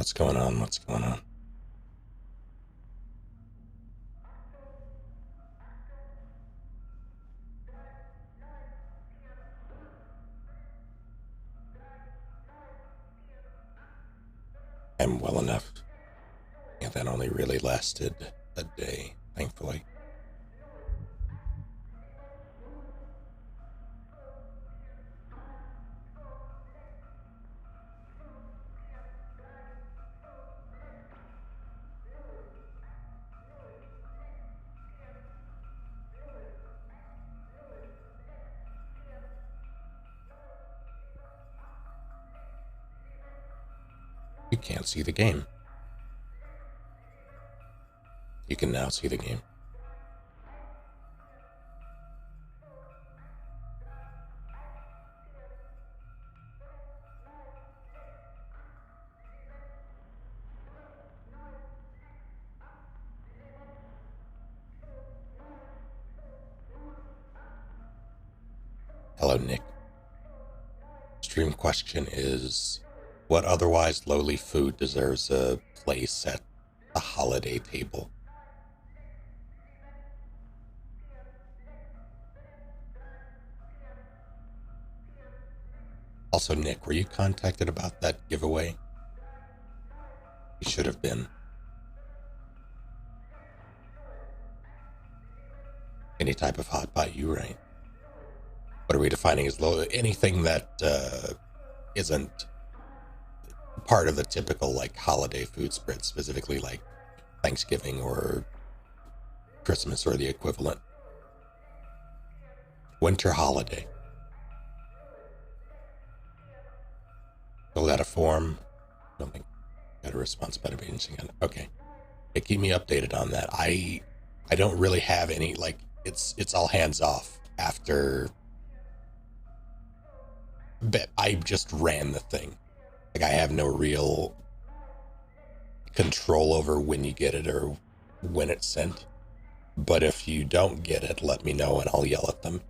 What's going on? What's going on? I'm well enough. Yeah, that only really lasted a day, thankfully. You can't see the game. You can now see the game. Hello, Nick. Stream question is, what otherwise lowly food deserves a place at a holiday table? Also, Nick, were you contacted about that giveaway? You should have been. Any type of hot pot, you right. What are we defining as low? Anything that isn't part of the typical like holiday food spread, specifically like Thanksgiving or Christmas or the equivalent. Winter holiday. Fill out a form. I don't think got a response about it being again. Okay. Hey, keep me updated on that. I don't really have any like it's all hands off after I just ran the thing. Like I have no real control over when you get it or when it's sent. But if you don't get it, let me know and I'll yell at them.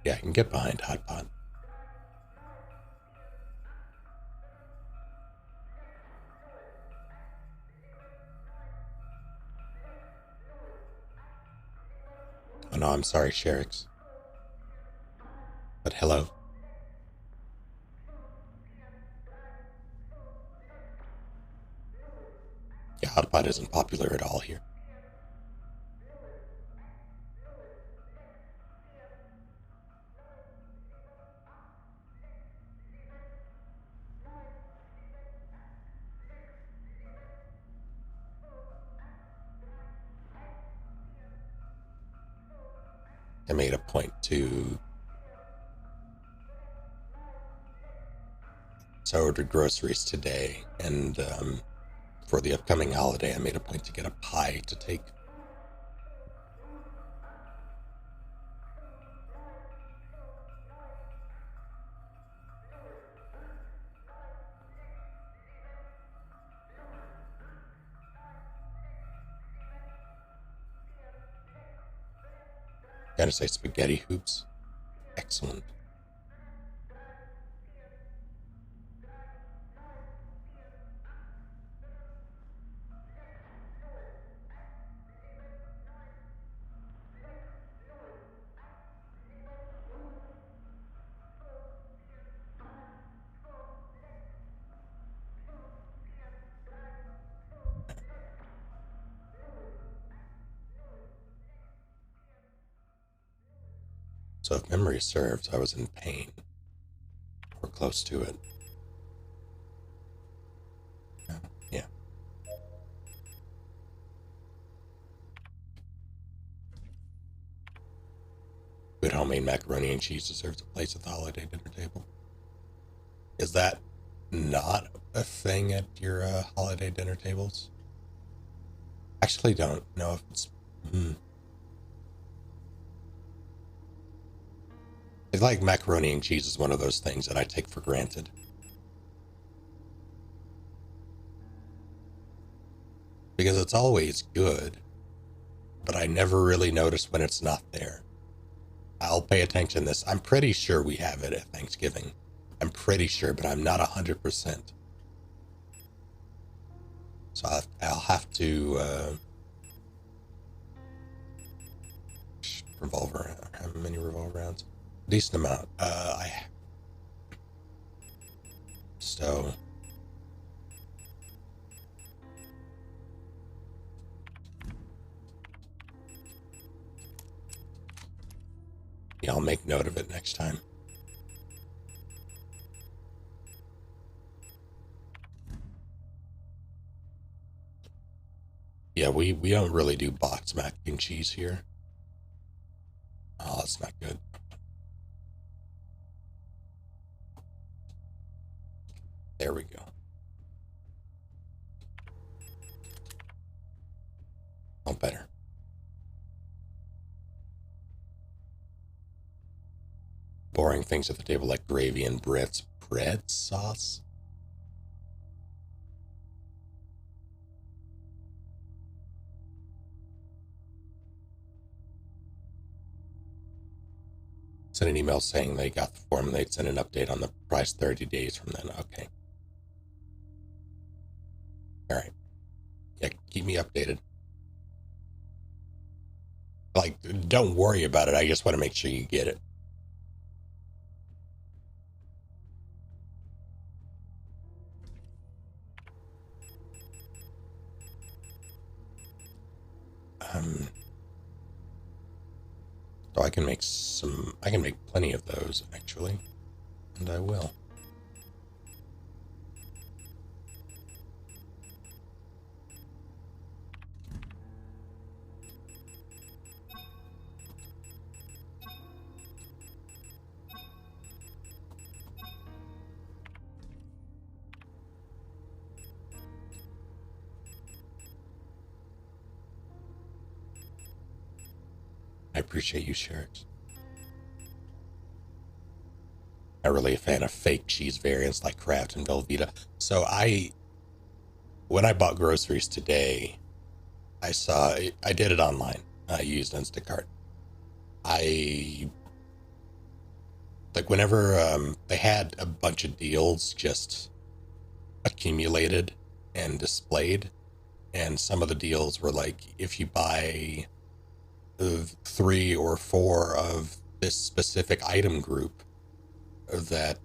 Yeah, I can get behind Hot Pot. Oh no, I'm sorry, Sherix. But hello. Yeah, Hot Pot isn't popular at all here. I made a point to. So I ordered groceries today, and for the upcoming holiday, I made a point to get a pie to take. Gotta say, spaghetti hoops. Excellent. So if memory serves, I was in pain. Or close to it. Yeah. Good homemade macaroni and cheese deserves a place at the holiday dinner table. Is that not a thing at your holiday dinner tables? Actually, don't know if it's. like macaroni and cheese is one of those things that I take for granted. Because it's always good, but I never really notice when it's not there. I'll pay attention to this. I'm pretty sure we have it at Thanksgiving. I'm pretty sure, but I'm not 100%. So I'll have to revolve around. How many revolve rounds? Decent amount. So yeah, I'll make note of it next time. Yeah, we don't really do box mac and cheese here. Oh, that's not good. There we go. Oh, better. Boring things at the table like gravy and bread sauce. Sent an email saying they got the form and they'd send an update on the price 30 days from then. Okay. All right. Yeah, keep me updated. Like, don't worry about it. I just want to make sure you get it. So I can make plenty of those, actually. And I will. I appreciate you, Sherricks. I'm really a fan of fake cheese variants like Kraft and Velveeta. So when I bought groceries today, I did it online. I used Instacart. Whenever they had a bunch of deals just accumulated and displayed, and some of the deals were like, if you buy 3 or 4 of this specific item group, that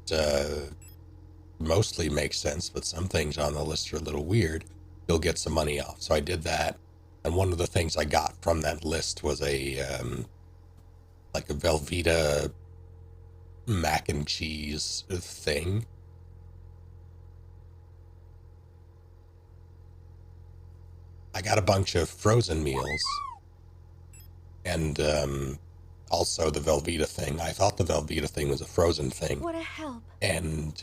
mostly makes sense, but some things on the list are a little weird, you'll get some money off. So I did that, and one of the things I got from that list was a Velveeta mac and cheese thing. I got a bunch of frozen meals, and also the Velveeta thing. I thought the Velveeta thing was a frozen thing. What a help. And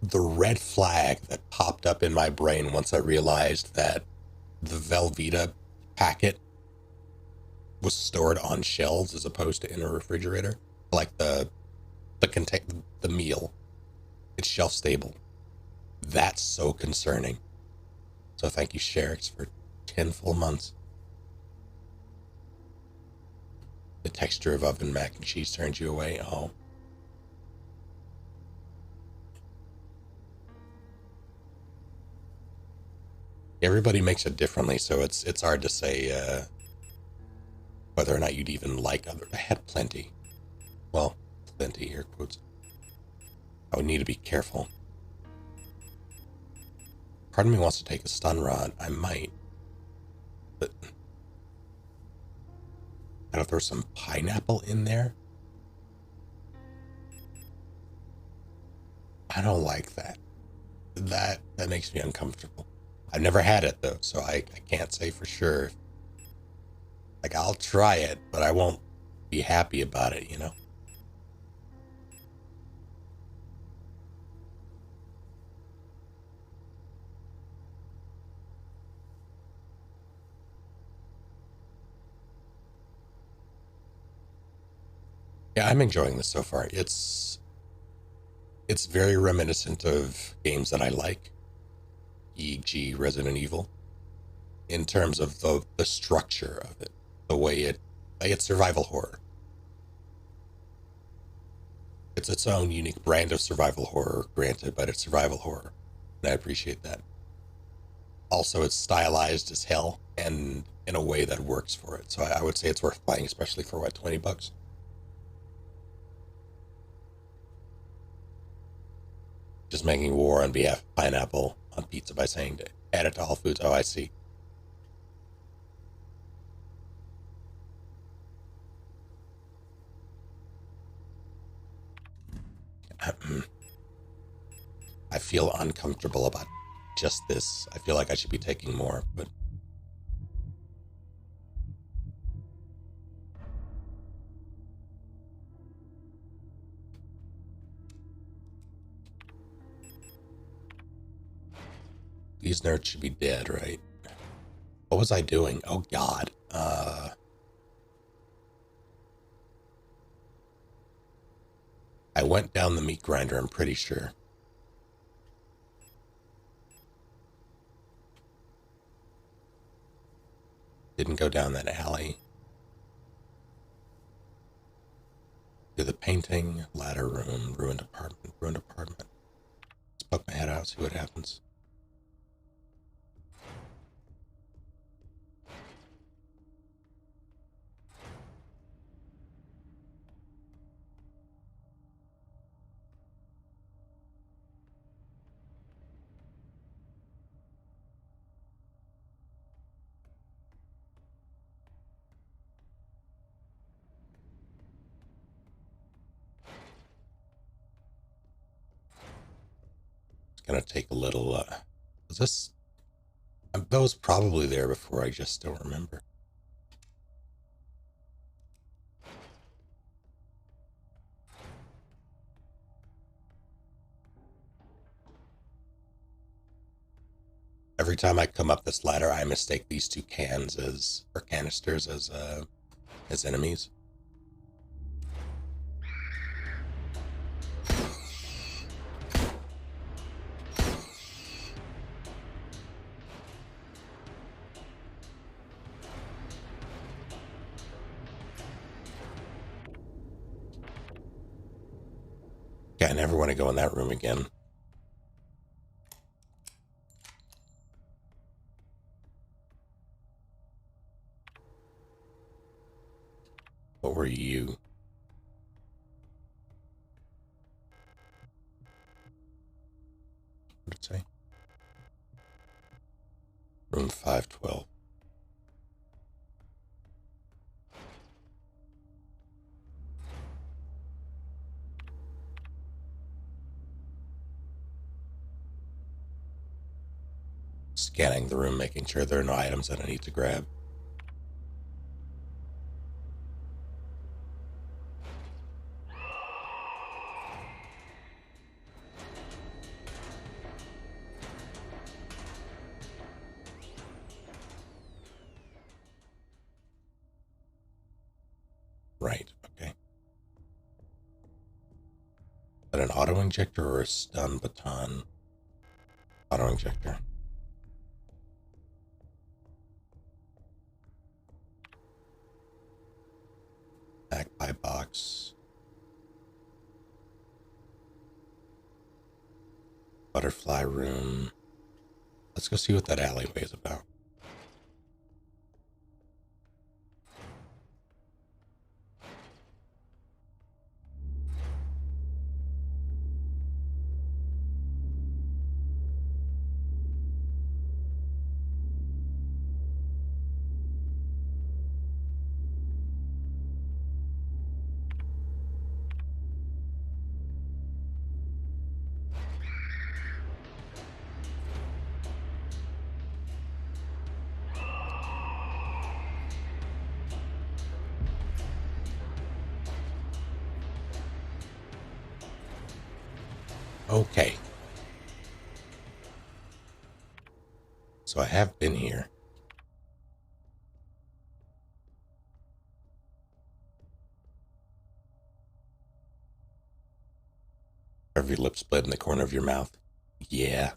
the red flag that popped up in my brain once I realized that the Velveeta packet was stored on shelves as opposed to in a refrigerator, like the meal, it's shelf stable. That's so concerning. So thank you, Sherricks, for 10 full months. The texture of oven mac and cheese turns you away. Oh. Everybody makes it differently, so it's hard to say whether or not you'd even like other. I had plenty. Well, plenty, air quotes. I would need to be careful. Part of me wants to take a stun rod. I might. But I gotta throw some pineapple in there. I don't like that. That makes me uncomfortable. I've never had it though, so I can't say for sure. Like, I'll try it, but I won't be happy about it, you know? Yeah, I'm enjoying this so far. It's very reminiscent of games that I like, e.g., Resident Evil, in terms of the structure of it, the way it's survival horror. It's its own unique brand of survival horror, granted, but it's survival horror, and I appreciate that. Also, it's stylized as hell, and in a way that works for it. So I would say it's worth playing, especially for what, $20. Just making war on behalf of pineapple on pizza by saying to add it to all foods. Oh, I see. I feel uncomfortable about just this. I feel like I should be taking more, but these nerds should be dead, right? What was I doing? Oh God. I went down the meat grinder, I'm pretty sure. Didn't go down that alley. Do the painting, ladder room, ruined apartment, ruined apartment. Let's poke my head out, see what happens. It's gonna take a little, was this, that was probably there before, I just don't remember. Every time I come up this ladder, I mistake these two cans or canisters as enemies. Yeah, I never want to go in that room again. What were you? What did it say? Room 512. Scanning the room, making sure there are no items that I need to grab. Right, okay. Is that an auto injector or a stun baton? Auto injector. Magpie box. Butterfly room. Let's go see what that alleyway is about. Okay. So I have been here. Every lip split in the corner of your mouth. Yeah.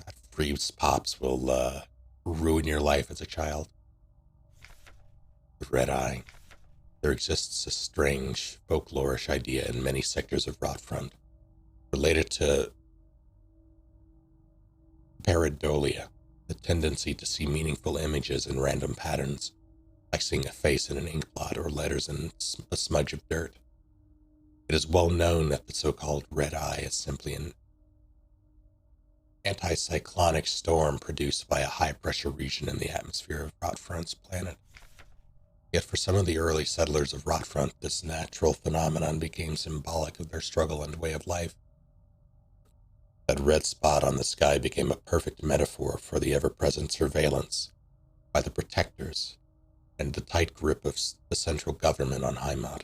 God, freeze pops will ruin your life as a child. The red eye. There exists a strange, folklorish idea in many sectors of Rotfront related to pareidolia, the tendency to see meaningful images in random patterns, like seeing a face in an inkblot or letters in a smudge of dirt. It is well known that the so-called red eye is simply an anticyclonic storm produced by a high-pressure region in the atmosphere of Rotfront's planet. Yet for some of the early settlers of Rotfront, this natural phenomenon became symbolic of their struggle and way of life. That red spot on the sky became a perfect metaphor for the ever-present surveillance by the protectors and the tight grip of the central government on Heimat.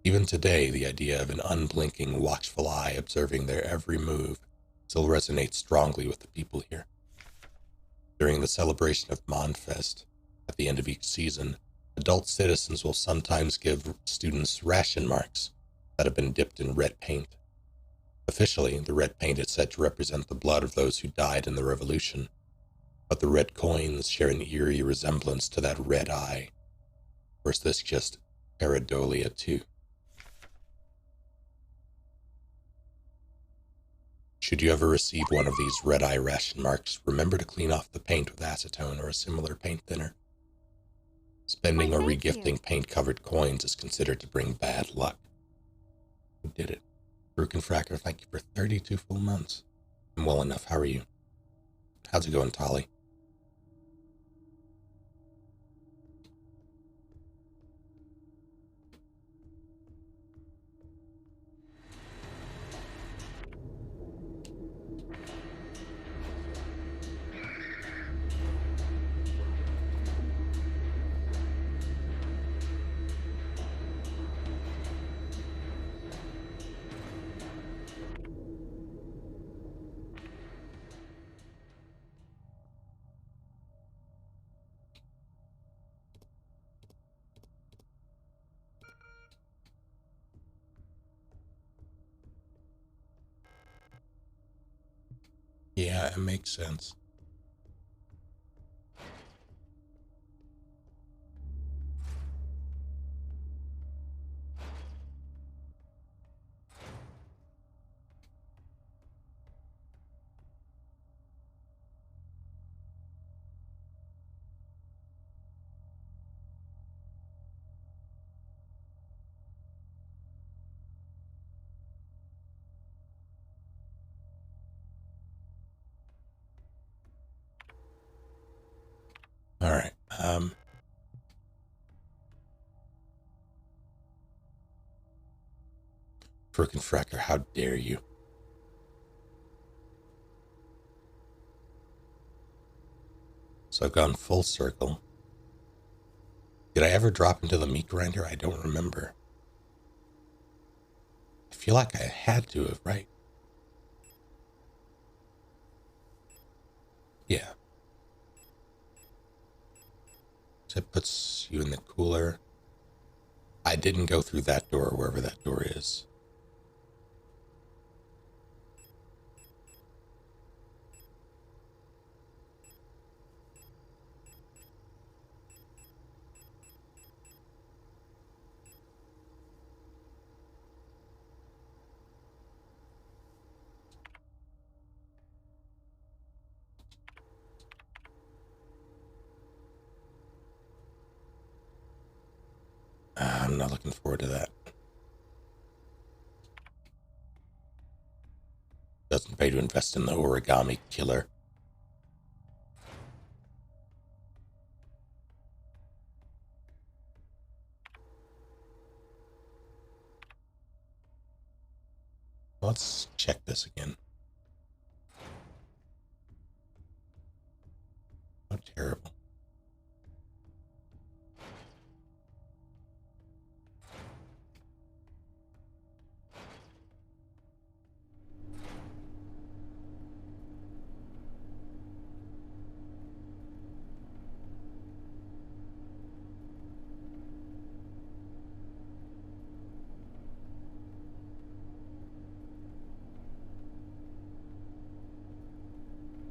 Even today, the idea of an unblinking, watchful eye observing their every move still resonates strongly with the people here. During the celebration of Monfest, at the end of each season, adult citizens will sometimes give students ration marks that have been dipped in red paint. Officially, the red paint is said to represent the blood of those who died in the revolution, but the red coins share an eerie resemblance to that red eye. Or is this just pareidolia too? Should you ever receive one of these red eye ration marks, remember to clean off the paint with acetone or a similar paint thinner. Spending or regifting paint-covered coins is considered to bring bad luck. Who did it? Brukenfracker, thank you for 32 full months. I'm well enough. How are you? How's it going, Tolly? Yeah, it makes sense. All right. Brukenfracker, how dare you? So I've gone full circle. Did I ever drop into the meat grinder? I don't remember. I feel like I had to have, right? Yeah. So it puts you in the cooler. I didn't go through that door, wherever that door is. I'm not looking forward to that. Doesn't pay to invest in the origami killer. Let's check this again. How terrible.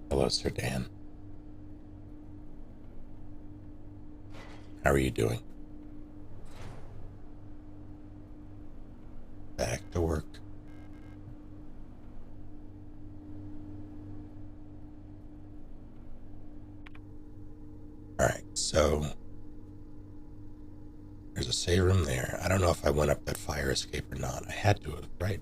Hello, Sir Dan. How are you doing? Back to work. Alright, so there's a save room there. I don't know if I went up that fire escape or not. I had to have, right?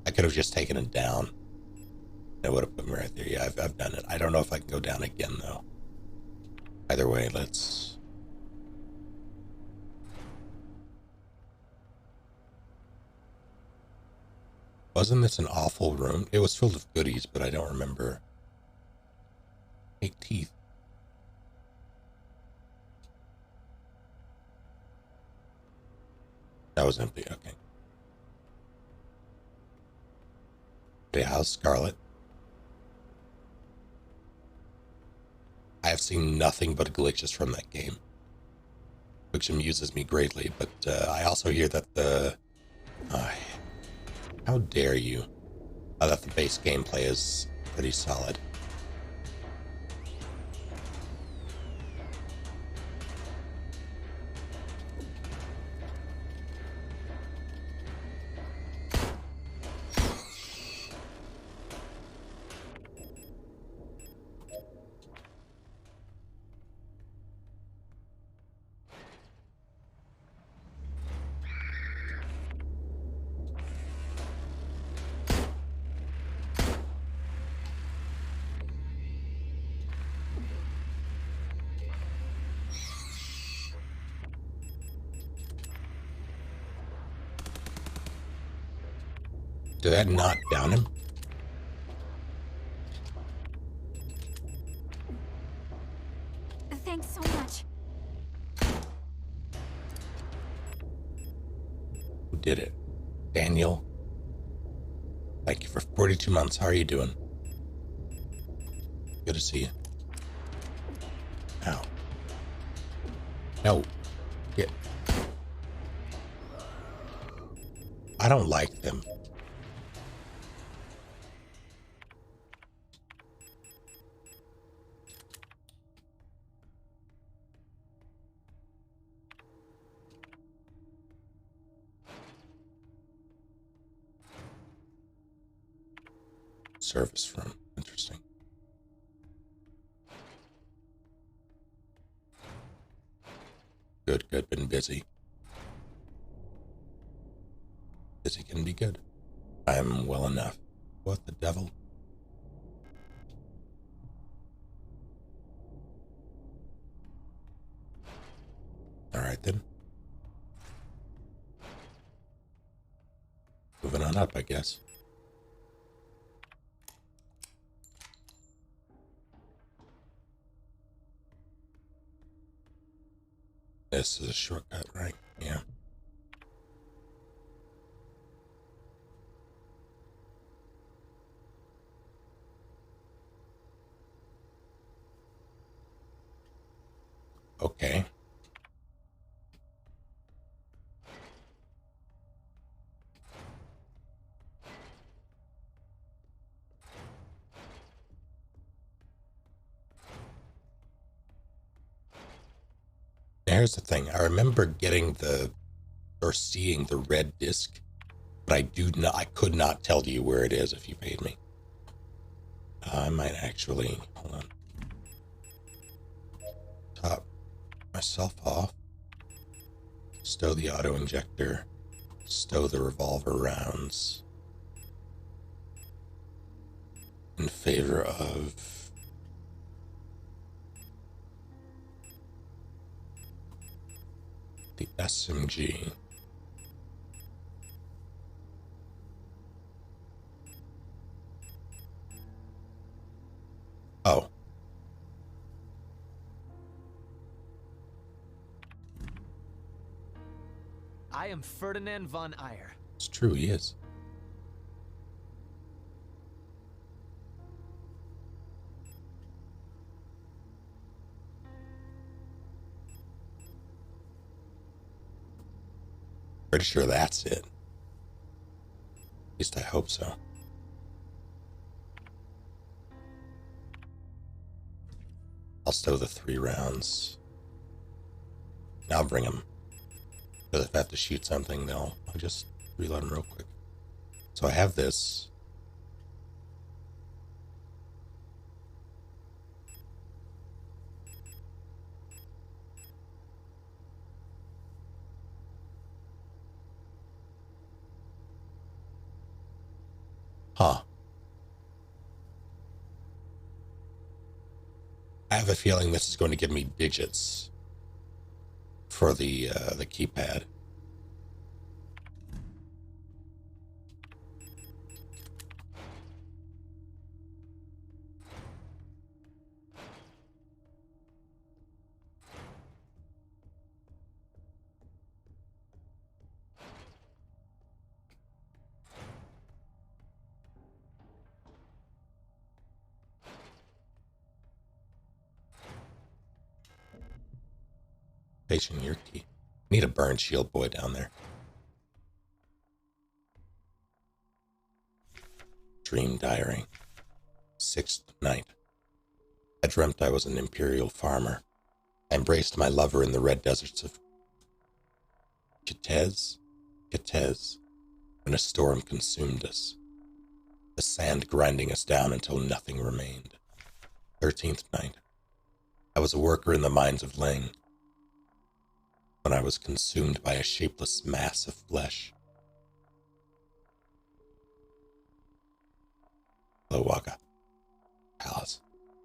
I could have just taken it down. That would have put me right there. Yeah, I've done it. I don't know if I can go down again, though. Either way, let's... Wasn't this an awful room? It was filled with goodies, but I don't remember. Fake teeth. That was empty, okay. How's Scarlet? I have seen nothing but glitches from that game, which amuses me greatly, but I also hear that the... how dare you? That the base gameplay is pretty solid. Did that not down him? Thanks so much. Who did it? Daniel? Thank you for 42 months. How are you doing? Good to see you. Ow. No. Get. I don't like them. Service room. Interesting. Good, good. Been busy. Busy can be good. I'm well enough. What the devil? Alright then. Moving on up, I guess. This is a shortcut, right? Yeah. Okay. Here's the thing. I remember getting the, or seeing the red disc, but I could not tell you where it is if you paid me. I might actually, hold on. Top myself off. Stow the auto injector. Stow the revolver rounds. In favor of the SMG. Oh. I am Ferdinand von Ayer. It's true, he is. Pretty sure that's it. At least I hope so. I'll stow the 3 rounds. Now I'll bring them. Because if I have to shoot something, I'll just reload them real quick. So I have this. Huh. I have a feeling this is going to give me digits for the keypad. Station your key. Need a burn shield boy down there. Dream diary. 6th night. I dreamt I was an imperial farmer. I embraced my lover in the red deserts of Kitez, when a storm consumed us. The sand grinding us down until nothing remained. 13th night. I was a worker in the mines of Lang, when I was consumed by a shapeless mass of flesh. Lowaga Palace.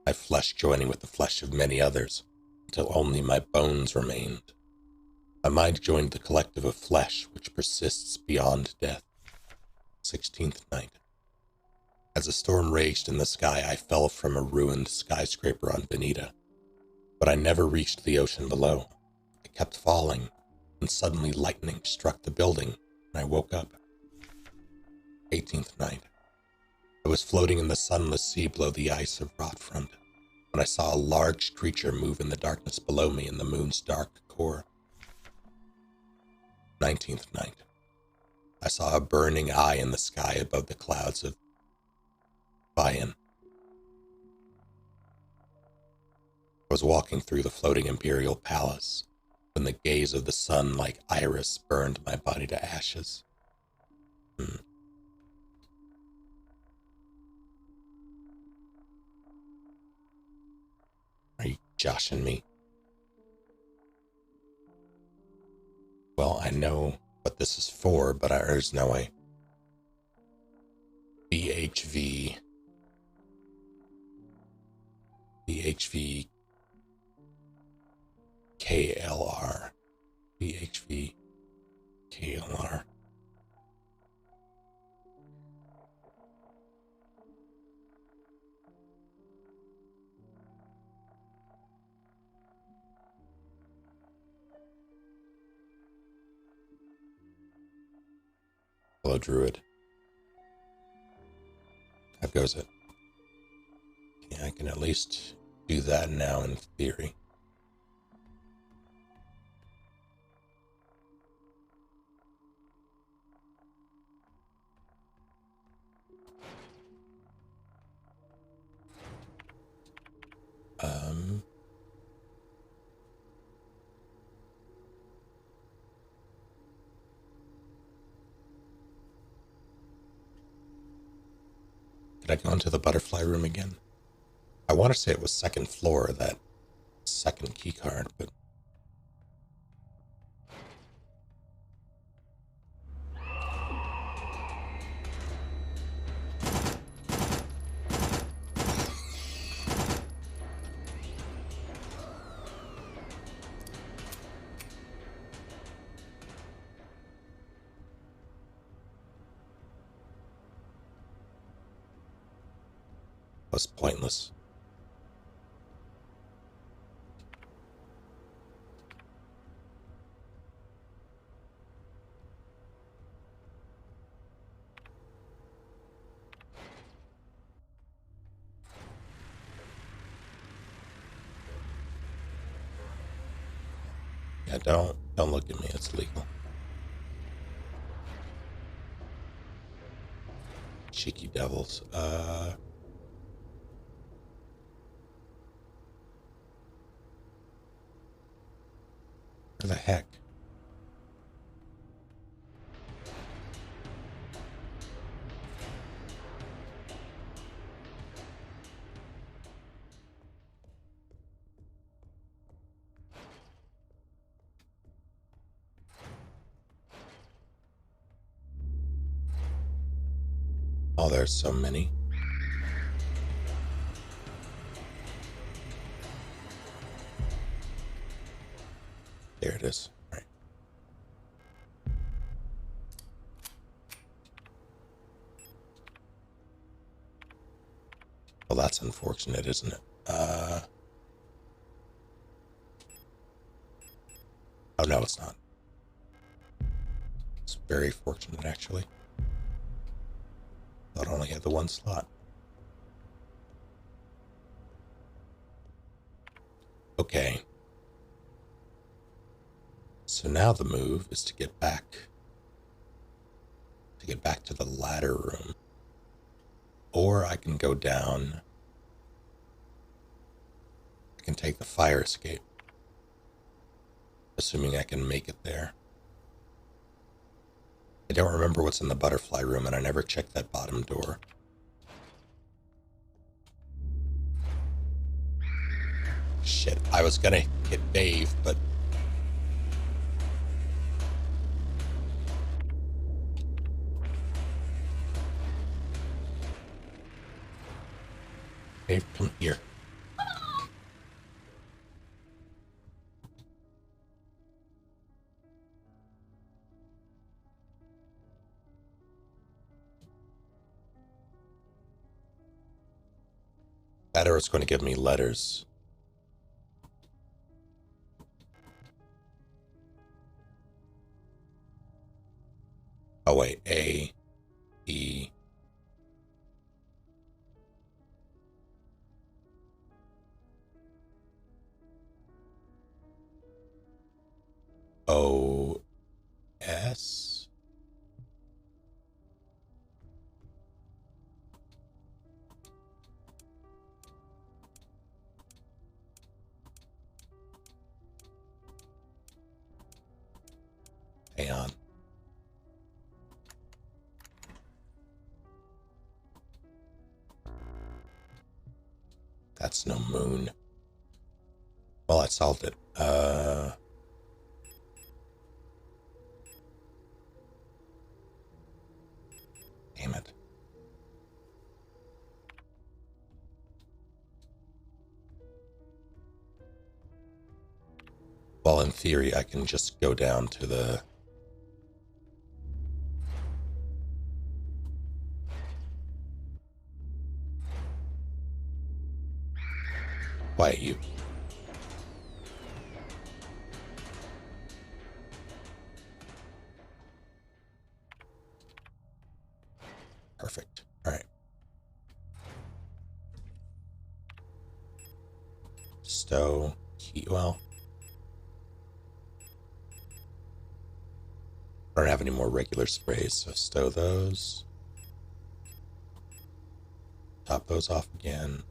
My flesh joining with the flesh of many others, until only my bones remained. My mind joined the collective of flesh which persists beyond death. 16th night. As a storm raged in the sky, I fell from a ruined skyscraper on Benita, but I never reached the ocean below. I kept falling, and suddenly lightning struck the building, and I woke up. 18th night. I was floating in the sunless sea below the ice of Rotfront, when I saw a large creature move in the darkness below me in the moon's dark core. 19th night. I saw a burning eye in the sky above the clouds of Bayan. I was walking through the floating imperial palace, when the gaze of the sun like iris burned my body to ashes. Are you joshing me? Well, I know what this is for, but there's no way. BHV. KLR. BHV KLR. Hello, Druid. How goes it? Yeah, I can at least do that now in theory. Did I go into the butterfly room again? I want to say it was second floor, that second key card, but was pointless. Yeah, don't look at me, it's legal. Cheeky devils. Where the heck? Oh, there's so many. There it is. All right. Well, that's unfortunate, isn't it? Oh, no, it's not. It's very fortunate, actually. Thought I only had the one slot. Okay. So now the move is to get back to the ladder room. Or I can go down. I can take the fire escape. Assuming I can make it there. I don't remember what's in the butterfly room, and I never checked that bottom door. Shit, I was gonna hit Dave, but... Dave, come here. That or it's going to give me letters. Oh wait, A, E, O, S. Hang on. That's no moon. Well, I solved it. Damn it. Well, in theory, I can just go down to the... Quiet you. Perfect. All right. Stow. Key. Well, I don't have any more regular sprays, so stow those. Top those off again.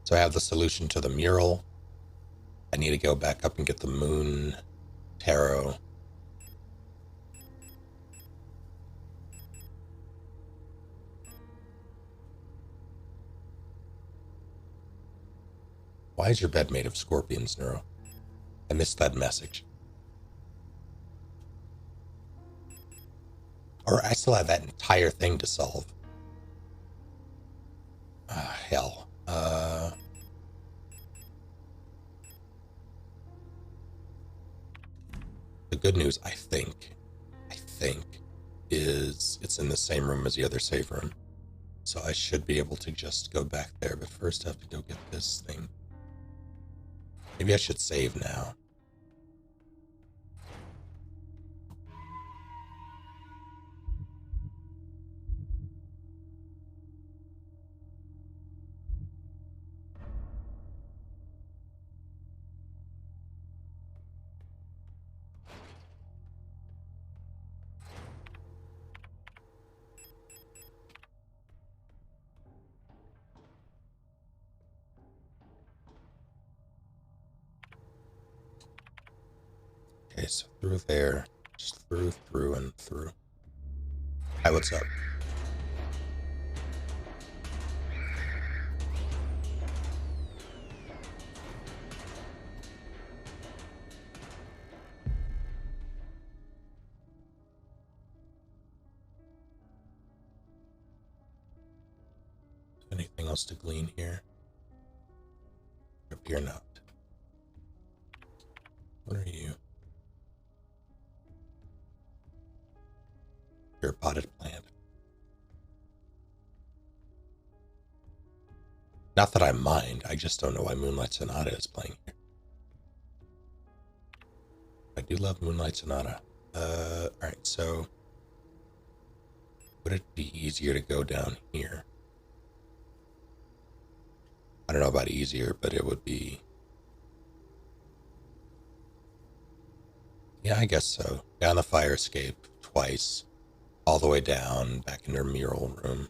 So I have the solution to the mural. I need to go back up and get the moon tarot. Why is your bed made of scorpions, Neuro? I missed that message. Or I still have that entire thing to solve. Hell. The good news, I think, is it's in the same room as the other save room. So I should be able to just go back there, but first I have to go get this thing. Maybe I should save now. Okay, so through there, just through, and through. Hi, what's up? Anything else to glean here? Appear not. What are you? You're a potted plant. Not that I mind, I just don't know why Moonlight Sonata is playing here. I do love Moonlight Sonata. Alright, so would it be easier to go down here? I don't know about easier, but it would be... Yeah, I guess so. Down the fire escape twice, all the way down, back in their mural room.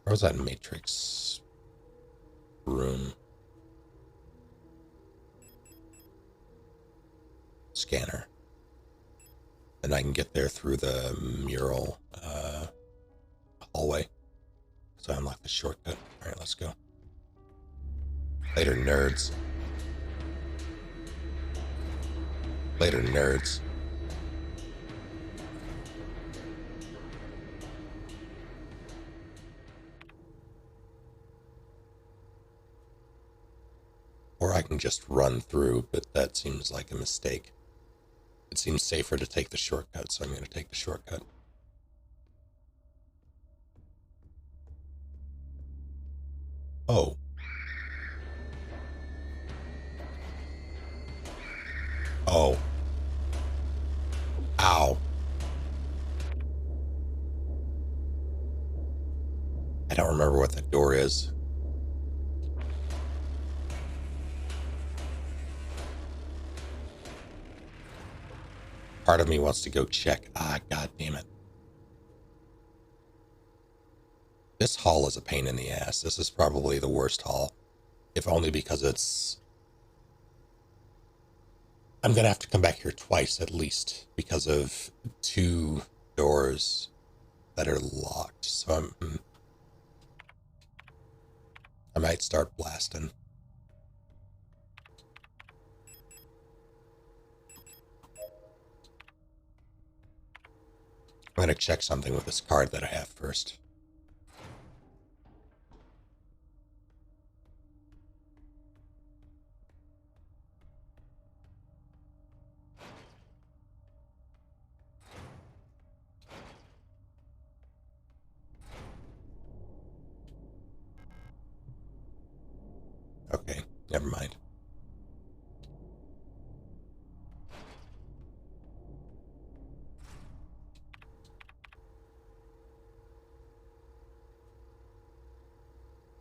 Where was that Matrix room? Scanner. And I can get there through the mural hallway. So I unlock the shortcut. Alright, let's go. Later, nerds. Later, nerds. Or I can just run through, but that seems like a mistake. It seems safer to take the shortcut, so I'm going to take the shortcut. Oh. Oh. Ow. I don't remember what that door is. Part of me wants to go check. Ah, god damn it. This hall is a pain in the ass. This is probably the worst hall. If only because it's... I'm going to have to come back here twice at least because of 2 doors that are locked. So I might start blasting. I'm going to check something with this card that I have first. Okay, never mind.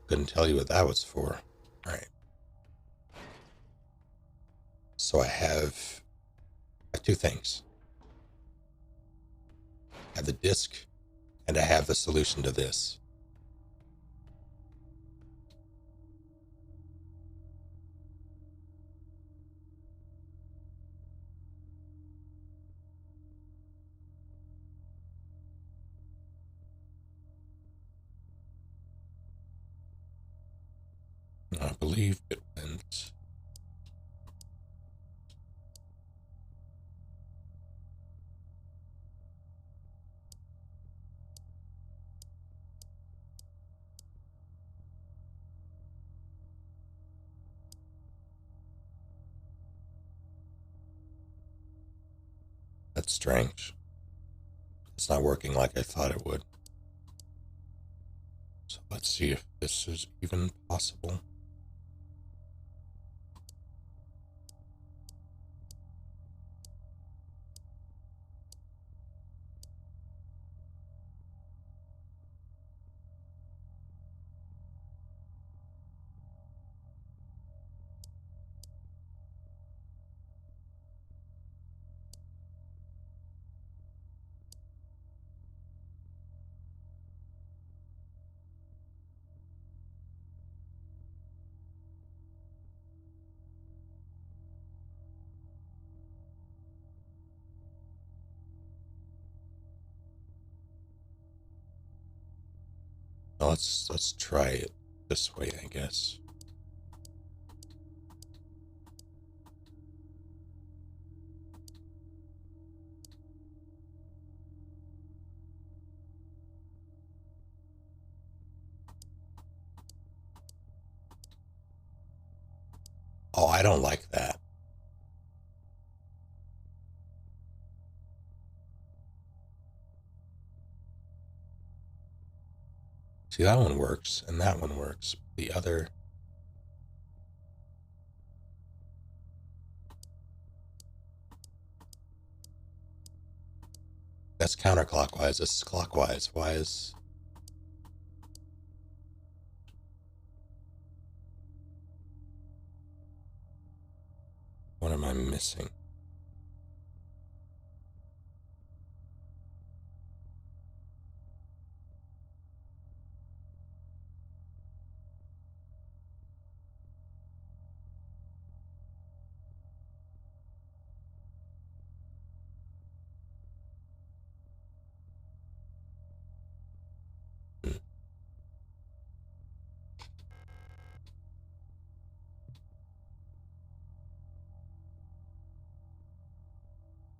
Couldn't tell you what that was for. All right. So I have 2 things. I have the disc, and I have the solution to this. I believe it went... That's strange. It's not working like I thought it would. So let's see if this is even possible. Well, let's try it this way, I guess. Oh, I don't like that. See, that one works, and that one works. The other... That's counterclockwise. This is clockwise. Why is... What am I missing?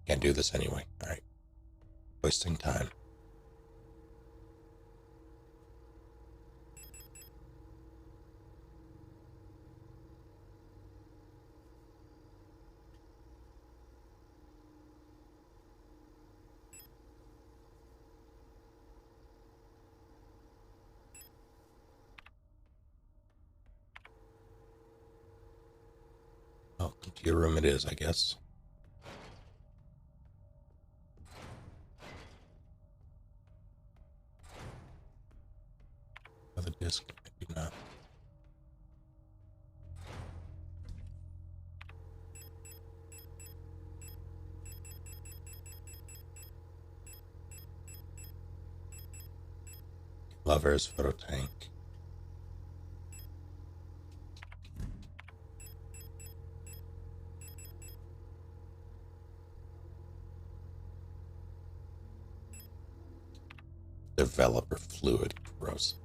Can't do this anyway. All right. Wasting time. Oh, computer room it is, I guess. Other disk, maybe not. Lovers, photo tank. Developer fluid, gross.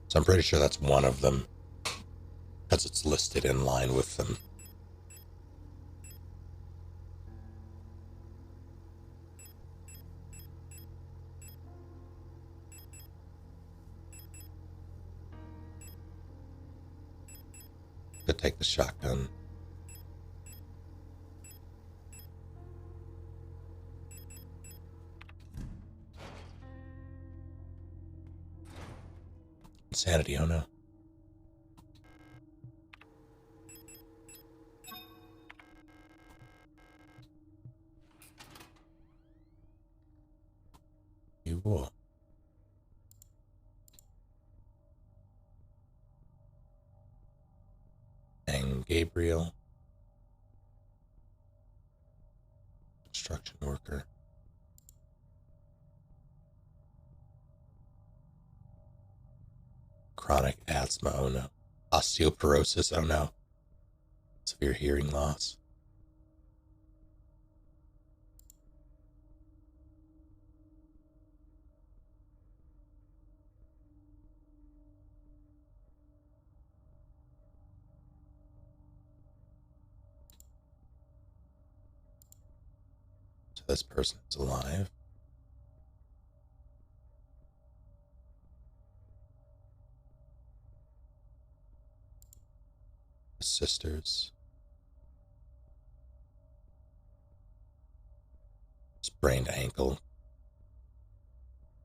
So I'm pretty sure that's one of them, because it's listed in line with them. Could take the shotgun. Insanity, oh no. You will. And Gabriel. Construction worker. Chronic asthma, oh no. Osteoporosis, oh no. Severe hearing loss. So this person is alive. The sisters. Sprained ankle.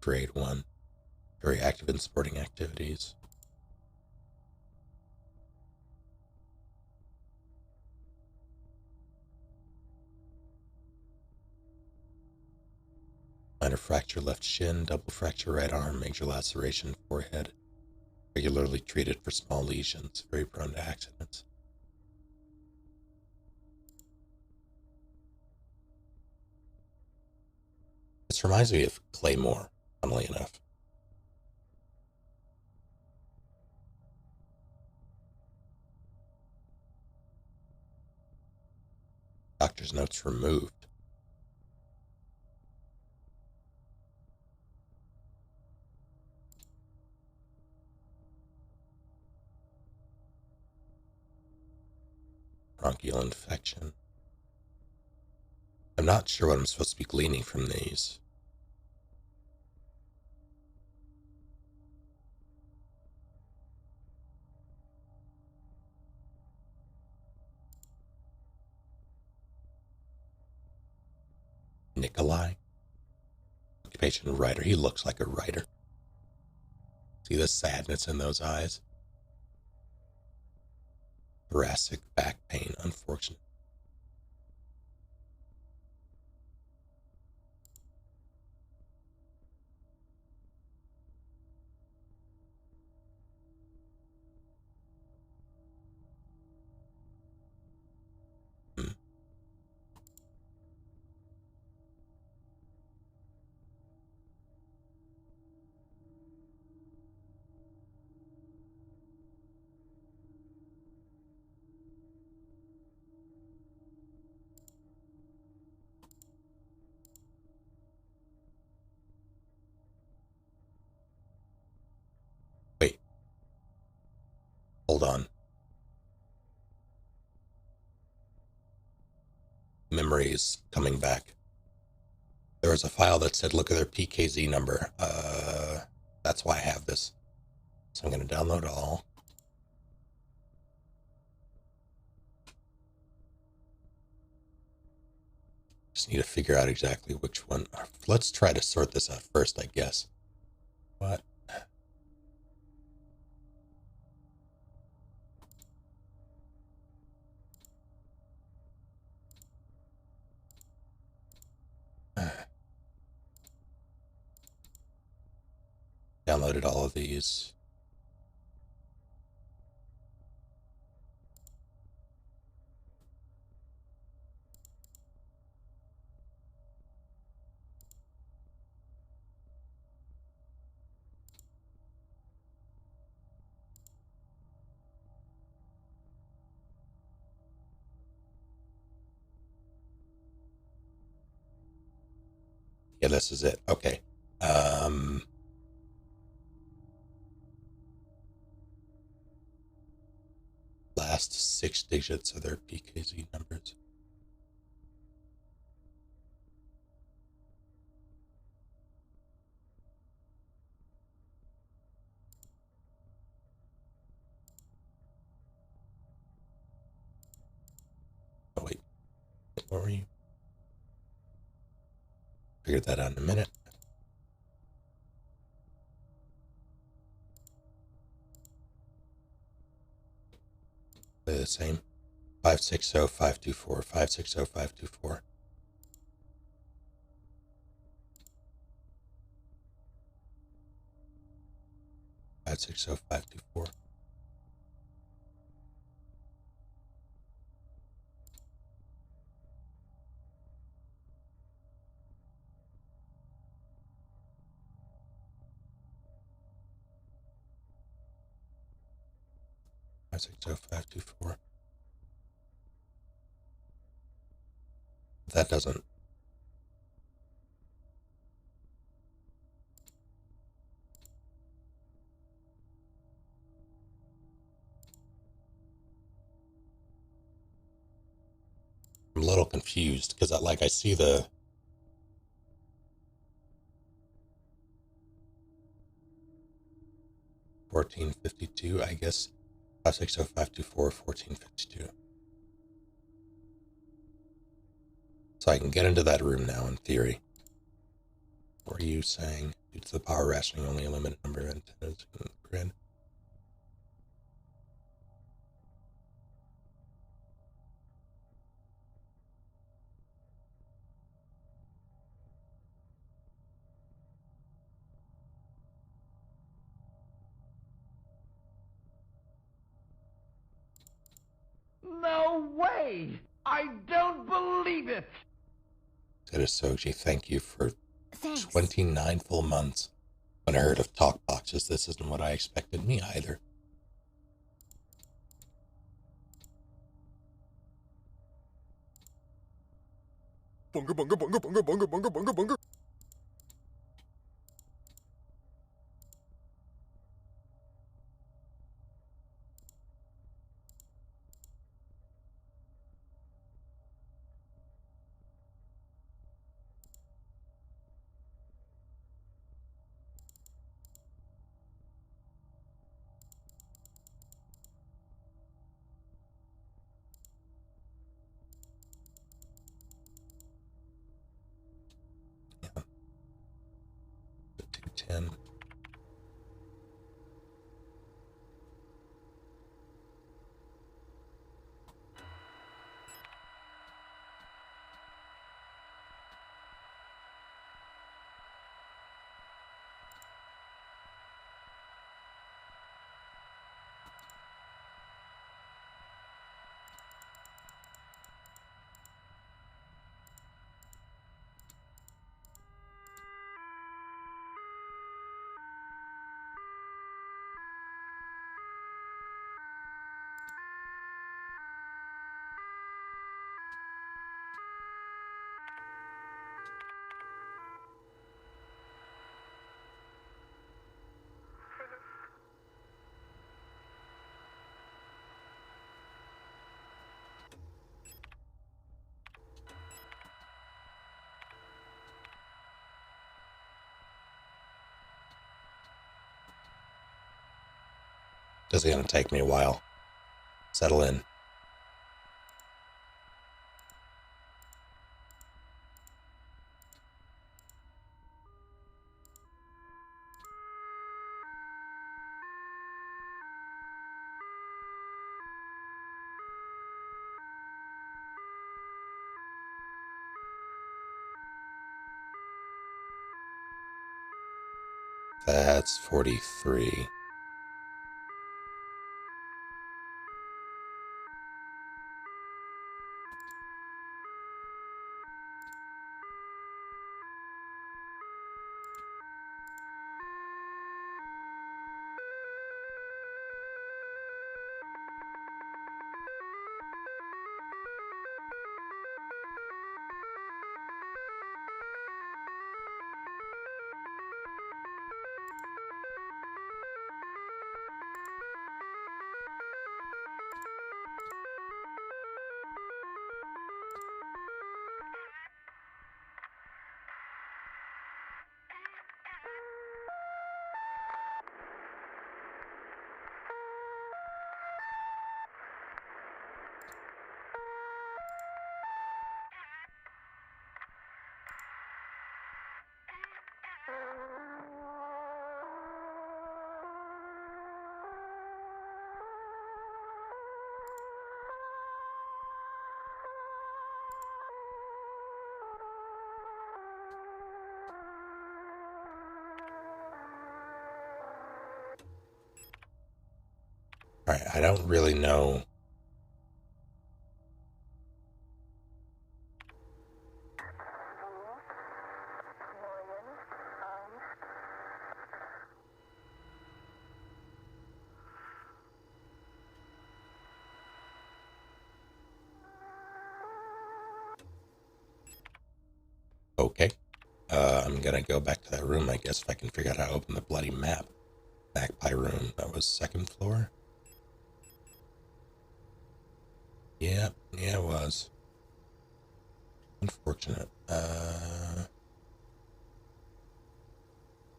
Grade 1. Very active in sporting activities. Minor fracture left shin, double fracture right arm, major laceration forehead. Regularly treated for small lesions, very prone to accidents. This reminds me of Claymore, funnily enough. Doctor's notes removed. bronchial infection. I'm not sure what I'm supposed to be gleaning from these. Nikolai. Occupation writer. He looks like a writer. See the sadness in those eyes? Thoracic back pain. Unfortunate. Wait. Hold on. Memories coming back. There was a file that said, look at their PKZ number. That's why I have this. So I'm going to download all. Just need to figure out exactly which one. Let's try to sort this out first, I guess. What? Downloaded all of these. Yeah, this is it. Okay. Last 6 digits of their PKZ numbers. Oh, wait. What were you? Figure that out in a minute. Play the same. 560-524, 560-524. Five six zero five two four. Five six zero five two four. That doesn't. I'm a little confused because I see the 1452, I guess. 560-524, 1452. So I can get into that room now in theory. What are you saying? Due to the power rationing, only a limited number of antennas in the grid. No way! I don't believe it! Said Soji, thank you for Thanks. 29 full months. When I heard of talk boxes, this isn't what I expected. Me either. Bunga bunga bunga bunga bunga bunga bunga bunga. This is going to take me a while. Settle in. That's 43. All right, I don't really know. Okay. I'm gonna go back to that room, I guess, if I can figure out how to open the bloody map. Magpie room. That was second floor? Yeah, it was. Unfortunate.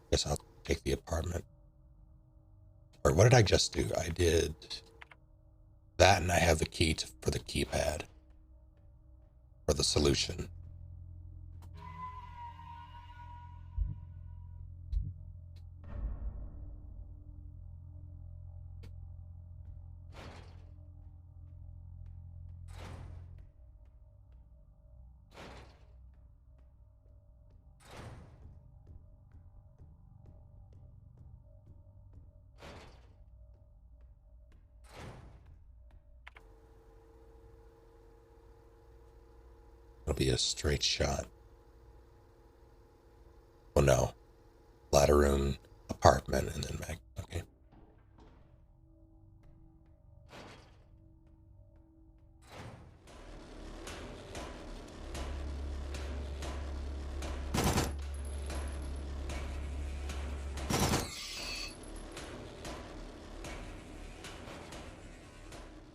Guess I'll take the apartment. Or what did I just do? I did that, and I have the key for the keypad. For the solution. It'll be a straight shot. Oh no. Ladder room, apartment, and then Mag. Okay.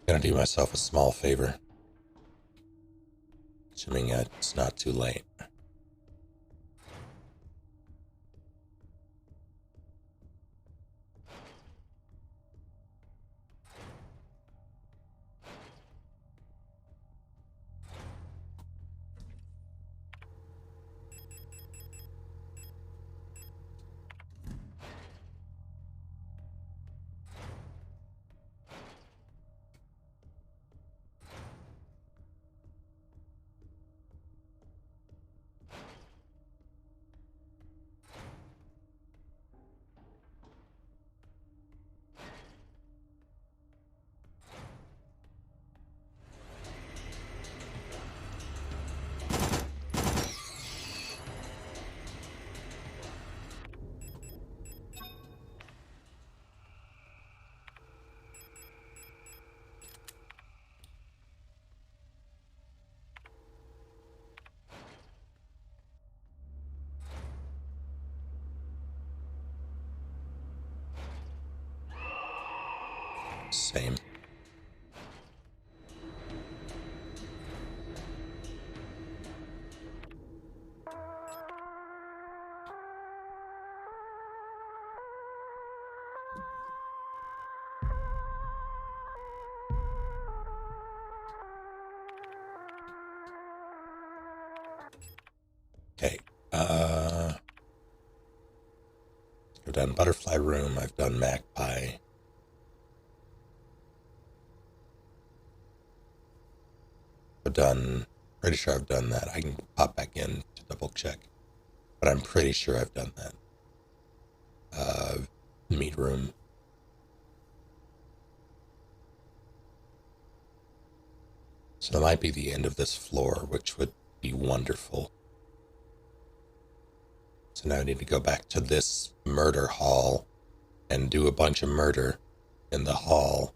Gonna do myself a small favor. Assuming it's not too late. Same. done Butterfly Room. I've done Magpie. Pretty sure I've done that. I can pop back in to double check, but I'm pretty sure I've done that. Meat Room. So that might be the end of this floor, which would be wonderful. So now I need to go back to this murder hall and do a bunch of murder in the hall.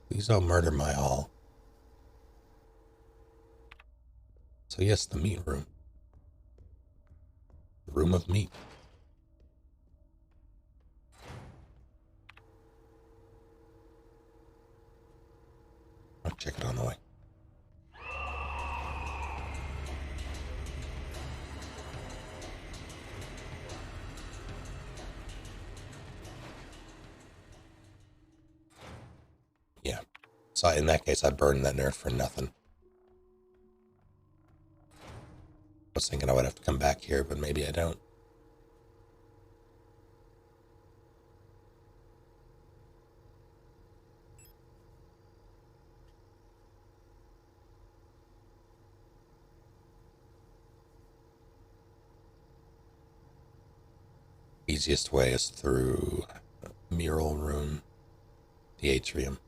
Please don't murder my hall. So yes, the meat room. The room of meat. I'll check it on the way. Yeah. So in that case, I burned that nerf for nothing. I was thinking I would have to come back here, but maybe I don't. Easiest way is through mural room, the atrium.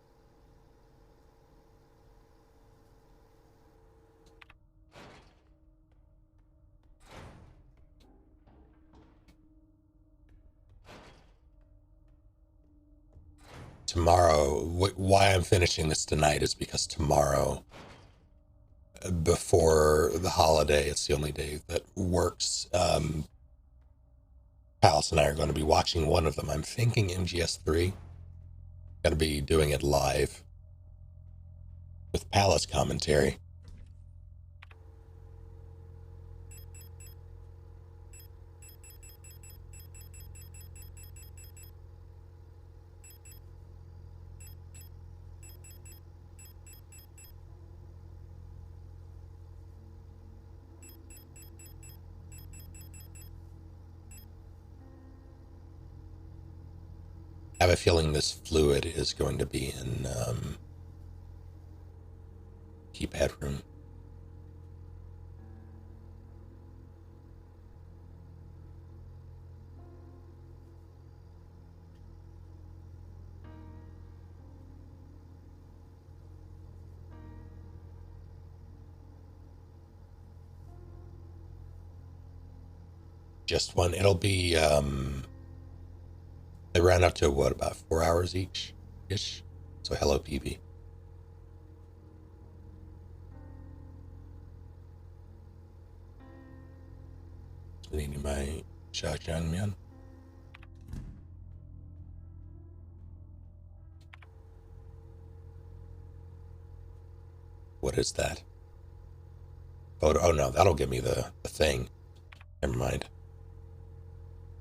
Tomorrow, why I'm finishing this tonight is because tomorrow, before the holiday, it's the only day that works. Palace and I are going to be watching one of them. I'm thinking MGS3. Going to be doing it live with Palace commentary. I have a feeling this fluid is going to be in keypad room. Just one. It'll be they ran up to what, about 4 hours each ish. So hello PB. Needing my Xiaojiangmian. What is that? Photo. Oh no, that'll give me the thing. Never mind.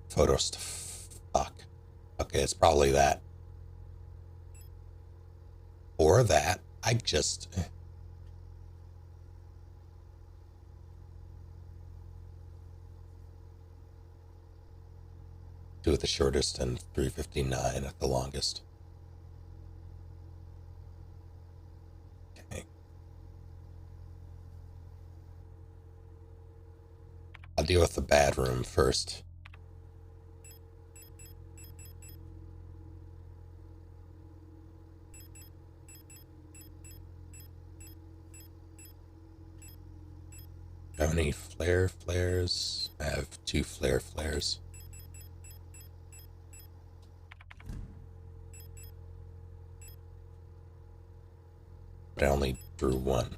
Photos to fuck. Okay, it's probably that. Or that. I just... do it the shortest and 359 at the longest. Okay. I'll deal with the bad room first. How many flares? I have 2 flares. But I only drew 1.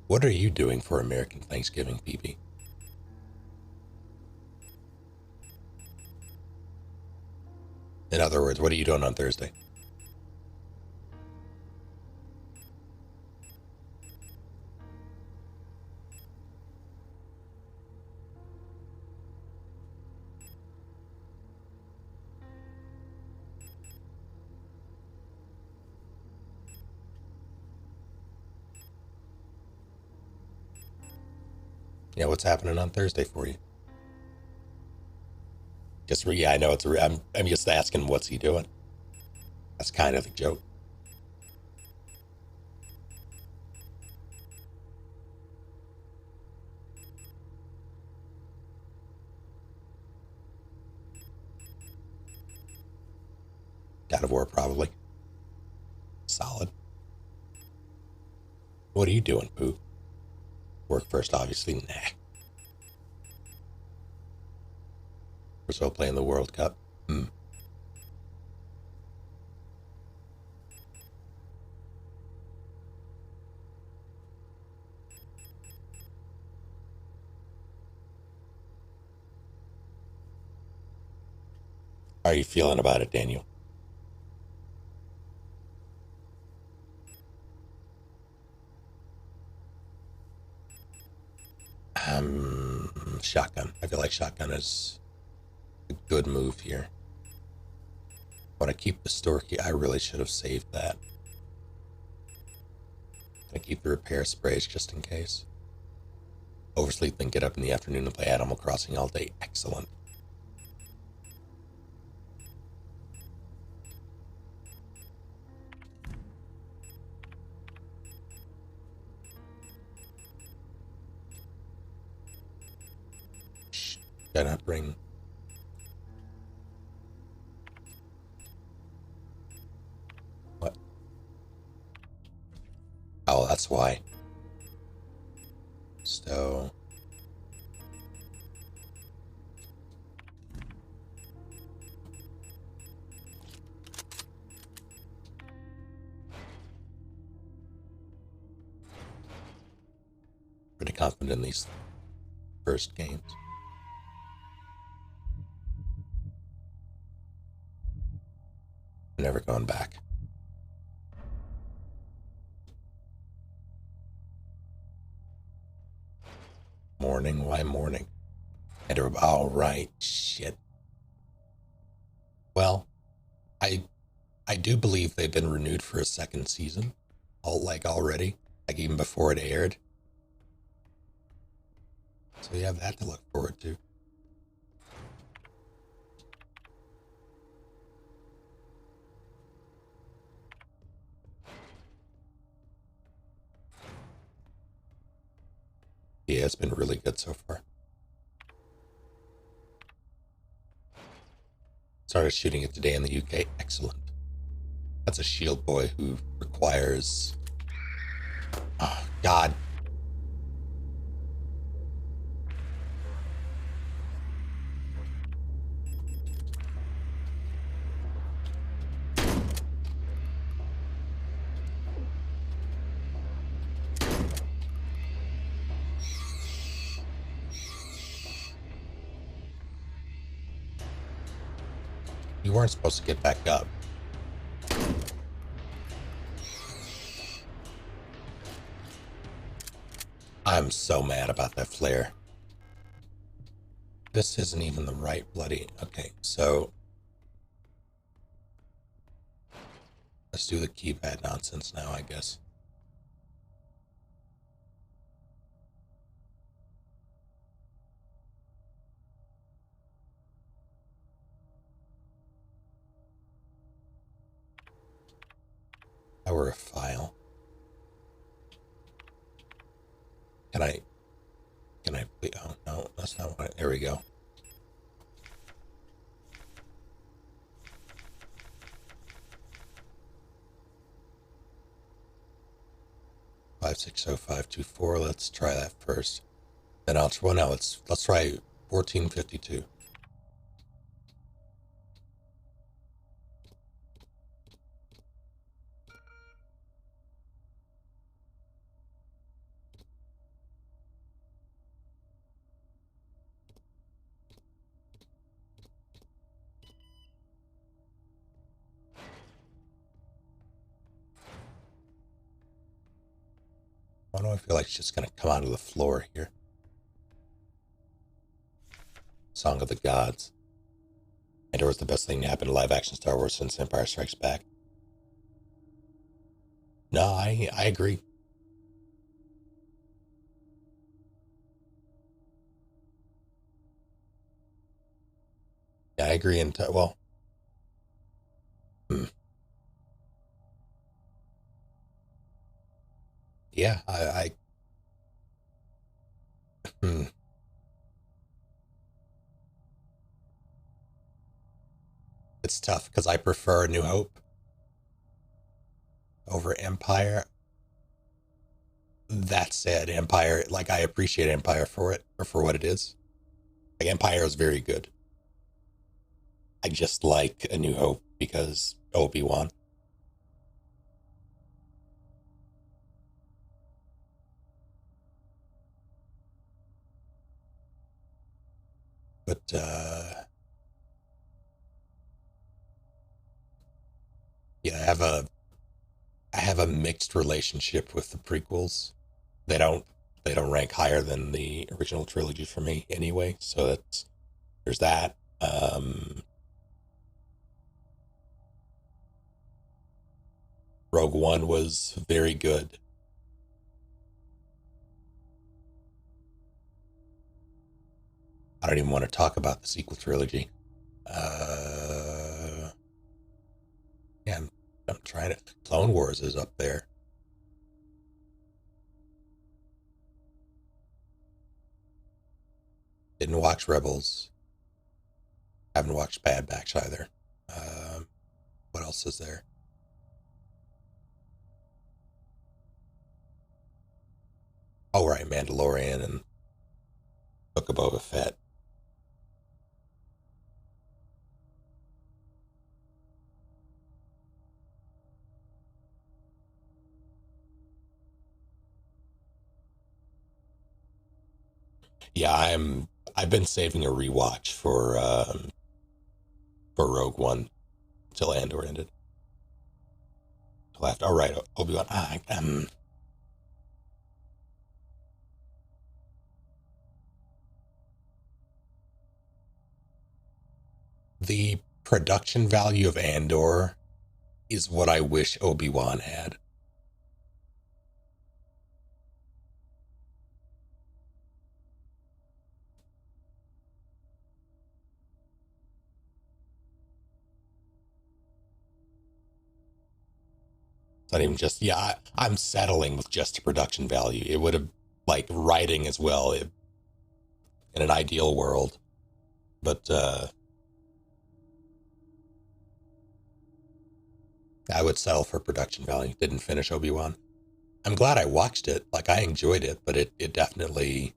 What are you doing for American Thanksgiving, PB? In other words, what are you doing on Thursday? Yeah, what's happening on Thursday for you? Just yeah, I know it's. I'm just asking, what's he doing? That's kind of the joke. God of War, probably. Solid. What are you doing, Pooh? Work first, obviously. Nah. We're still playing the World Cup. How are you feeling about it, Daniel? Shotgun. I feel like shotgun is a good move here. Want to keep the store key? I really should have saved that. Gonna keep the repair sprays just in case. Oversleep, then get up in the afternoon and play Animal Crossing all day. Excellent. Shh, did I not bring... What? Oh, that's why. So... Pretty confident in these first games. Never going back. Morning? Why morning? Oh, right. Shit. Well, I do believe they've been renewed for a second season. Already. Like even before it aired. So you have that to look forward to. Yeah, it's been really good so far. Started shooting it today in the UK. Excellent. That's a shield boy who requires... Oh, God. You weren't supposed to get back up. I'm so mad about that flare. This isn't even the right bloody... Okay, so... Let's do the keypad nonsense now, I guess. Power a file. Can I, oh no, that's not what, there we go. Five 60524, let's try that first. Then let's try 1452. Why do I feel like it's just gonna come out of the floor here? Song of the Gods. Andor was the best thing to happen to live-action Star Wars since Empire Strikes Back. No, I agree. Yeah, I agree. Well, yeah, hmm. It's tough because I prefer New Hope over Empire. That said, Empire, like I appreciate Empire for it or for what it is. Like Empire is very good. I just like A New Hope because Obi-Wan. But yeah, I have a mixed relationship with the prequels. They don't they don't rank higher than the original trilogy for me anyway. So there's that. Rogue One was very good. I don't even want to talk about the sequel trilogy. Yeah, I'm trying to. Clone Wars is up there. Didn't watch Rebels. Haven't watched Bad Batch either. What else is there? Oh, right, Mandalorian and Book of Boba Fett. Yeah, I've been saving a rewatch for Rogue One till Andor ended. Till after, all right, Obi-Wan. The production value of Andor is what I wish Obi-Wan had. It's not even just, yeah, I'm settling with just a production value. It would have, like, writing as well in an ideal world. But I would settle for production value. Didn't finish Obi-Wan. I'm glad I watched it. Like, I enjoyed it, but it definitely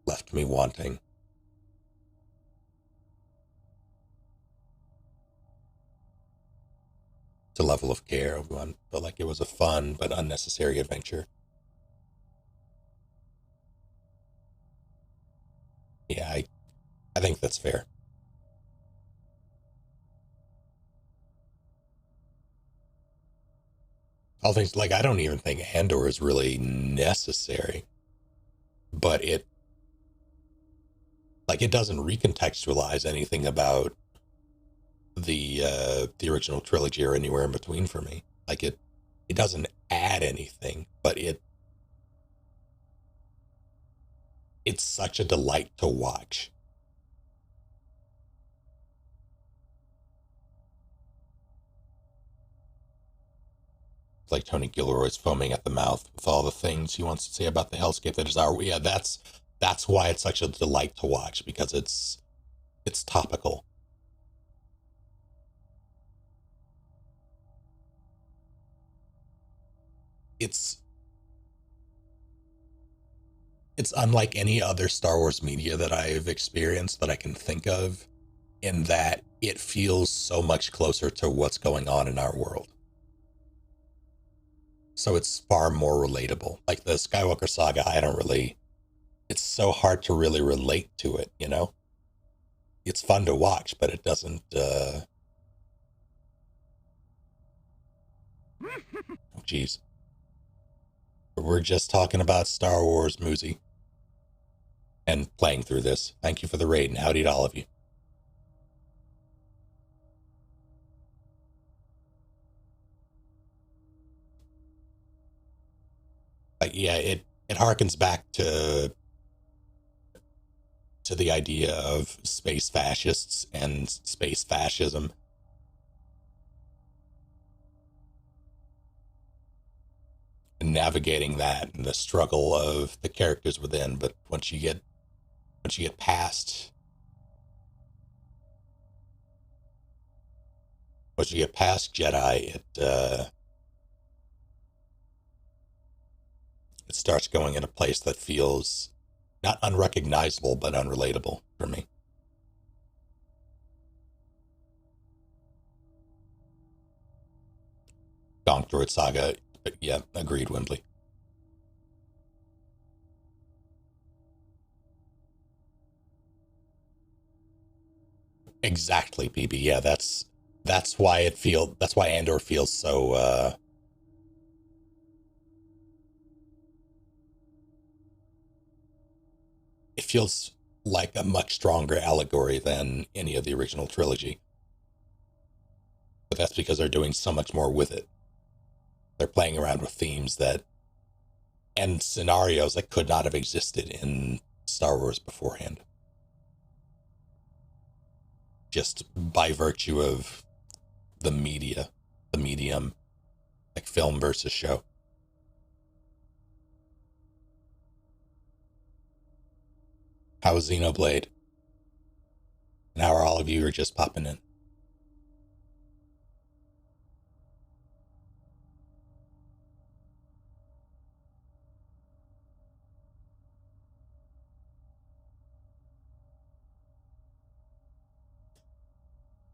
left me wanting. To level of care, Obi-Wan felt like it was a fun but unnecessary adventure. Yeah, I think that's fair. All things like I don't even think Andor is really necessary, but it doesn't recontextualize anything about the original trilogy or anywhere in between for me. Like it doesn't add anything, but it's such a delight to watch. It's like Tony Gilroy's foaming at the mouth with all the things he wants to say about the hellscape that is our. Yeah, that's why it's such a delight to watch because it's topical. It's it's unlike any other Star Wars media that I've experienced that I can think of, in that it feels so much closer to what's going on in our world. So it's far more relatable. Like the Skywalker saga, I don't really. It's so hard to really relate to it. It's fun to watch, but it doesn't. Oh, geez. We're just talking about Star Wars, Moozy, and playing through this. Thank you for the raid, and howdy to all of you. Yeah, it harkens back to the idea of space fascists and space fascism. And navigating that and the struggle of the characters within, but once you get past Jedi, it starts going in a place that feels not unrecognizable, but unrelatable for me. Gonk Droid Saga, but yeah, agreed, Wembley. Exactly, BB. Yeah, that's why Andor feels so it feels like a much stronger allegory than any of the original trilogy. But that's because they're doing so much more with it. They're playing around with themes that and scenarios that could not have existed in Star Wars beforehand. Just by virtue of the medium, like film versus show. How is Xenoblade? And how are all of you are just popping in?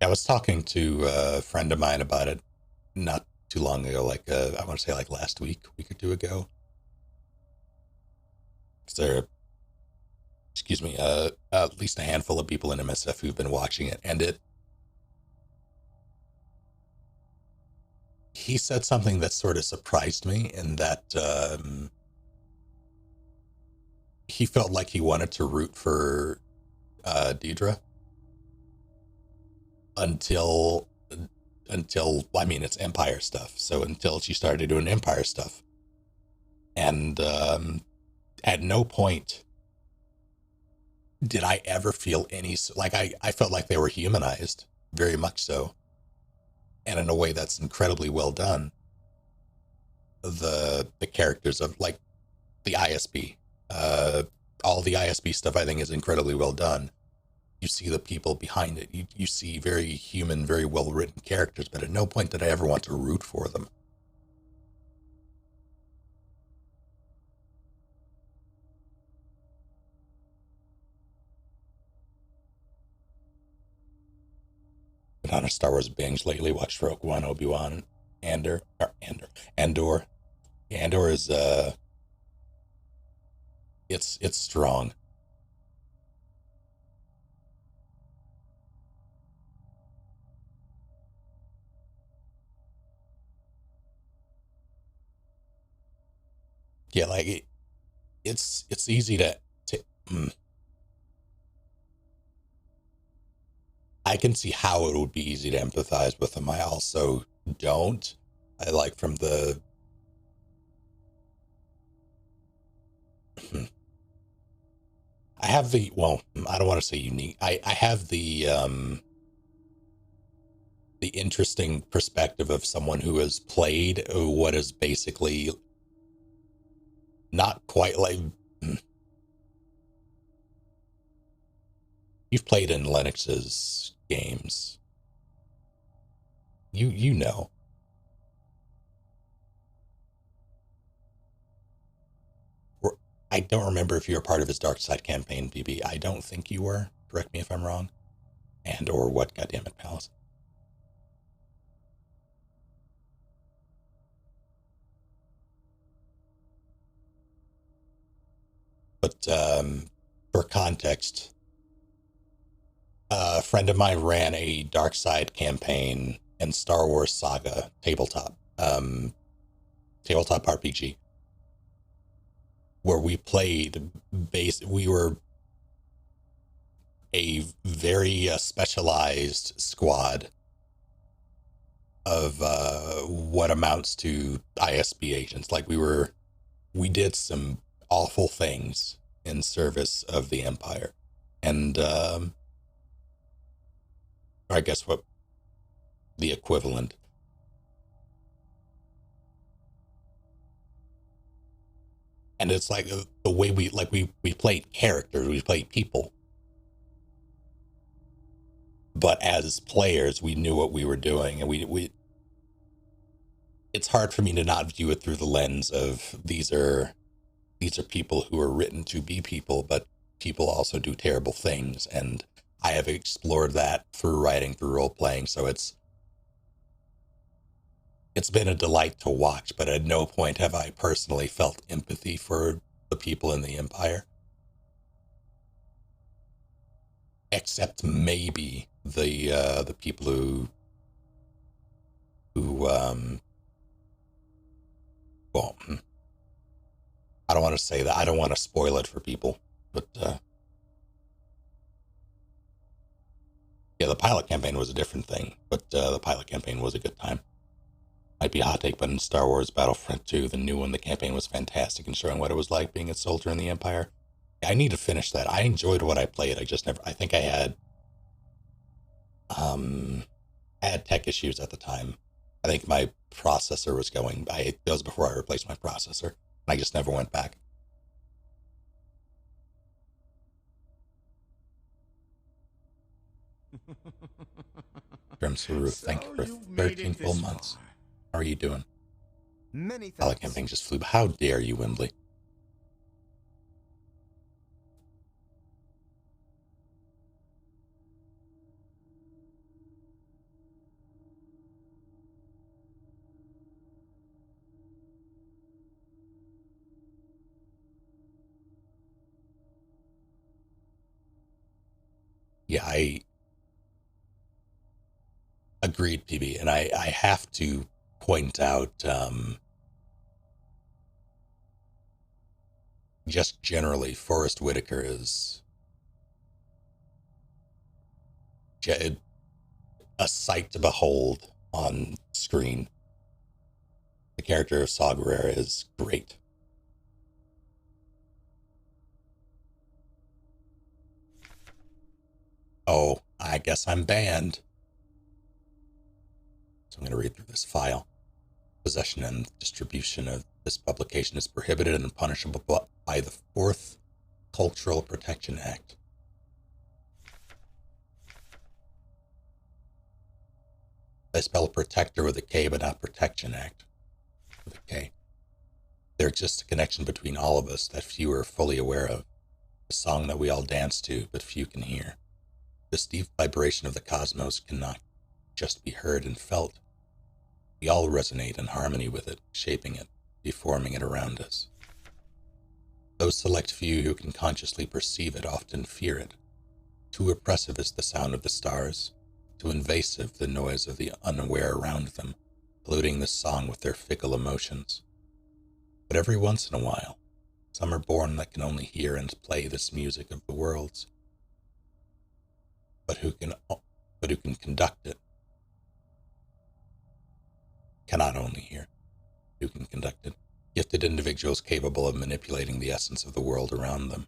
I was talking to a friend of mine about it not too long ago, like I want to say like last week or two ago. Is there, excuse me, at least a handful of people in MSF who've been watching it, and he said something that sort of surprised me in that he felt like he wanted to root for Deidre until I mean it's Empire stuff. So until she started doing Empire stuff, and at no point did I ever feel any like I felt like they were humanized very much so, and in a way that's incredibly well done. The characters of like the ISB, all the ISB stuff I think is incredibly well done. You see the people behind it. You see very human, very well written characters, but at no point did I ever want to root for them. Been on a Star Wars binge lately. Watched Rogue One, Obi-Wan, Andor. Andor is it's strong. Yeah, like it's easy to I can see how it would be easy to empathize with them. I also don't. I like from the I have the well, I don't want to say unique. I have the interesting perspective of someone who has played what is basically not quite like you've played in Linux's games. You know. I don't remember if you were part of his Dark Side campaign, BB. I don't think you were. Correct me if I'm wrong. And or what, goddammit, Palace. But for context, a friend of mine ran a Dark Side campaign and Star Wars Saga tabletop RPG. where we played we were a very specialized squad of what amounts to ISB agents. Like we did some awful things in service of the Empire, and I guess what the equivalent. And it's like the way we played characters, we played people, but as players, we knew what we were doing, and we. It's hard for me to not view it through the lens of these are people who are written to be people, but people also do terrible things, and I have explored that through writing, through role playing. So it's been a delight to watch, but at no point have I personally felt empathy for the people in the Empire, except maybe the people who well, I don't want to say that. I don't want to spoil it for people, but yeah, the pilot campaign was a different thing, but the pilot campaign was a good time. Might be a hot take, but in Star Wars Battlefront 2, the new one, the campaign was fantastic in showing what it was like being a soldier in the Empire. Yeah, I need to finish that. I enjoyed what I played. I just never. I think I had tech issues at the time. I think my processor was going. That was before I replaced my processor. I just never went back. Grim Saru, thank you for 13 full months. How are you doing? Many thanks. Pilot campaign just flew. How dare you, Wembley? Yeah, I agreed, PB, and I have to point out just generally, Forrest Whitaker is a sight to behold on screen. The character of Saw Gerrera is great. Oh, I guess I'm banned. So I'm going to read through this file. Possession and distribution of this publication is prohibited and punishable by the 4th Cultural Protection Act. I spell protector with a K, but not Protection Act with a K. There exists a connection between all of us that few are fully aware of. A song that we all dance to, but few can hear. This deep vibration of the cosmos cannot just be heard and felt. We all resonate in harmony with it, shaping it, deforming it around us. Those select few who can consciously perceive it often fear it. Too oppressive is the sound of the stars, too invasive the noise of the unaware around them, polluting the song with their fickle emotions. But every once in a while, some are born that can only hear and play this music of the worlds, but who can conduct it. Cannot only hear, who can conduct it. Gifted individuals capable of manipulating the essence of the world around them.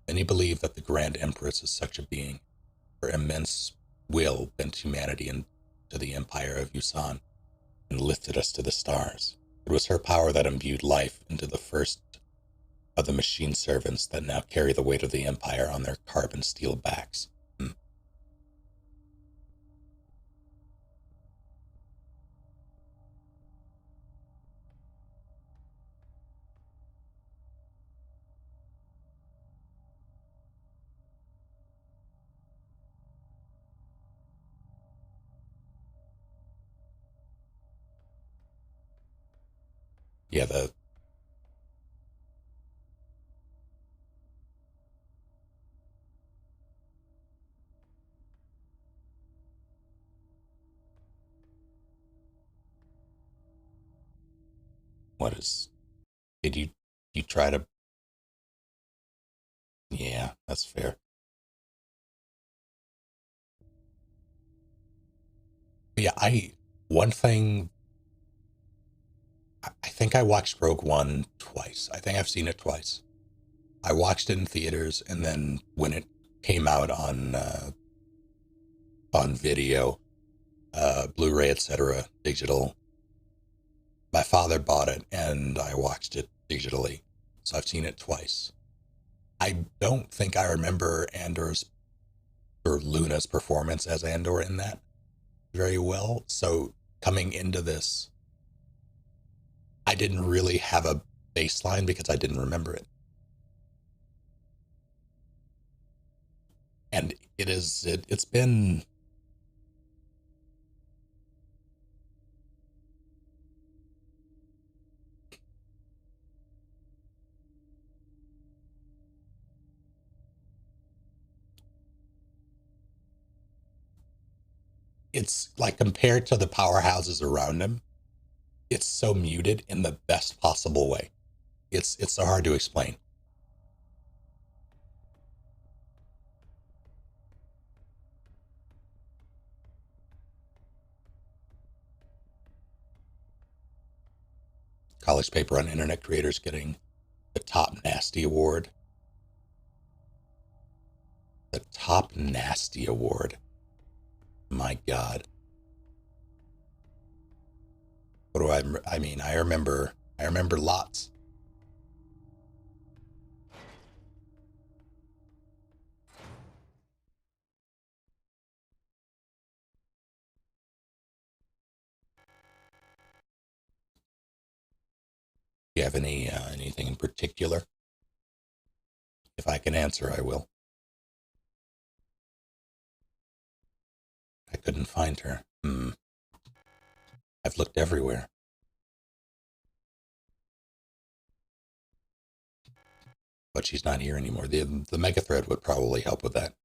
Many believe that the Grand Empress is such a being. Her immense will bent humanity into the empire of Yusan and lifted us to the stars. It was her power that imbued life into the first of the machine servants that now carry the weight of the empire on their carbon steel backs. Yeah, what is, did you try to Yeah, that's fair. But yeah, one thing, I think I watched Rogue One twice. I think I've seen it twice. I watched it in theaters, and then when it came out on video, Blu-ray, etc., digital, my father bought it, and I watched it digitally. So I've seen it twice. I don't think I remember Andor's or Luna's performance as Andor in that very well. So coming into this, I didn't really have a baseline because I didn't remember it. And it's been, it's like compared to the powerhouses around him, it's so muted in the best possible way. It's so hard to explain. College paper on internet creators getting the top nasty award. The top nasty award. My God. What do I mean? I remember lots. Do you have anything in particular? If I can answer, I will. I couldn't find her. I've looked everywhere. But she's not here anymore. The mega thread would probably help with that.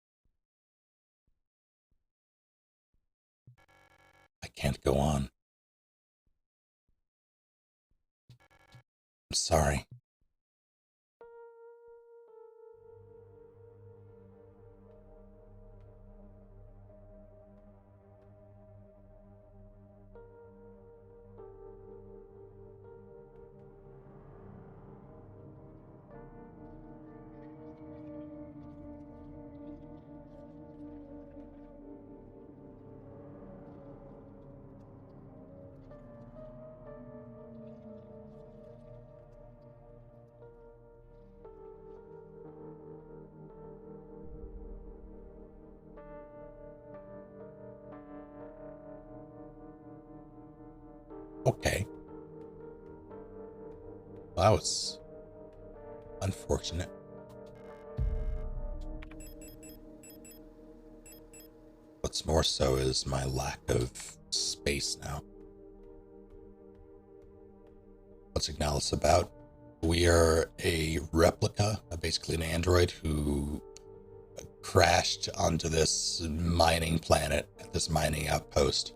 I can't go on. I'm sorry. Okay. Well, that was unfortunate. What's more so is my lack of space now. What's SIGNALIS about? We are a replica, basically an android who crashed onto this mining planet, at this mining outpost,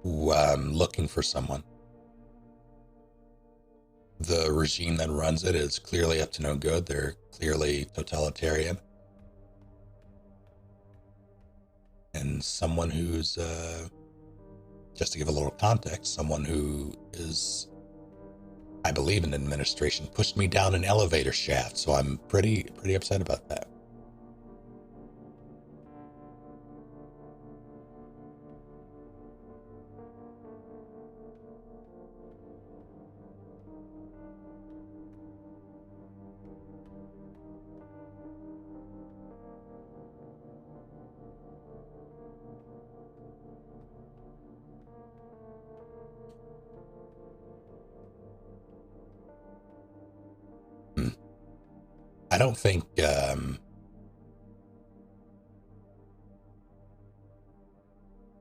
looking for someone. The regime that runs it is clearly up to no good. They're clearly totalitarian. And someone who's, just to give a little context, someone who is, I believe, in administration, pushed me down an elevator shaft. So I'm pretty upset about that. I don't think I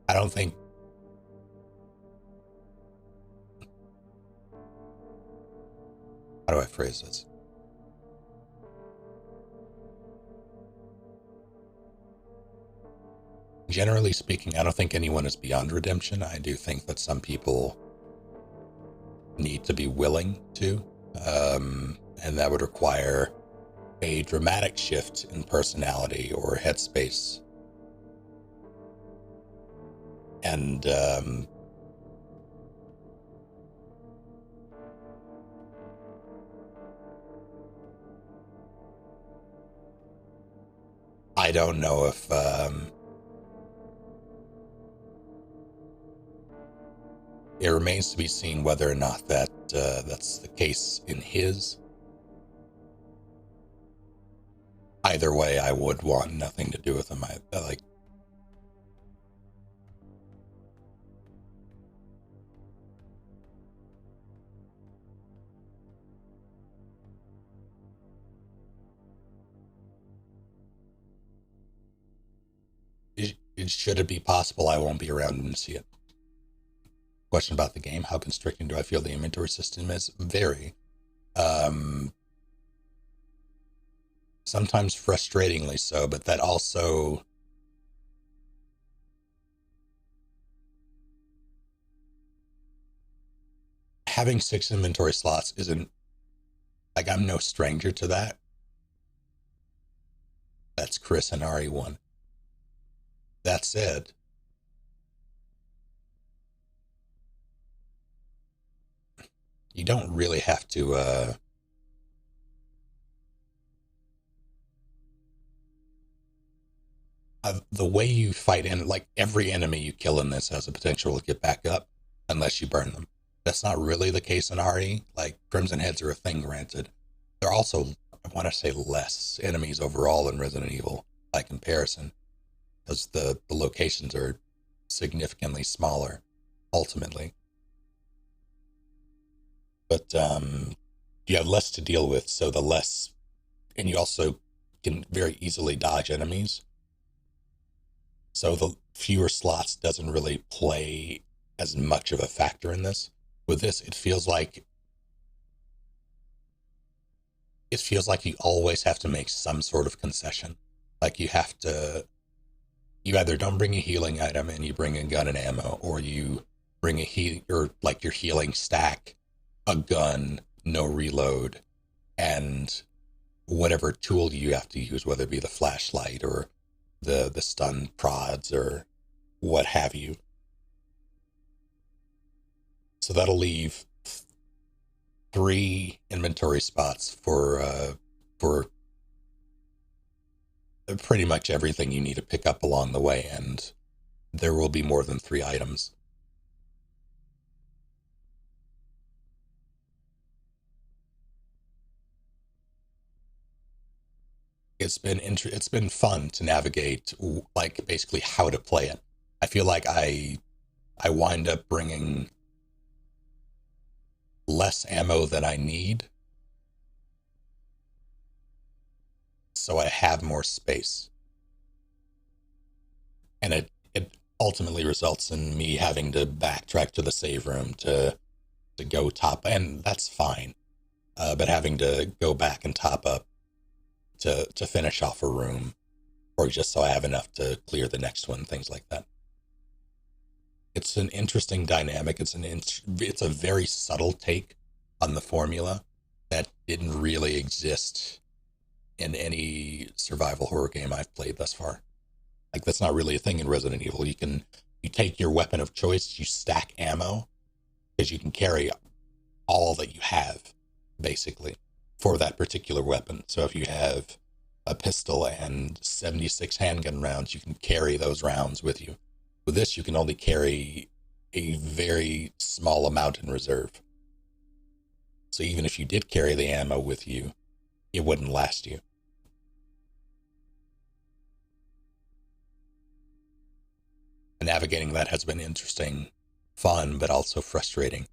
don't think how do I phrase this? Generally speaking, I don't think anyone is beyond redemption. I do think that some people need to be willing to, and that would require a dramatic shift in personality or headspace. And I don't know if it remains to be seen whether or not that's the case in his. Either way, I would want nothing to do with him. I like. Should it be possible I won't be around to see it? Question about the game: how constricting do I feel the inventory system is? Very. Sometimes frustratingly so, but that also having 6 inventory slots isn't like I'm no stranger to that. That's Chris and RE1. That said, you don't really have to the way you fight, and like every enemy you kill in this has a potential to get back up unless you burn them. That's not really the case in RE. Like Crimson Heads are a thing, granted. They're also, I want to say, less enemies overall in Resident Evil by comparison, because the locations are significantly smaller ultimately. But you have less to deal with, so the less, and you also can very easily dodge enemies. So the fewer slots doesn't really play as much of a factor in this. With this, it feels like you always have to make some sort of concession. Like you either don't bring a healing item and you bring a gun and ammo, or you bring your healing stack, a gun, no reload, and whatever tool you have to use, whether it be the flashlight or the stun prods or what have you. So that'll leave 3 inventory spots for pretty much everything you need to pick up along the way, and there will be more than 3 items. It's been fun to navigate, like basically how to play it. I feel like I wind up bringing less ammo than I need, so I have more space, and it ultimately results in me having to backtrack to the save room to go top, and that's fine. But having to go back and top up to finish off a room, or just so I have enough to clear the next one, things like that. It's an interesting dynamic. It's a very subtle take on the formula that didn't really exist in any survival horror game I've played thus far. Like that's not really a thing in Resident Evil. You take your weapon of choice, you stack ammo, because you can carry all that you have, basically, for that particular weapon. So if you have a pistol and 76 handgun rounds, you can carry those rounds with you. With this, you can only carry a very small amount in reserve. So even if you did carry the ammo with you, it wouldn't last you. And navigating that has been interesting, fun, but also frustrating.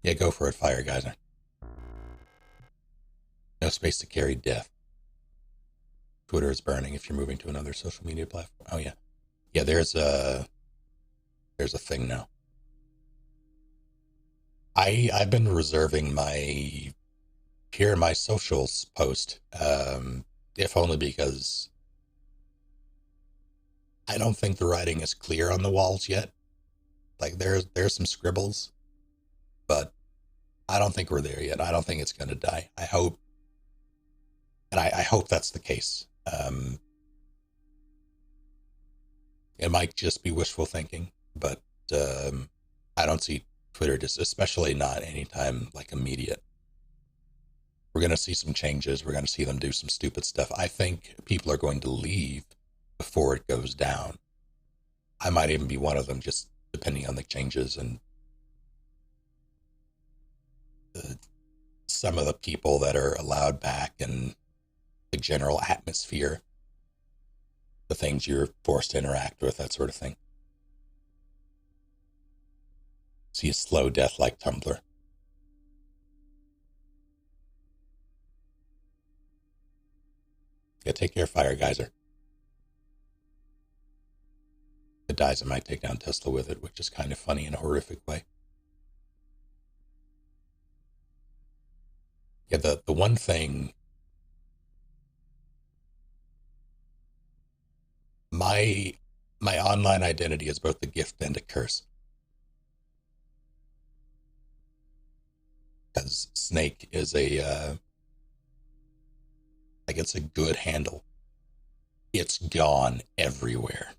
Yeah, go for it, Fire Geyser. No space to carry death. Twitter is burning if you're moving to another social media platform. Oh yeah. Yeah, there's a thing now. I've been reserving my socials post, if only because I don't think the writing is clear on the walls yet. Like there's some scribbles, but I don't think we're there yet. I don't think it's going to die. I hope, and I hope that's the case. It might just be wishful thinking, but I don't see Twitter just, especially not anytime like immediate. We're going to see some changes. We're going to see them do some stupid stuff. I think people are going to leave before it goes down. I might even be one of them, just depending on the changes and some of the people that are allowed back and the general atmosphere, the things you're forced to interact with, that sort of thing. See a slow death like Tumblr. Yeah, take care, Fire Geyser. If it dies, I might take down Tesla with it, which is kind of funny in a horrific way. Yeah, the one thing, my online identity is both a gift and a curse. Because Snake is a, like, it's a good handle. It's gone everywhere.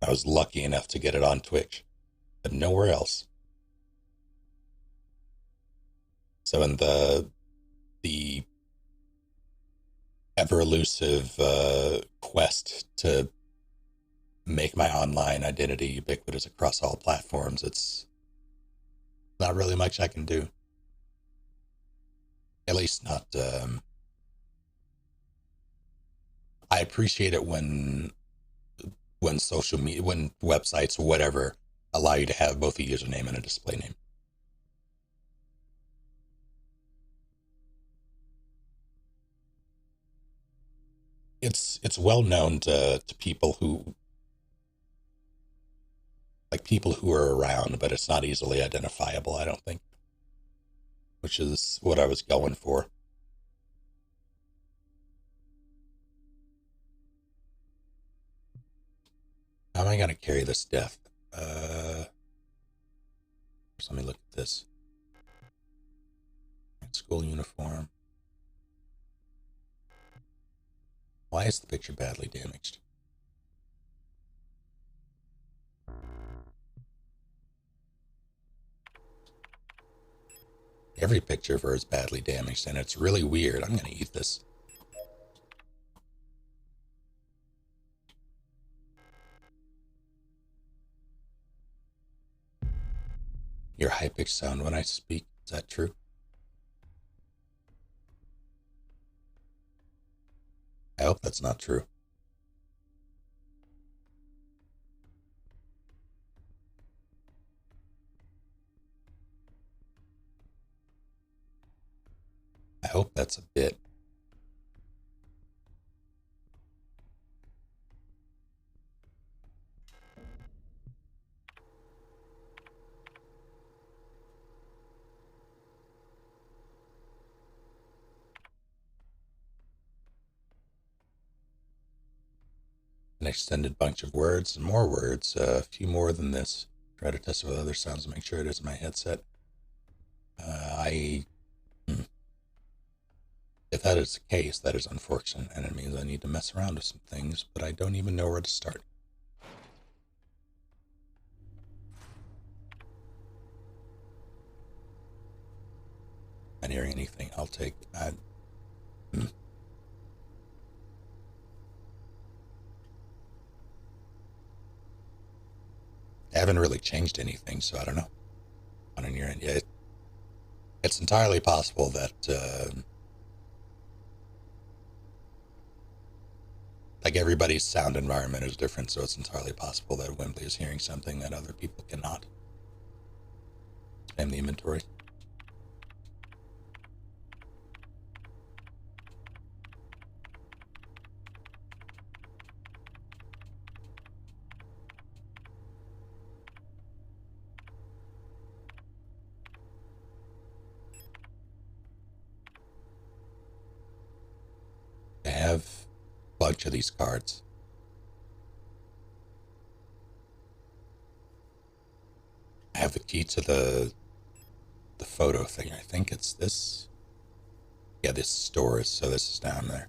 I was lucky enough to get it on Twitch, but nowhere else. So in the ever elusive quest to make my online identity ubiquitous across all platforms, it's not really much I can do. At least not. I appreciate it when social media, when websites, whatever, allow you to have both a username and a display name. It's well known to people who, like, people who are around, but it's not easily identifiable, I don't think, which is what I was going for. How am I going to carry this death? Let me look at this. School uniform. Why is the picture badly damaged? Every picture of her is badly damaged, and it's really weird. I'm going to eat this. Your high-pitched sound when I speak, is that true? I hope that's not true. I hope that's a bit. An extended bunch of words and more words, a few more than this. Try to test it with other sounds to make sure it is my headset. If that is the case, that is unfortunate, and it means I need to mess around with some things, but I don't even know where to start. Not hearing anything, I'll take... I haven't really changed anything, so I don't know. On your end, yeah, it's entirely possible that like, everybody's sound environment is different, so it's entirely possible that Wembley is hearing something that other people cannot. Spam the inventory. I have a bunch of these cards. I have the key to the photo thing. I think it's this. Yeah, this stores, so this is down there.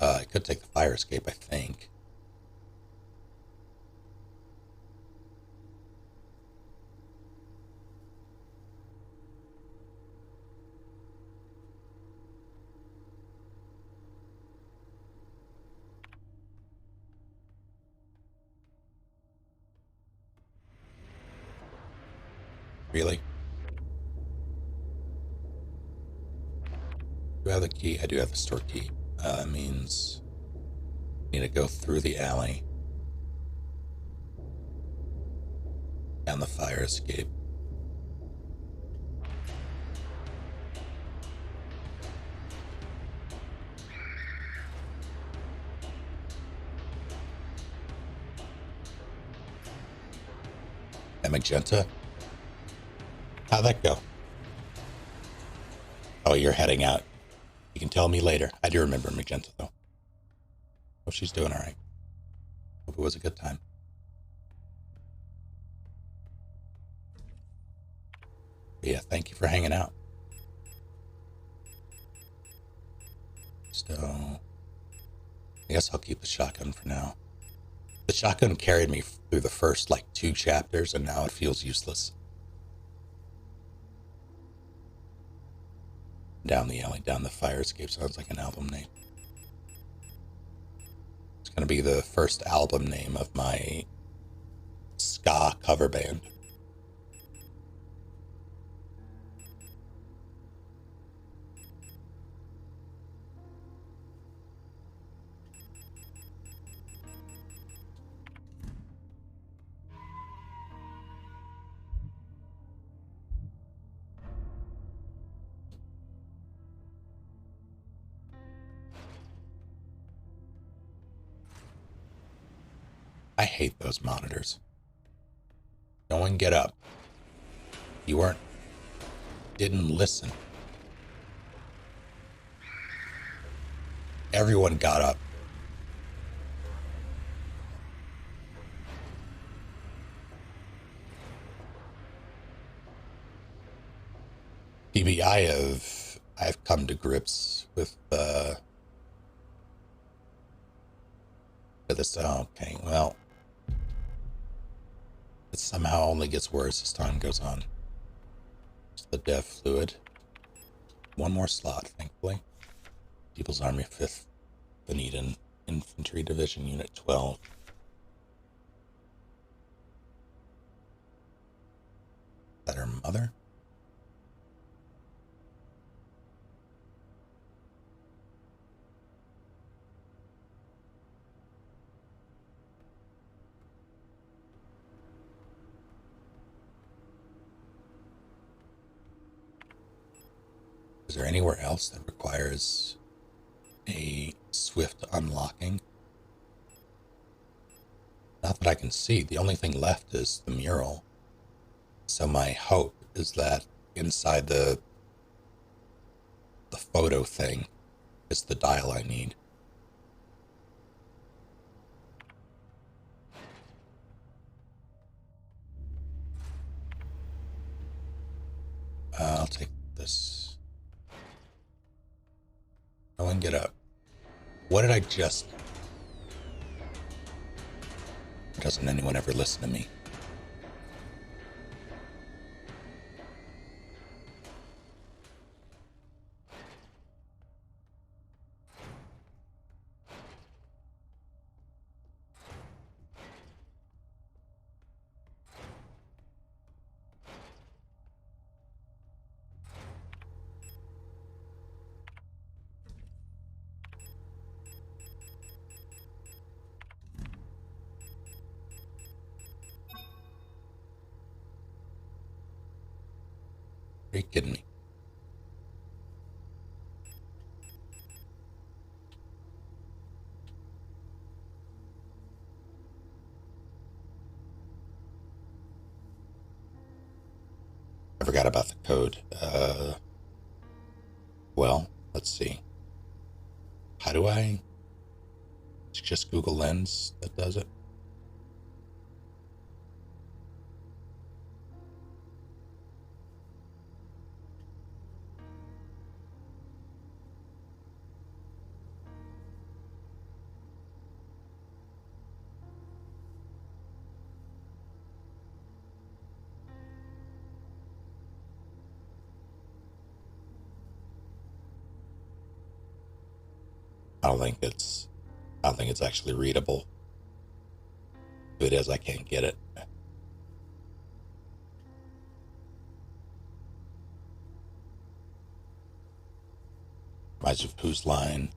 I could take the fire escape, I think. Really? Do I have the key? I do have the store key. Means I need to go through the alley. Down the fire escape. And magenta? How'd that go? Oh, you're heading out. You can tell me later. I do remember magenta, though. Oh, she's doing all right. Hope it was a good time. But yeah, thank you for hanging out. So, I guess I'll keep the shotgun for now. The shotgun carried me through the first, 2 chapters, and now it feels useless. Down the alley, down the fire escape sounds like an album name. It's going to be the first album name of my ska cover band. I hate those monitors. No one get up. You didn't listen. Everyone got up. PB, I've come to grips with this. Okay, well, it somehow only gets worse as time goes on. It's the dev fluid. One more slot, thankfully. People's Army 5th Benedin Infantry Division Unit 12. Is that her mother? Is there anywhere else that requires a swift unlocking? Not that I can see. The only thing left is the mural. So my hope is that inside the photo thing is the dial I need. I'll take this. No one get up. What did I just... Doesn't anyone ever listen to me? Are you kidding me? I forgot about the code. Well, let's see. How do I... It's just Google Lens that does it. I don't think it's actually readable. If it is, I can't get it. Rise of Whose Line.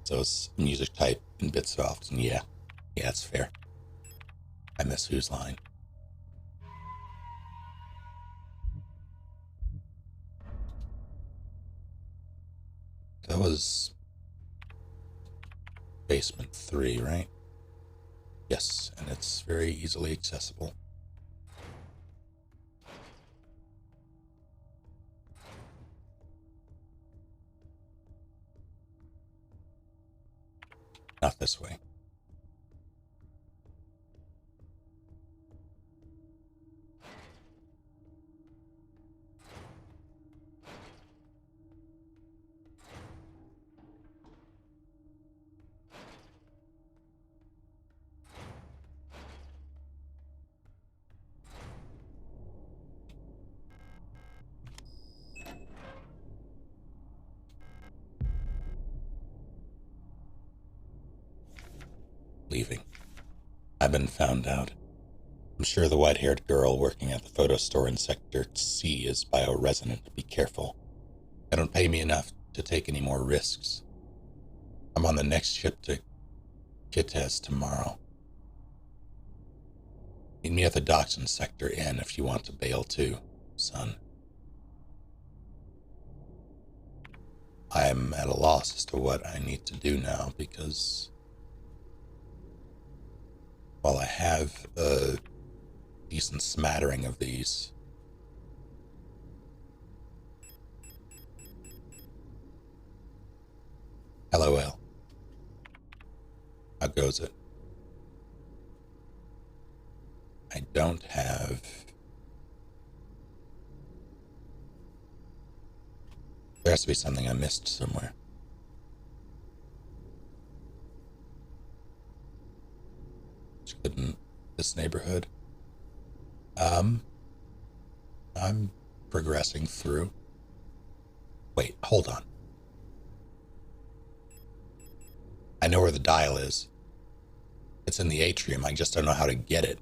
So it's music type in Bitsoft, and yeah, it's fair. I miss Whose Line. That was basement 3, right? Yes, and it's very easily accessible. Not this way. Leaving. I've been found out. I'm sure the white-haired girl working at the photo store in Sector C is bioresonant. Be careful. They don't pay me enough to take any more risks. I'm on the next ship to Kitez tomorrow. Meet me at the docks in Sector N if you want to bail too, son. I'm at a loss as to what I need to do now because while I have a decent smattering of these, LOL. How goes it? I don't have... There has to be something I missed somewhere. Couldn't this neighborhood? I'm progressing through. Wait, hold on. I know where the dial is. It's in the atrium. I just don't know how to get it.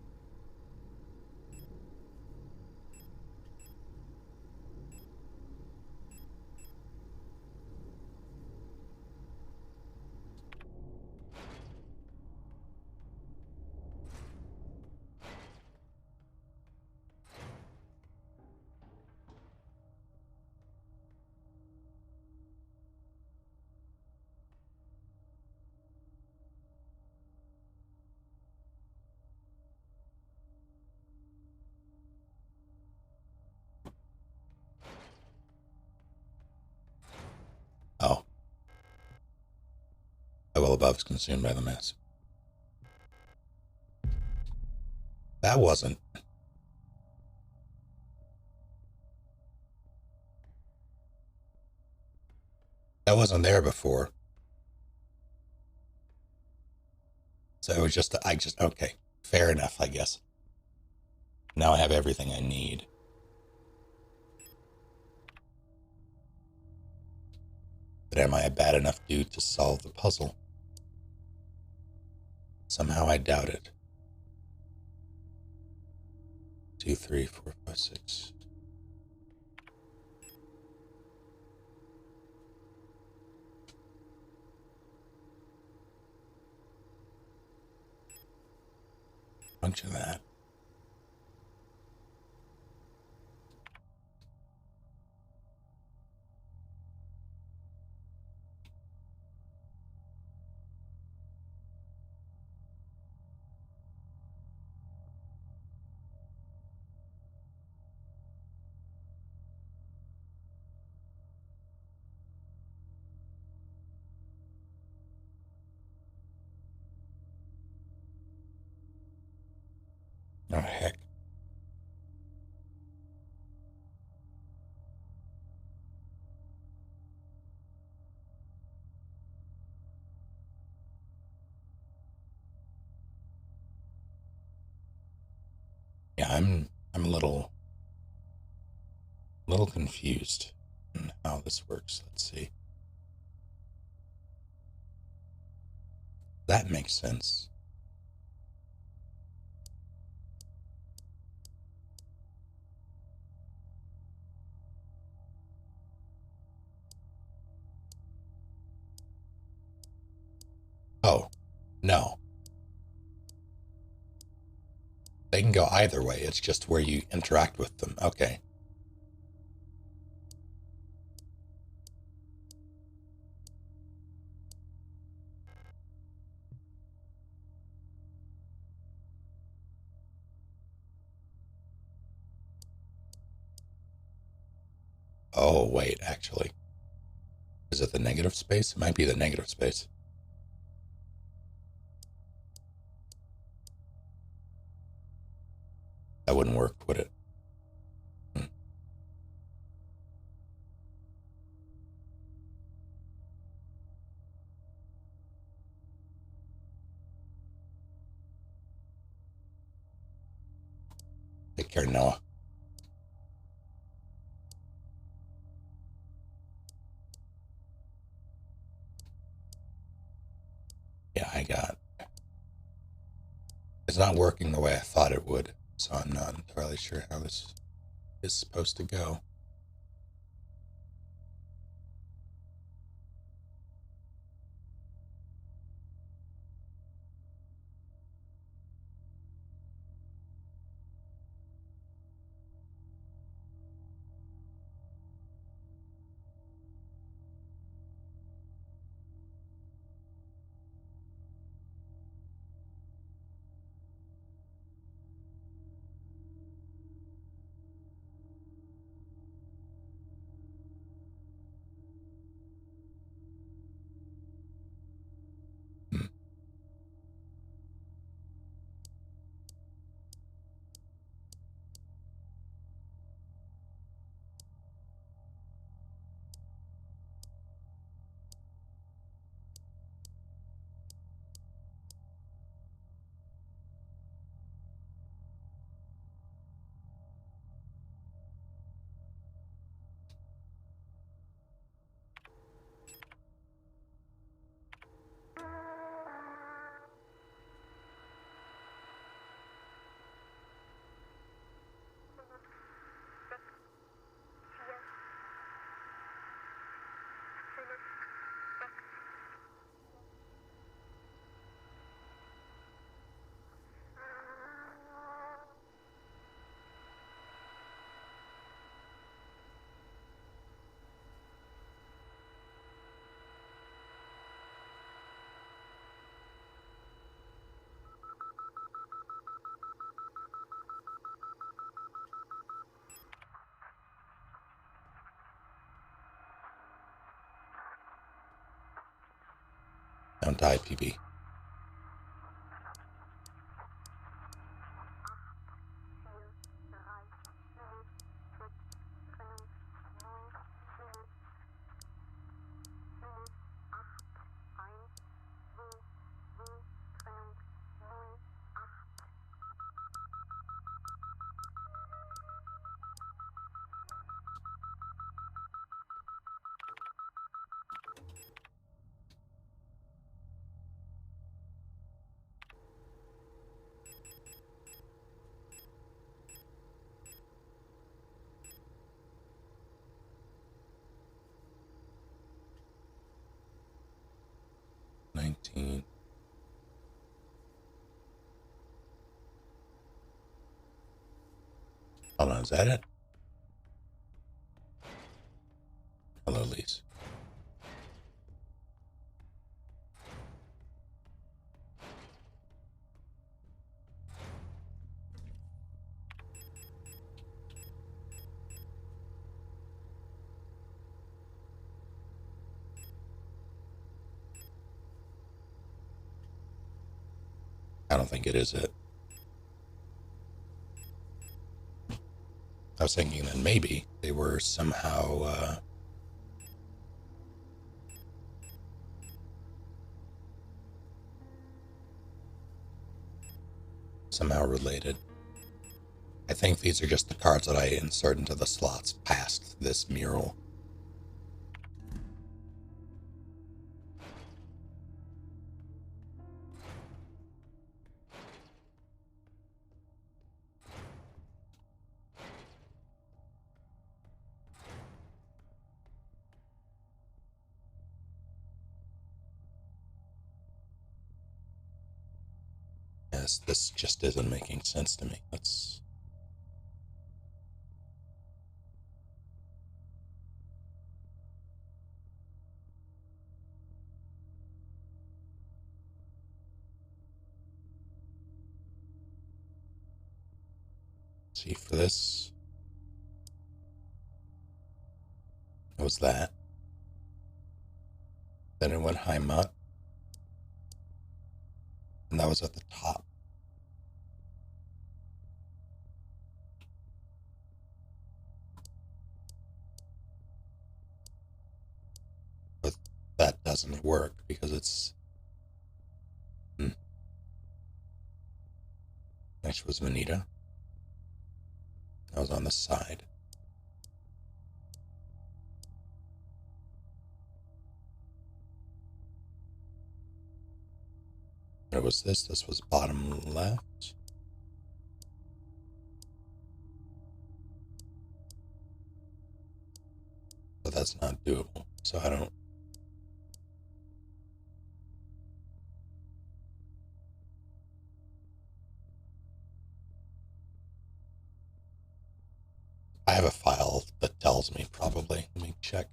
Oh. The well above is consumed by the mess. That wasn't. That wasn't there before. So it was just, okay. Fair enough, I guess. Now I have everything I need. But am I a bad enough dude to solve the puzzle? Somehow I doubt it. 2, 3, 4, 5, 6. Bunch of that. Oh, heck. Yeah, I'm a little confused on how this works. Let's see. that makes sense. Oh, no. They can go either way. It's just where you interact with them. Okay. Oh, wait, actually. Is it the negative space? It might be the negative space. That wouldn't work, would it? Take care, Noah. Yeah, I got. It's not working the way I thought it would, so I'm not entirely sure how this is supposed to go. Hmm. Don't die, PB. Hold on, is that it? Hello, Lise. I don't think it is it. I was thinking that maybe they were somehow related. I think these are just the cards that I insert into the slots past this mural. this. This just isn't making sense to me. Let's... see for this. What was that? Then it went Heimat. And that was at the top. But that doesn't work because it's... Next was Manita. That was on the side. It was this. This was bottom left. But that's not doable. So I don't... I have a file that tells me probably. Let me check.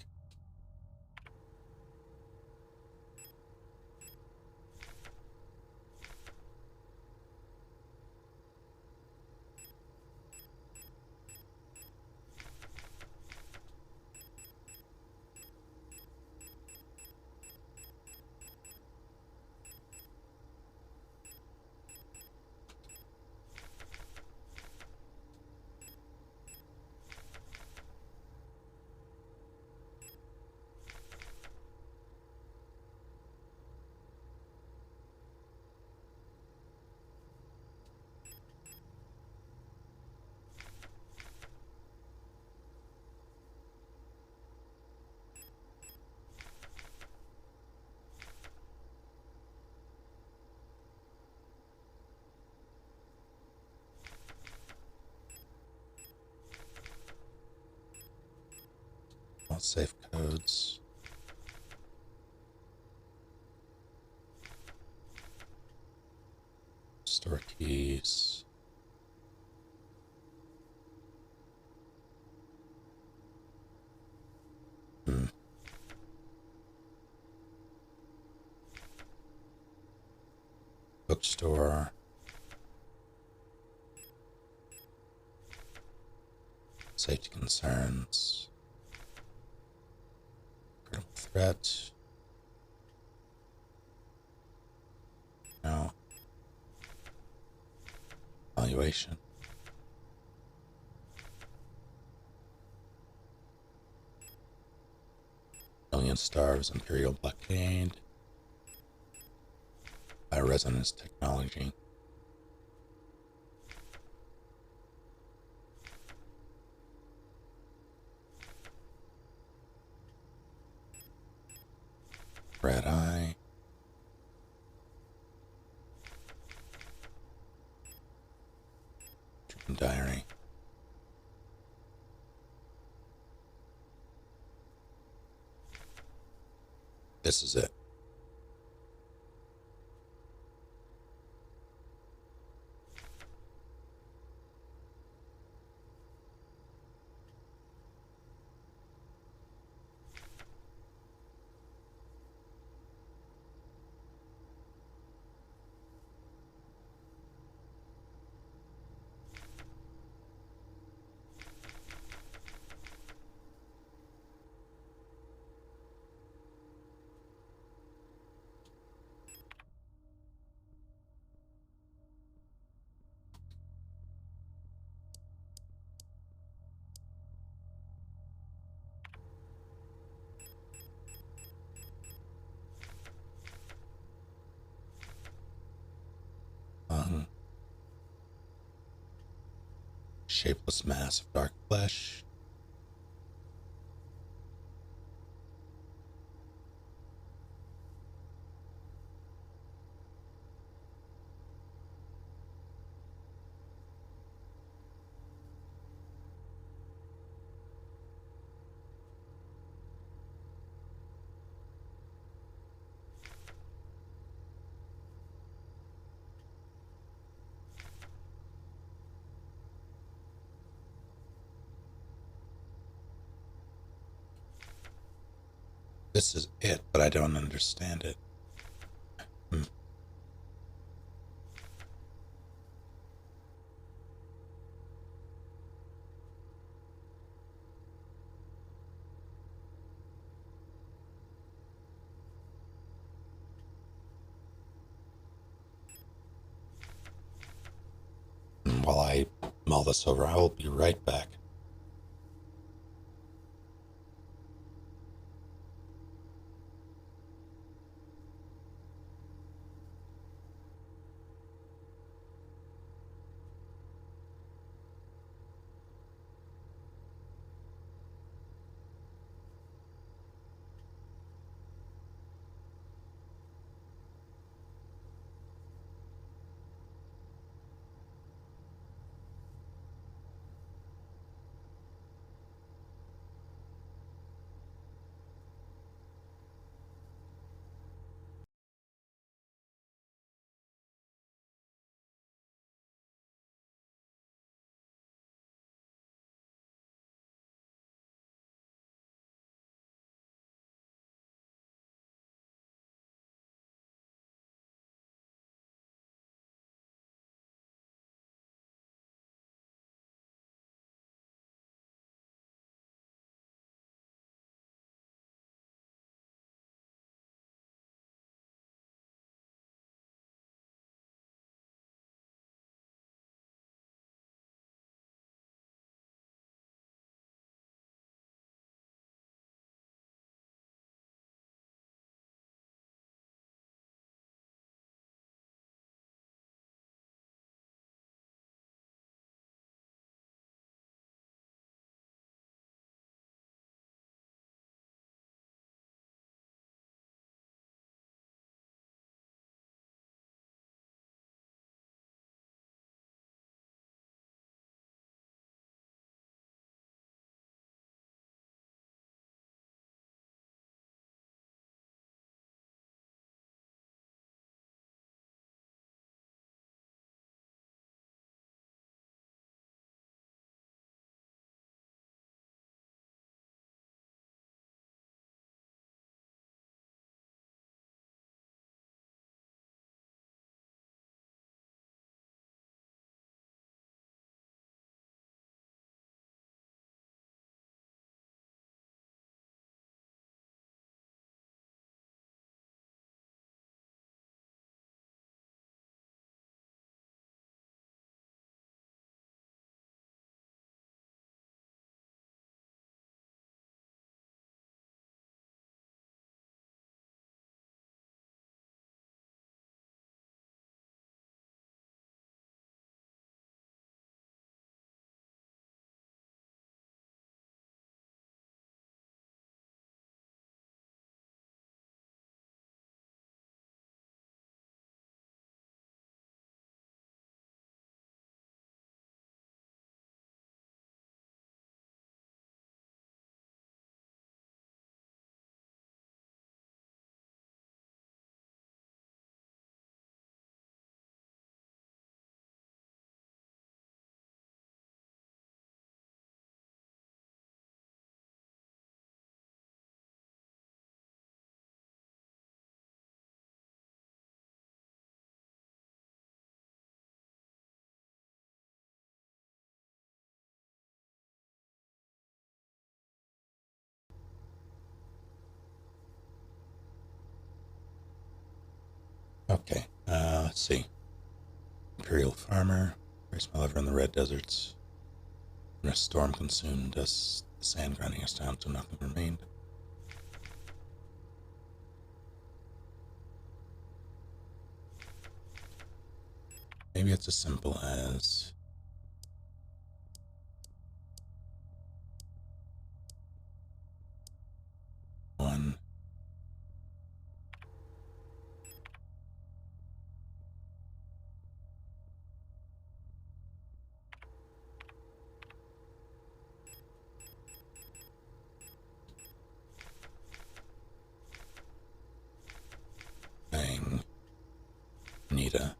Safe codes. Store keys. Bookstore. Safety concerns. Critical threat. No. Evaluation. Million Stars, Imperial Blockade. Bioresonance Technology. Red Eye. Dream Diary. This is it. Shapeless mass of dark flesh. this is it, but I don't understand it. While I mull this over, I will be right back. Okay, let's see. Imperial Farmer, raised my liver in the red deserts. When a storm consumed us, the sand grinding us down till nothing remained. Maybe it's as simple as one. Bang. Nita.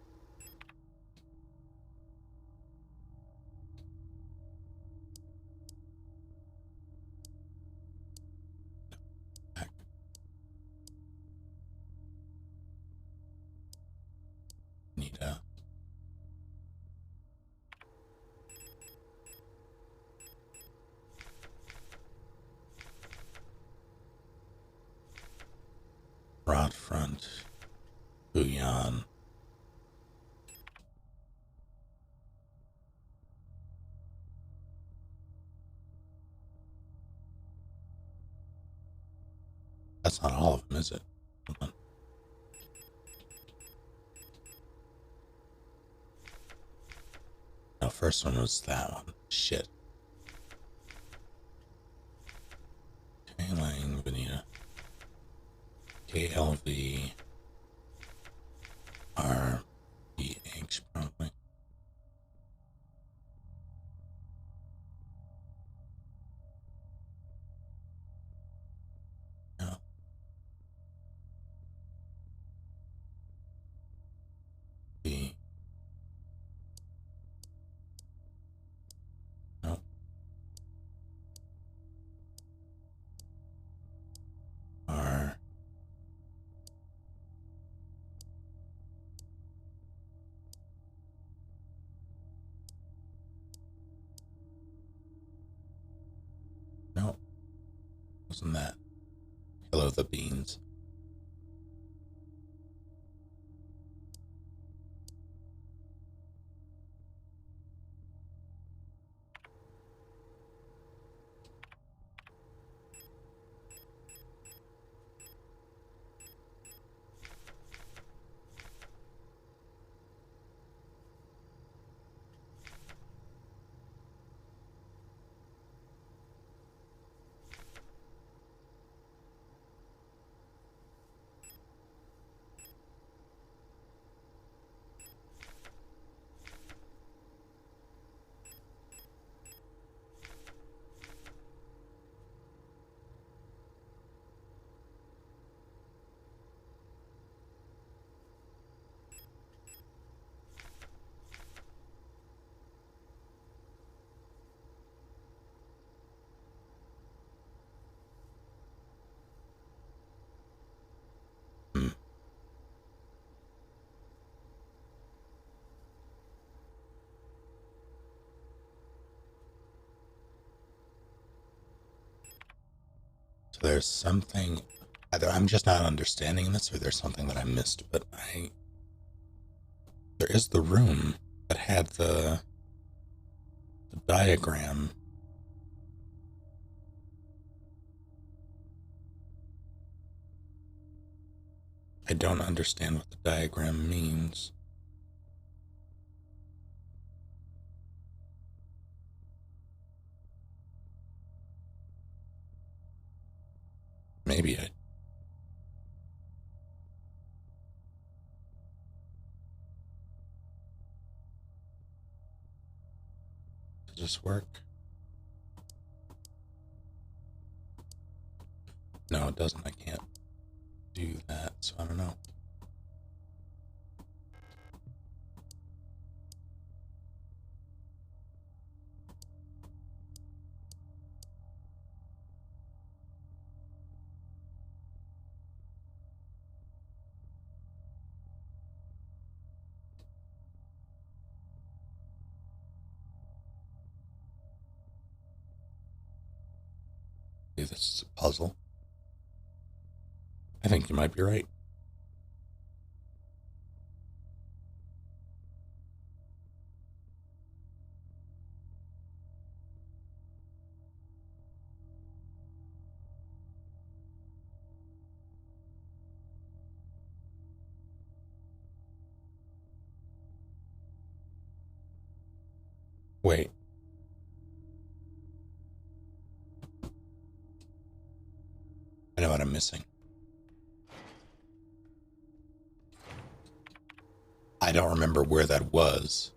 Rod front. Bouillon. That's not all of them, is it? Hold on. No, first one was that one. Shit. Lang, Vanilla. KLV. RBH, probably. No. B. No. R. No. Wasn't that? Hello, the beans. So there's something, either I'm just not understanding this or there's something that I missed, but there is the room that had the diagram. I don't understand what the diagram means. Maybe I... Does this work? No, it doesn't. I can't do that, so I don't know. Maybe this is a puzzle. I think you might be right. Wait. I know what I'm missing. I don't remember where that was.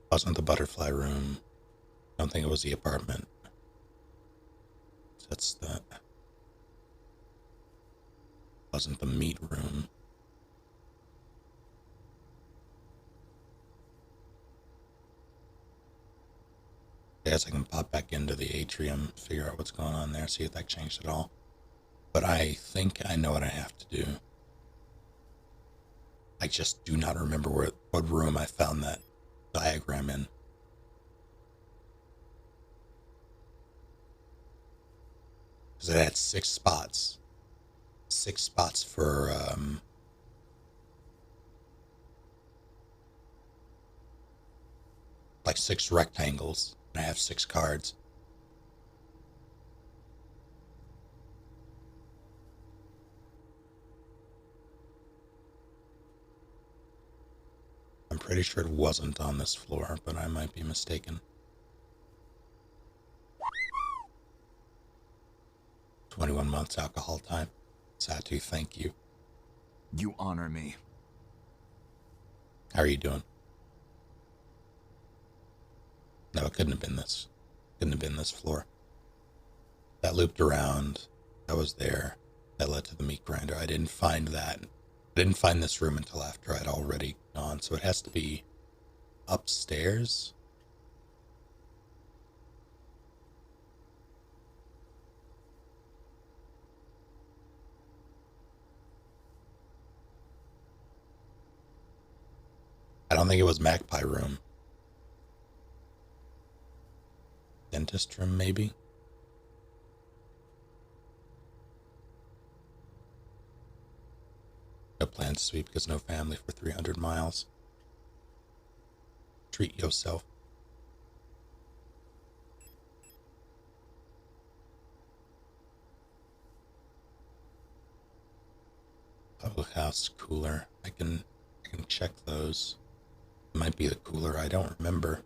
Wasn't the butterfly room. I don't think it was the apartment. That's that. Wasn't the meat room. guess I can pop back into the atrium, figure out what's going on there, see if that changed at all. But I think I know what I have to do. I just do not remember what room I found that diagram in. Because it had 6 spots. 6 spots for like 6 rectangles. And I have 6 cards. I'm pretty sure it wasn't on this floor, but I might be mistaken. 21 months alcohol time. Satu, thank you. You honor me. How are you doing? No, it couldn't have been this. Couldn't have been this floor. That looped around. That was there. That led to the meat grinder. I didn't find that. I didn't find this room until after I'd already gone, so it has to be upstairs. I don't think it was Magpie Room. Dentist room, maybe? No plans to sweep because no family for 300 miles. Treat yourself. Public house cooler. I can check those. It might be the cooler. I don't remember.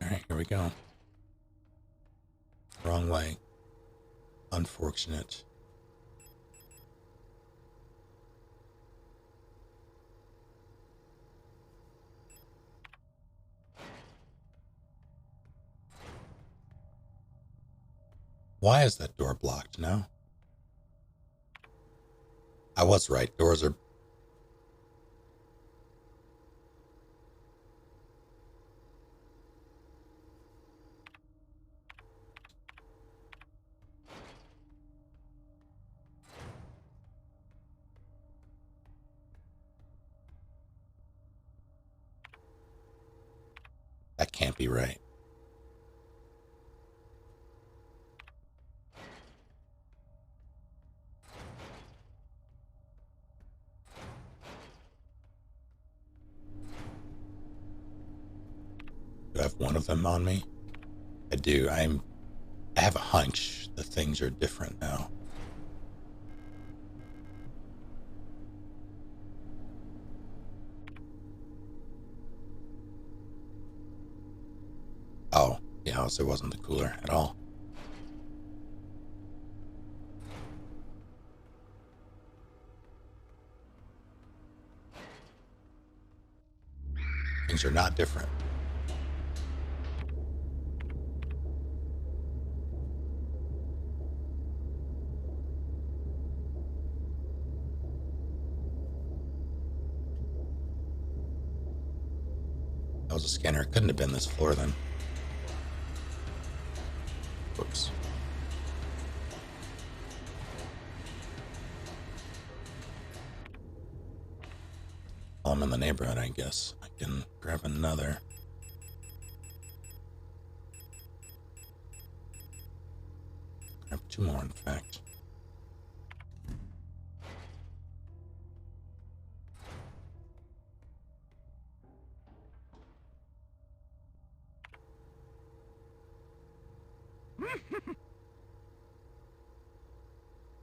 Alright, here we go. Wrong way. Unfortunate. Why is that door blocked now? I was right. Doors are... That can't be right. Do I have one of them on me? I do. I have a hunch that things are different now. Oh, yeah, so it wasn't the cooler at all. Things are not different. That was a scanner. It couldn't have been this floor then. Whoops. While I'm in the neighborhood, I guess I can grab another. Grab 2 more, in fact.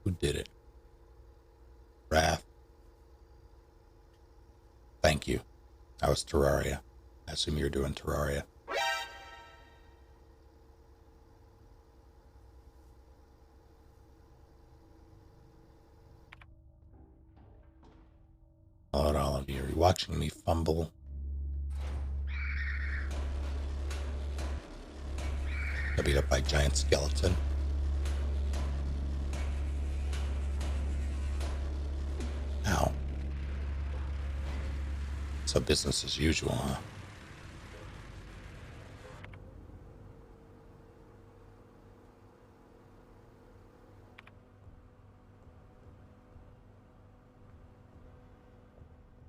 Who did it? Wrath. Thank you. I was Terraria. I assume you're doing Terraria. Hello to all of you. Are you watching me fumble? beat up by a giant skeleton. Ow. So business as usual, huh?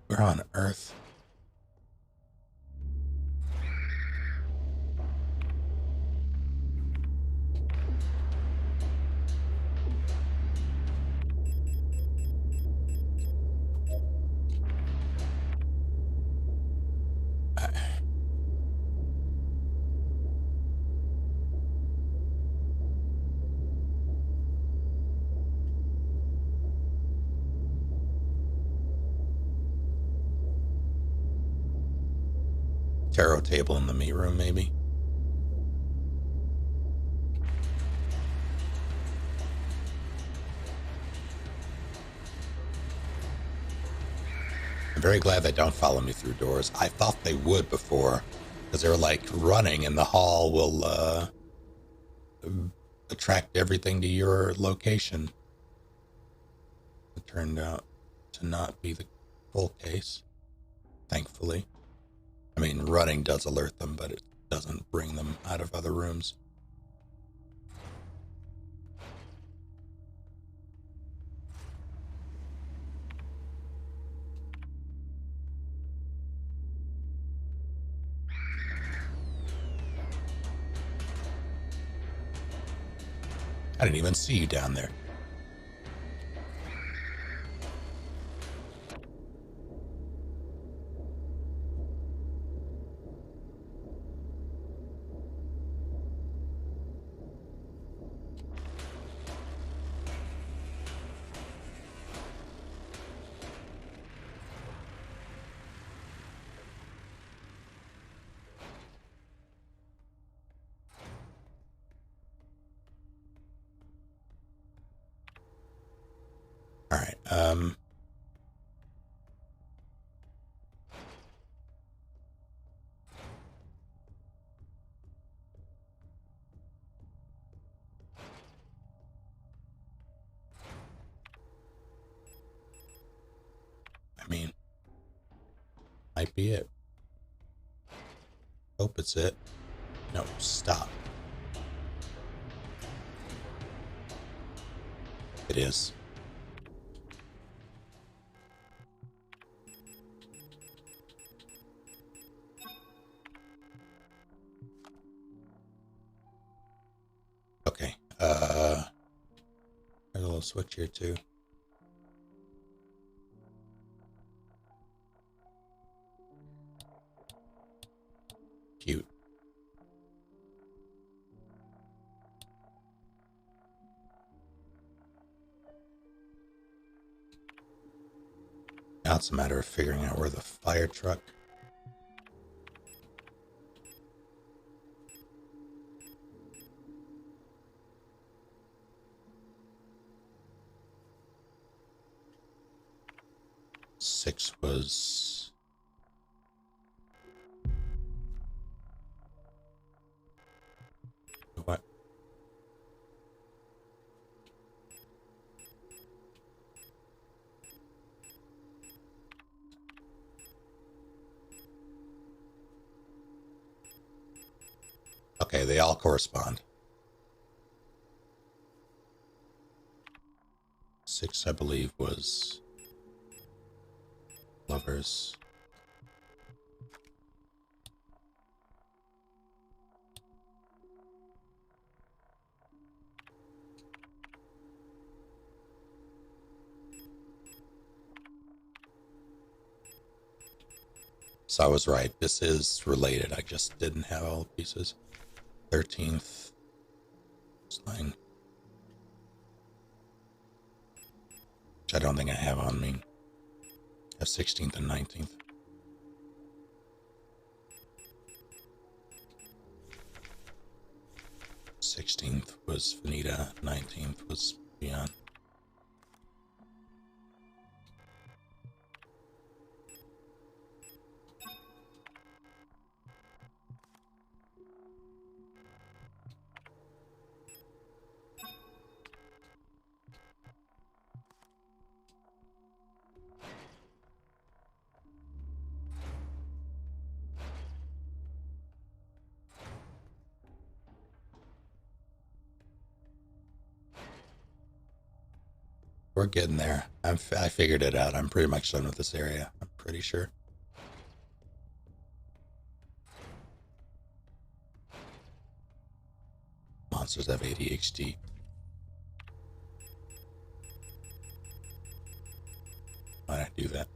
Where on earth? Tarot table in the meat room, maybe? I'm very glad they don't follow me through doors. I thought they would before, because they were like running and the hall will attract everything to your location. It turned out to not be the full case, thankfully. I mean, running does alert them, but it doesn't bring them out of other rooms. I didn't even see you down there. All right. I mean, might be it. Hope it's it. No, stop. It is. Okay. There's a little switch here too. Cute. Now it's a matter of figuring out where the fire truck. Six was. What? Okay, they all correspond. 6, I believe, was lovers. So I was right. This is related. I just didn't have all the pieces. 13th slang, which I don't think I have on me. I have 16th and 19th. Sixteenth was Vanita, 19th was Beyond. We're getting there. I figured it out. I'm pretty much done with this area. I'm pretty sure. Monsters have ADHD. Why'd I do that?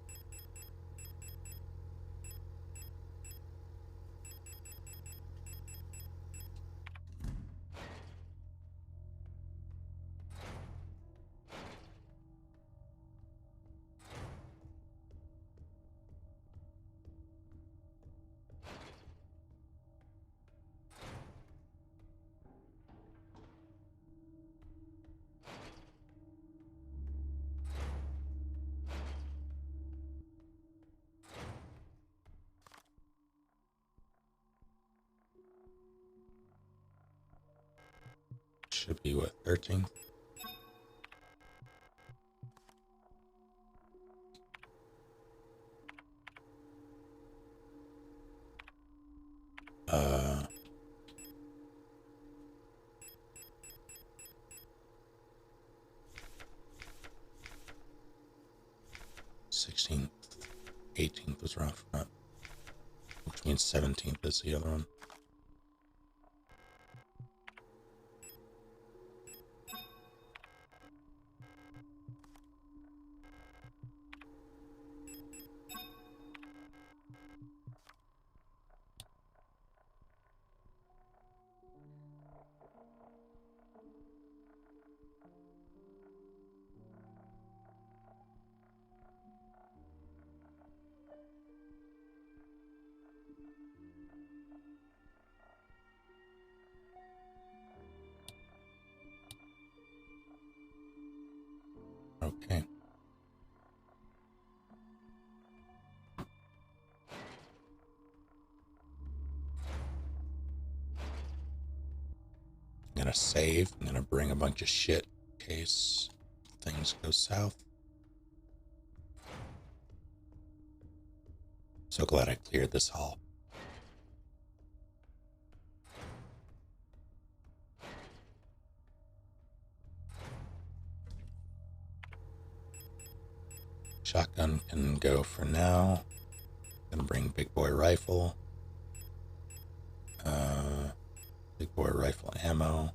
Should be what, 13? Uh, 16th, 18th was rough, which means 17th is the other one. Okay. I'm gonna save. I'm gonna bring a bunch of shit in case things go south. So glad I cleared this hall. Shotgun can go for now. Gonna bring big boy rifle. Big boy rifle ammo.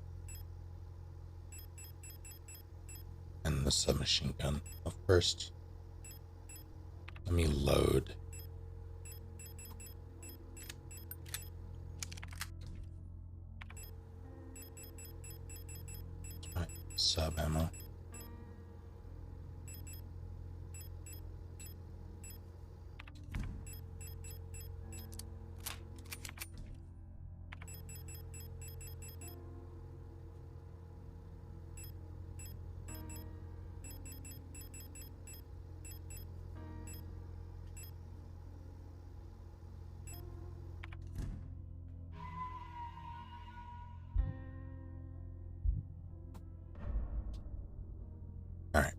And the submachine gun. Well, first, let me load. My sub ammo. All right.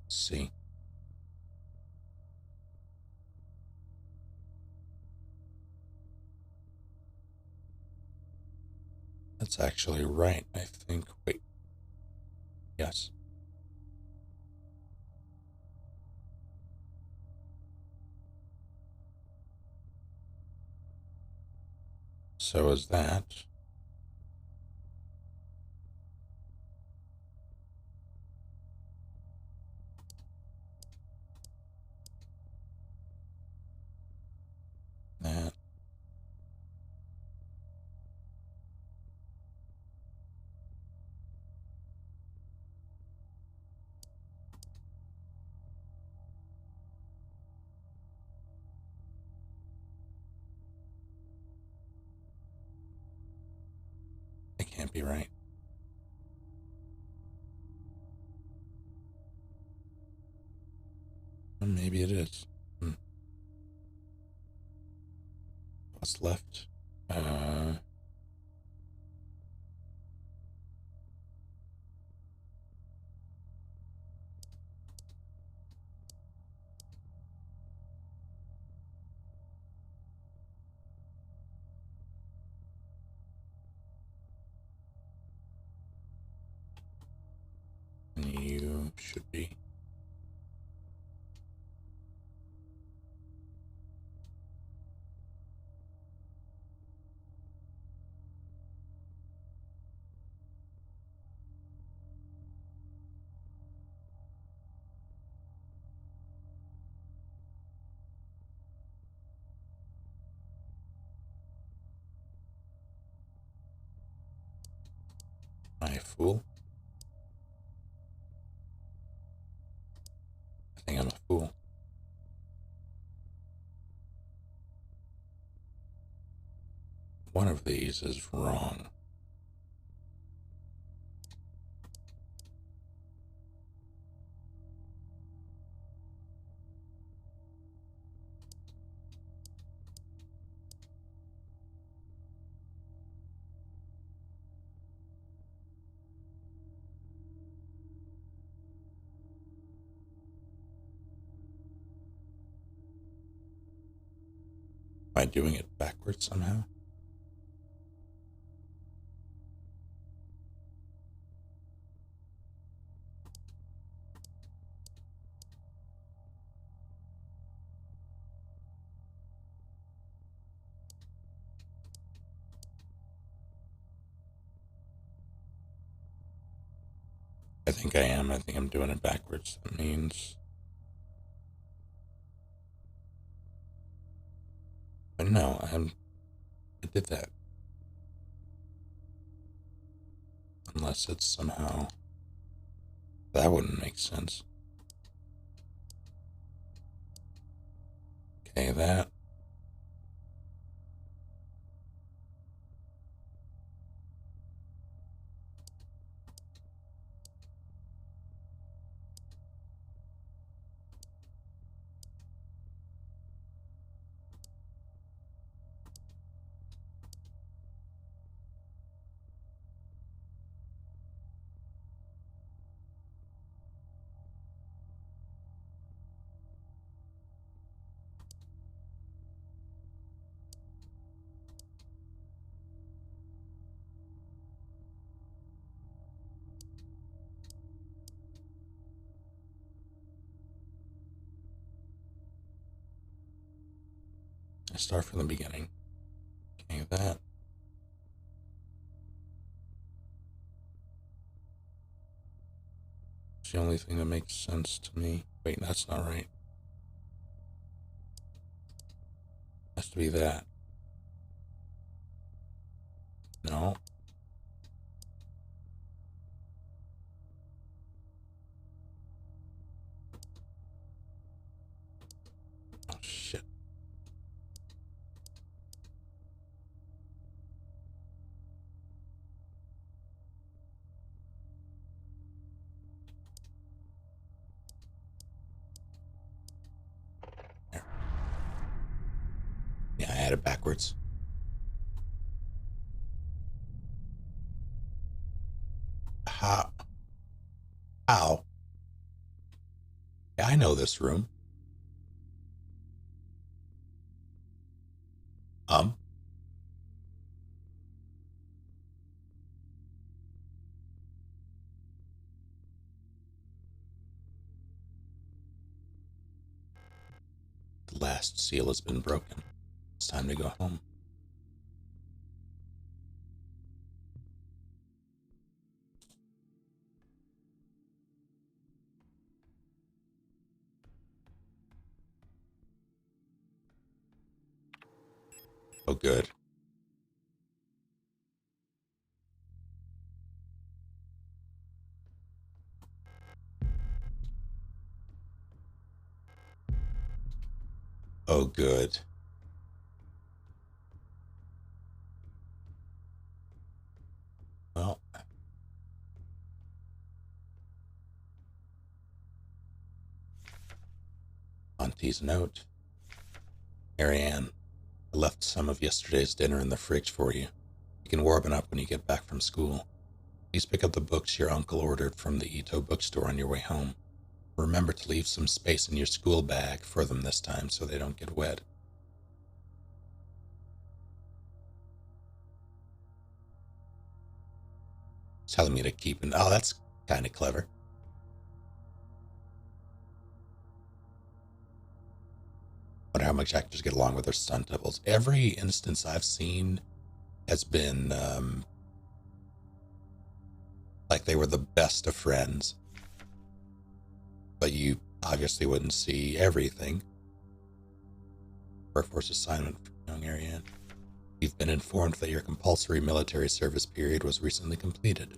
See. That's actually right, I think. Wait. Yes. So is that. That. That can't be right. Well, maybe it is. What's left? You should be. I fool. I think I'm a fool. One of these is wrong. Am I doing it backwards somehow? I think I am. I think I'm doing it backwards. That means... But no, I did that. Unless it's somehow... That wouldn't make sense. Okay, that... I start from the beginning. Okay, that. It's the only thing that makes sense to me. Wait, that's not right. Has to be that. No. Oh, shit. There. Yeah, I had it backwards. How? How? Yeah, I know this room. The last seal has been broken. It's time to go home. Oh, good. Oh, good. Auntie's note. Marianne, I left some of yesterday's dinner in the fridge for you. You can warm it up when you get back from school. Please pick up the books your uncle ordered from the Ito bookstore on your way home. Remember to leave some space in your school bag for them this time so they don't get wet. Telling me to keep an... Oh, that's kind of clever. Wonder how much actors get along with their stunt doubles. Every instance I've seen has been like they were the best of friends. But you obviously wouldn't see everything. Workforce assignment for young Ariane. You've been informed that your compulsory military service period was recently completed.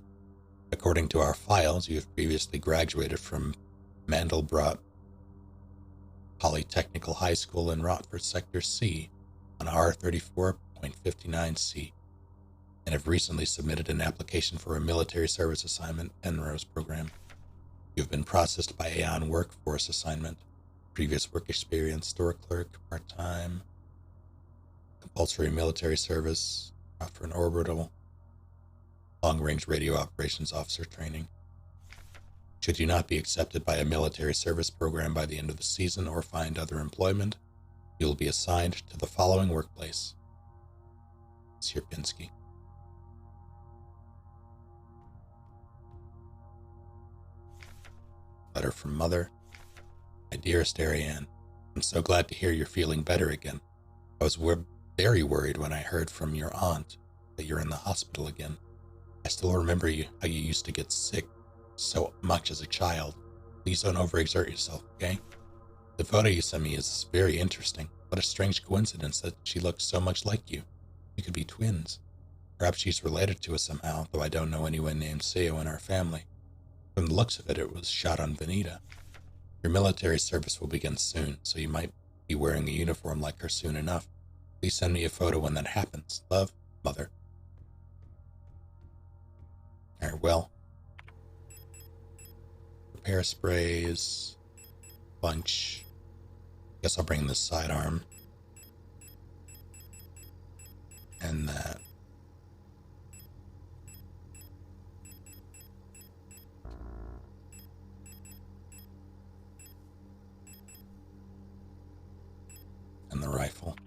According to our files, you have previously graduated from Mandelbrot Polytechnical High School in Rockford Sector C on R34.59C and have recently submitted an application for a military service assignment Penrose program. You've been processed by Aeon Workforce Assignment. Previous work experience, store clerk, part-time, compulsory military service, for an orbital, long-range radio operations officer training. Should you not be accepted by a military service program by the end of the season or find other employment, you will be assigned to the following workplace. Sierpinski. Letter from Mother. My dearest Ariane, I'm so glad to hear you're feeling better again. I was very worried when I heard from your aunt that you're in the hospital again. I still remember how you used to get sick so much as a child. Please don't overexert yourself, okay? The photo you sent me is very interesting. What a strange coincidence that she looks so much like you. You could be twins. Perhaps she's related to us somehow, though I don't know anyone named Seo in our family. From the looks of it, it was shot on Veneta. Your military service will begin soon, so you might be wearing a uniform like her soon enough. Please send me a photo when that happens. Love, Mother. Alright, well. Repair sprays. Bunch. Guess I'll bring this sidearm. And that. And the rifle.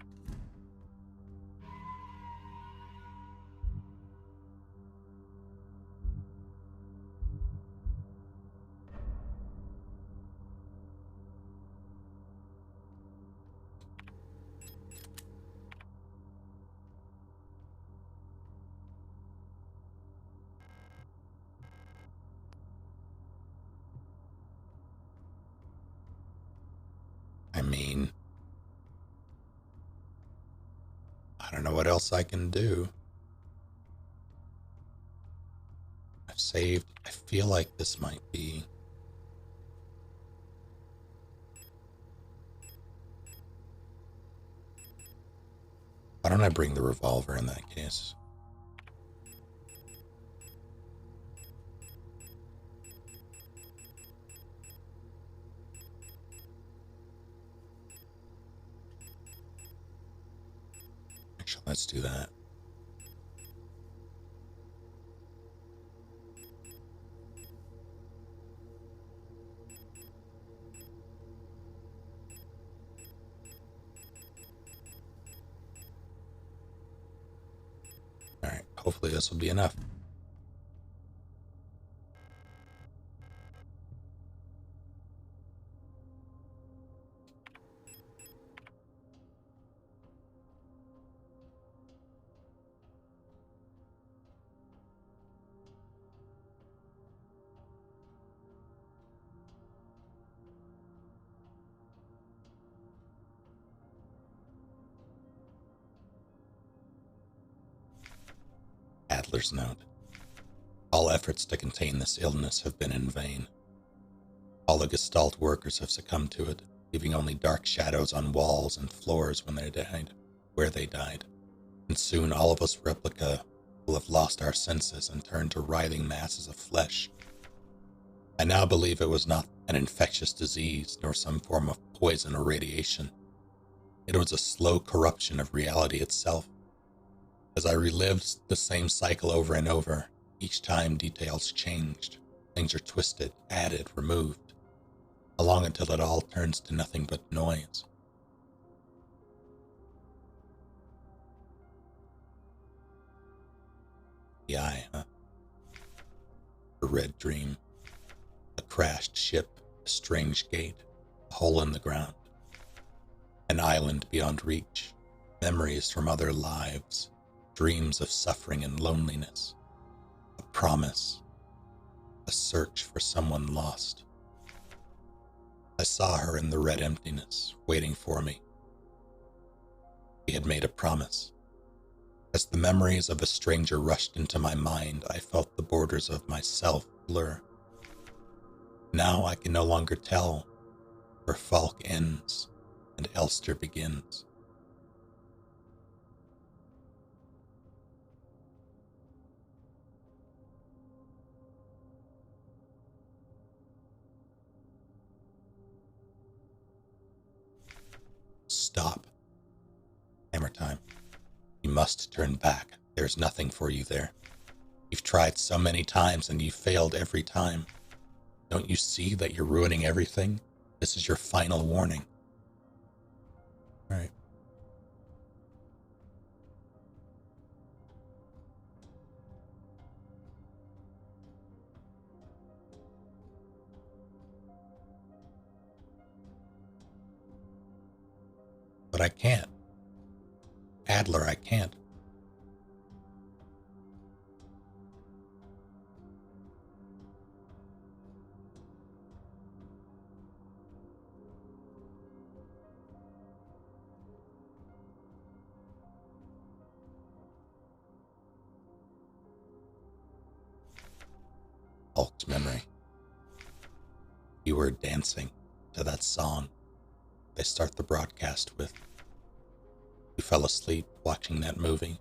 I mean, I don't know what else I can do. I've saved. I feel like this might be. Why don't I bring the revolver in that case? Actually, let's do that. All right, hopefully this will be enough. Adler's note. All efforts to contain this illness have been in vain. All the Gestalt workers have succumbed to it, leaving only dark shadows on walls and floors where they died. And soon all of us replica will have lost our senses and turned to writhing masses of flesh. I now believe it was not an infectious disease nor some form of poison or radiation. It was a slow corruption of reality itself. As I relived the same cycle over and over, each time details changed. Things are twisted, added, removed, along until it all turns to nothing but noise. The eye, huh? A red dream. A crashed ship, a strange gate, a hole in the ground. An island beyond reach, memories from other lives, dreams of suffering and loneliness, a promise, a search for someone lost. I saw her in the red emptiness, waiting for me. We had made a promise. As the memories of a stranger rushed into my mind, I felt the borders of myself blur. Now I can no longer tell where Falk ends and Elster begins. Stop. Hammer time. You must turn back. There's nothing for you there. You've tried so many times and you've failed every time. Don't you see that you're ruining everything? This is your final warning. All right. But I can't. Adler, I can't. Hulk's memory. You were dancing to that song they start the broadcast with. You fell asleep watching that movie.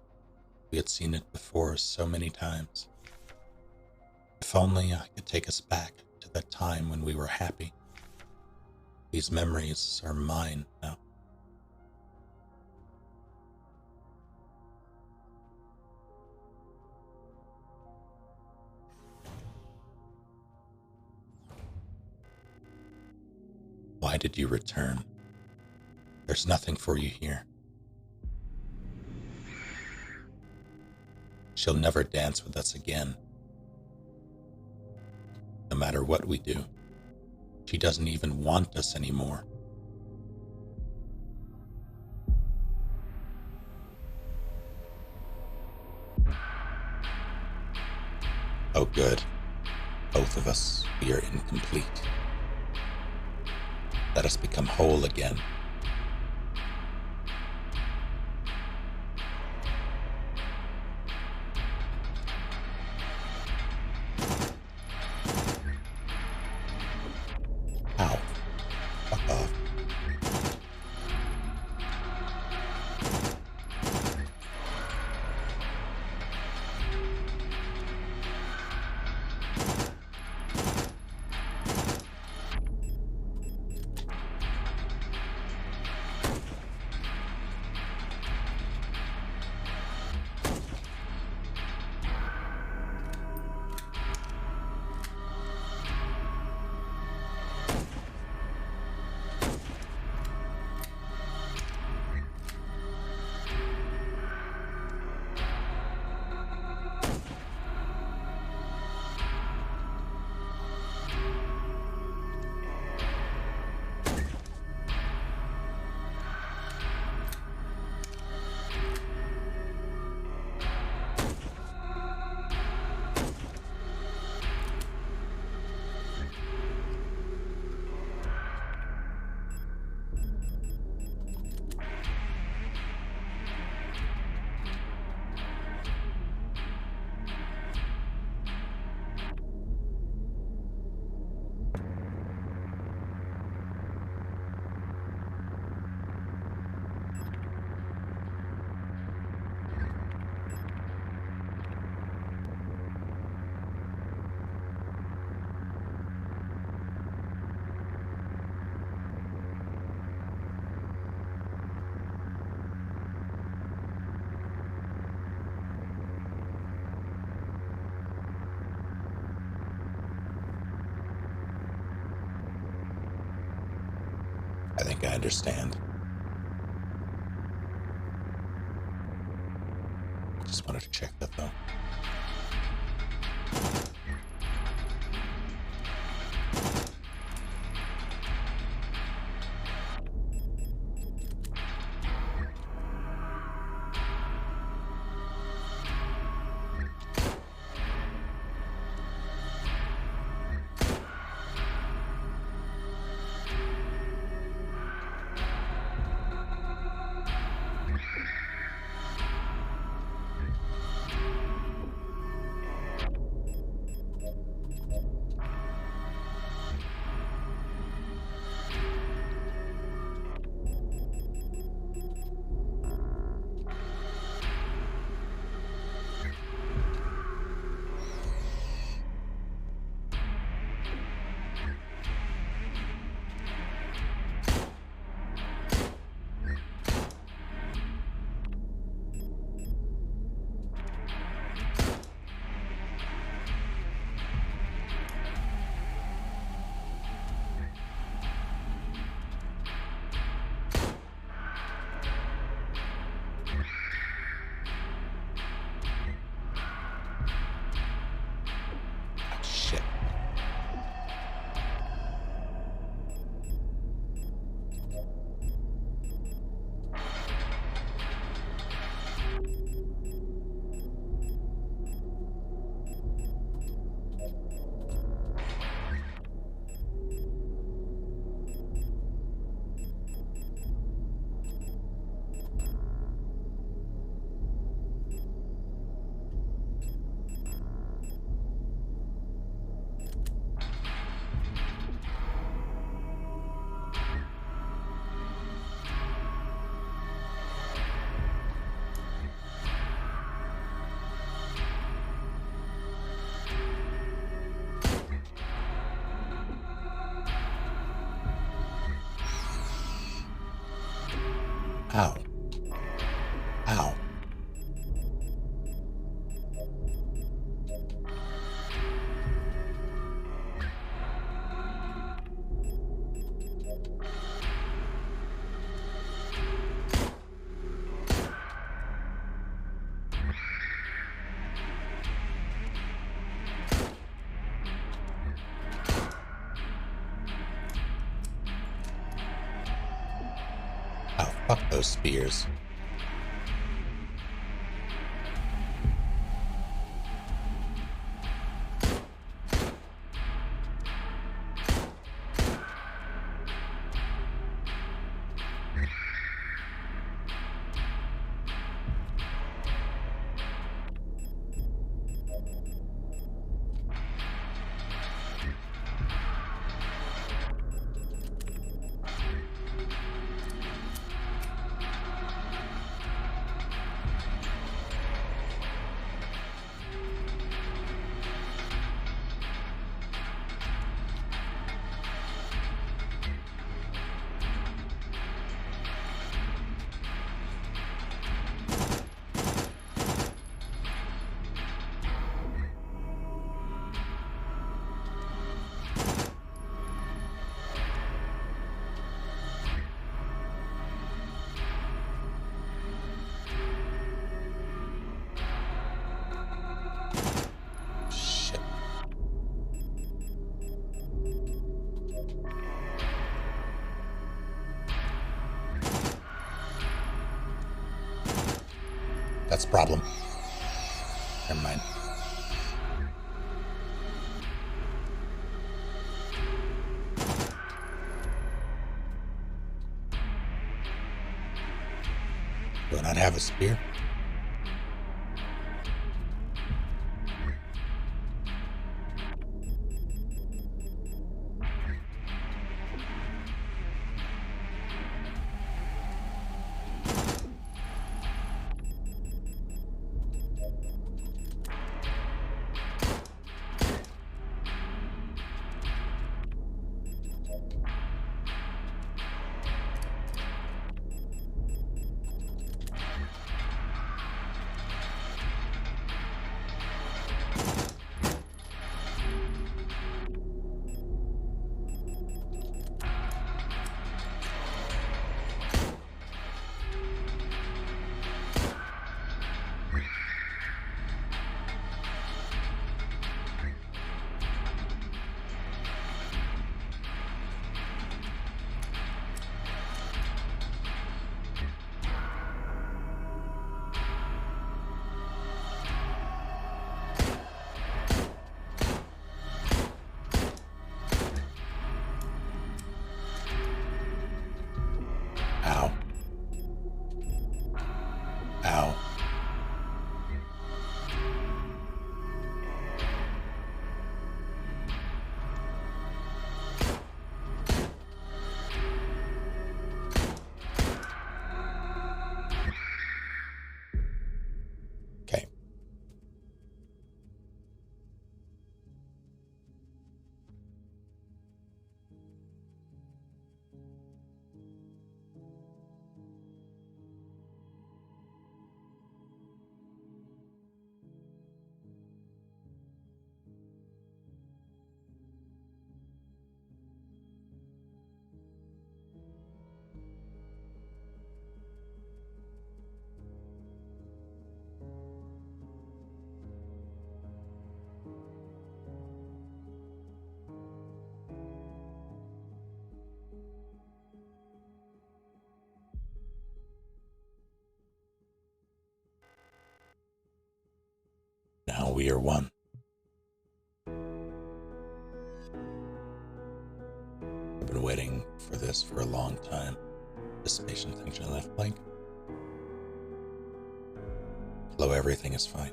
We had seen it before so many times. If only I could take us back to that time when we were happy. These memories are mine now. Why did you return? There's nothing for you here. She'll never dance with us again. No matter what we do, she doesn't even want us anymore. Oh good, both of us, we are incomplete. Let us become whole again. Ow. Fuck off. I think I understand. Just wanted to check that though. Shit. Ow. Ow. Oh, fuck those spears. Shit. That's a problem. Never mind. Do I not have a spear? we are one. I've been waiting for this for a long time. This patient thinks I left blank. Hello, everything is fine.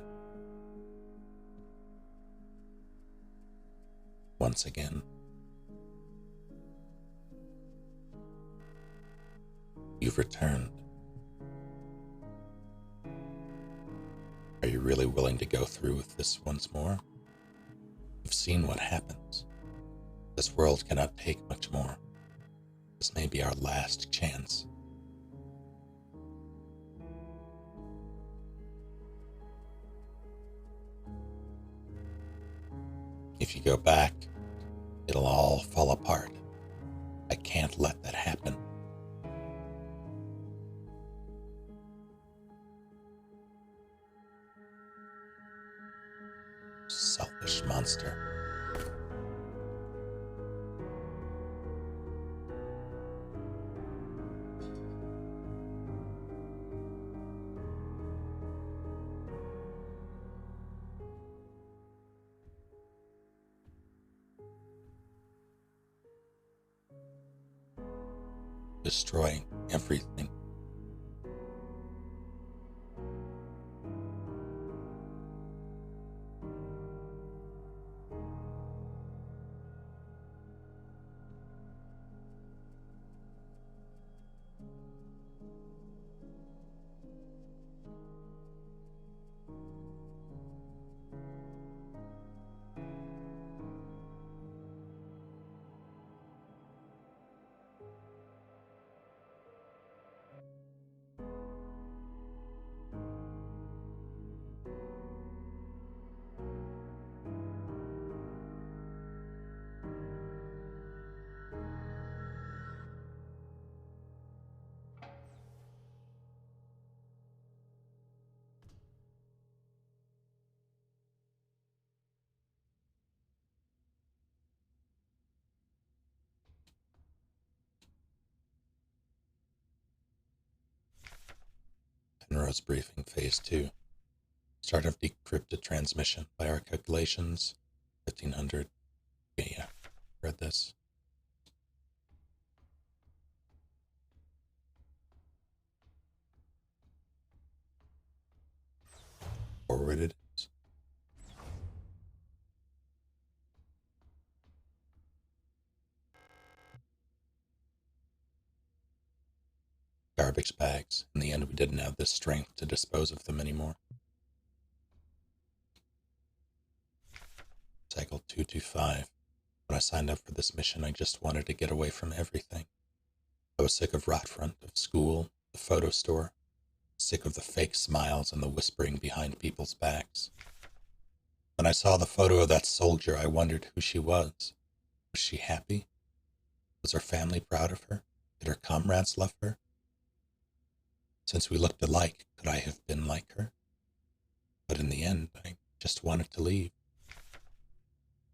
Once again, you've returned. Are you really willing to go through with this once more? You've seen what happens. This world cannot take much more. This may be our last chance. If you go back, it'll all fall apart. I can't let that happen. Selfish monster. Destroying everything. Penrose briefing phase 2. Start of decrypted transmission. By our calculations, 1500. Yeah, read this. Forwarded. Garbage bags. In the end, we didn't have the strength to dispose of them anymore. Cycle 225. When I signed up for this mission, I just wanted to get away from everything. I was sick of Rotfront, of school, the photo store, sick of the fake smiles and the whispering behind people's backs. When I saw the photo of that soldier, I wondered who she was. Was she happy? Was her family proud of her? Did her comrades love her? Since we looked alike, could I have been like her? But in the end, I just wanted to leave.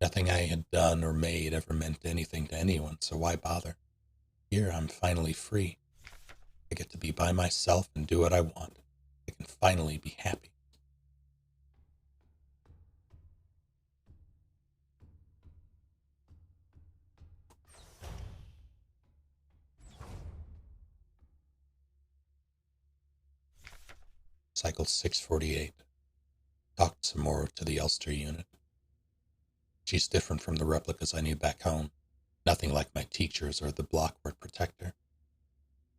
Nothing I had done or made ever meant anything to anyone, so why bother? Here, I'm finally free. I get to be by myself and do what I want. I can finally be happy. Cycle 648. Talked some more to the Ulster unit. She's different from the replicas I knew back home. Nothing like my teachers or the Blockwork Protector.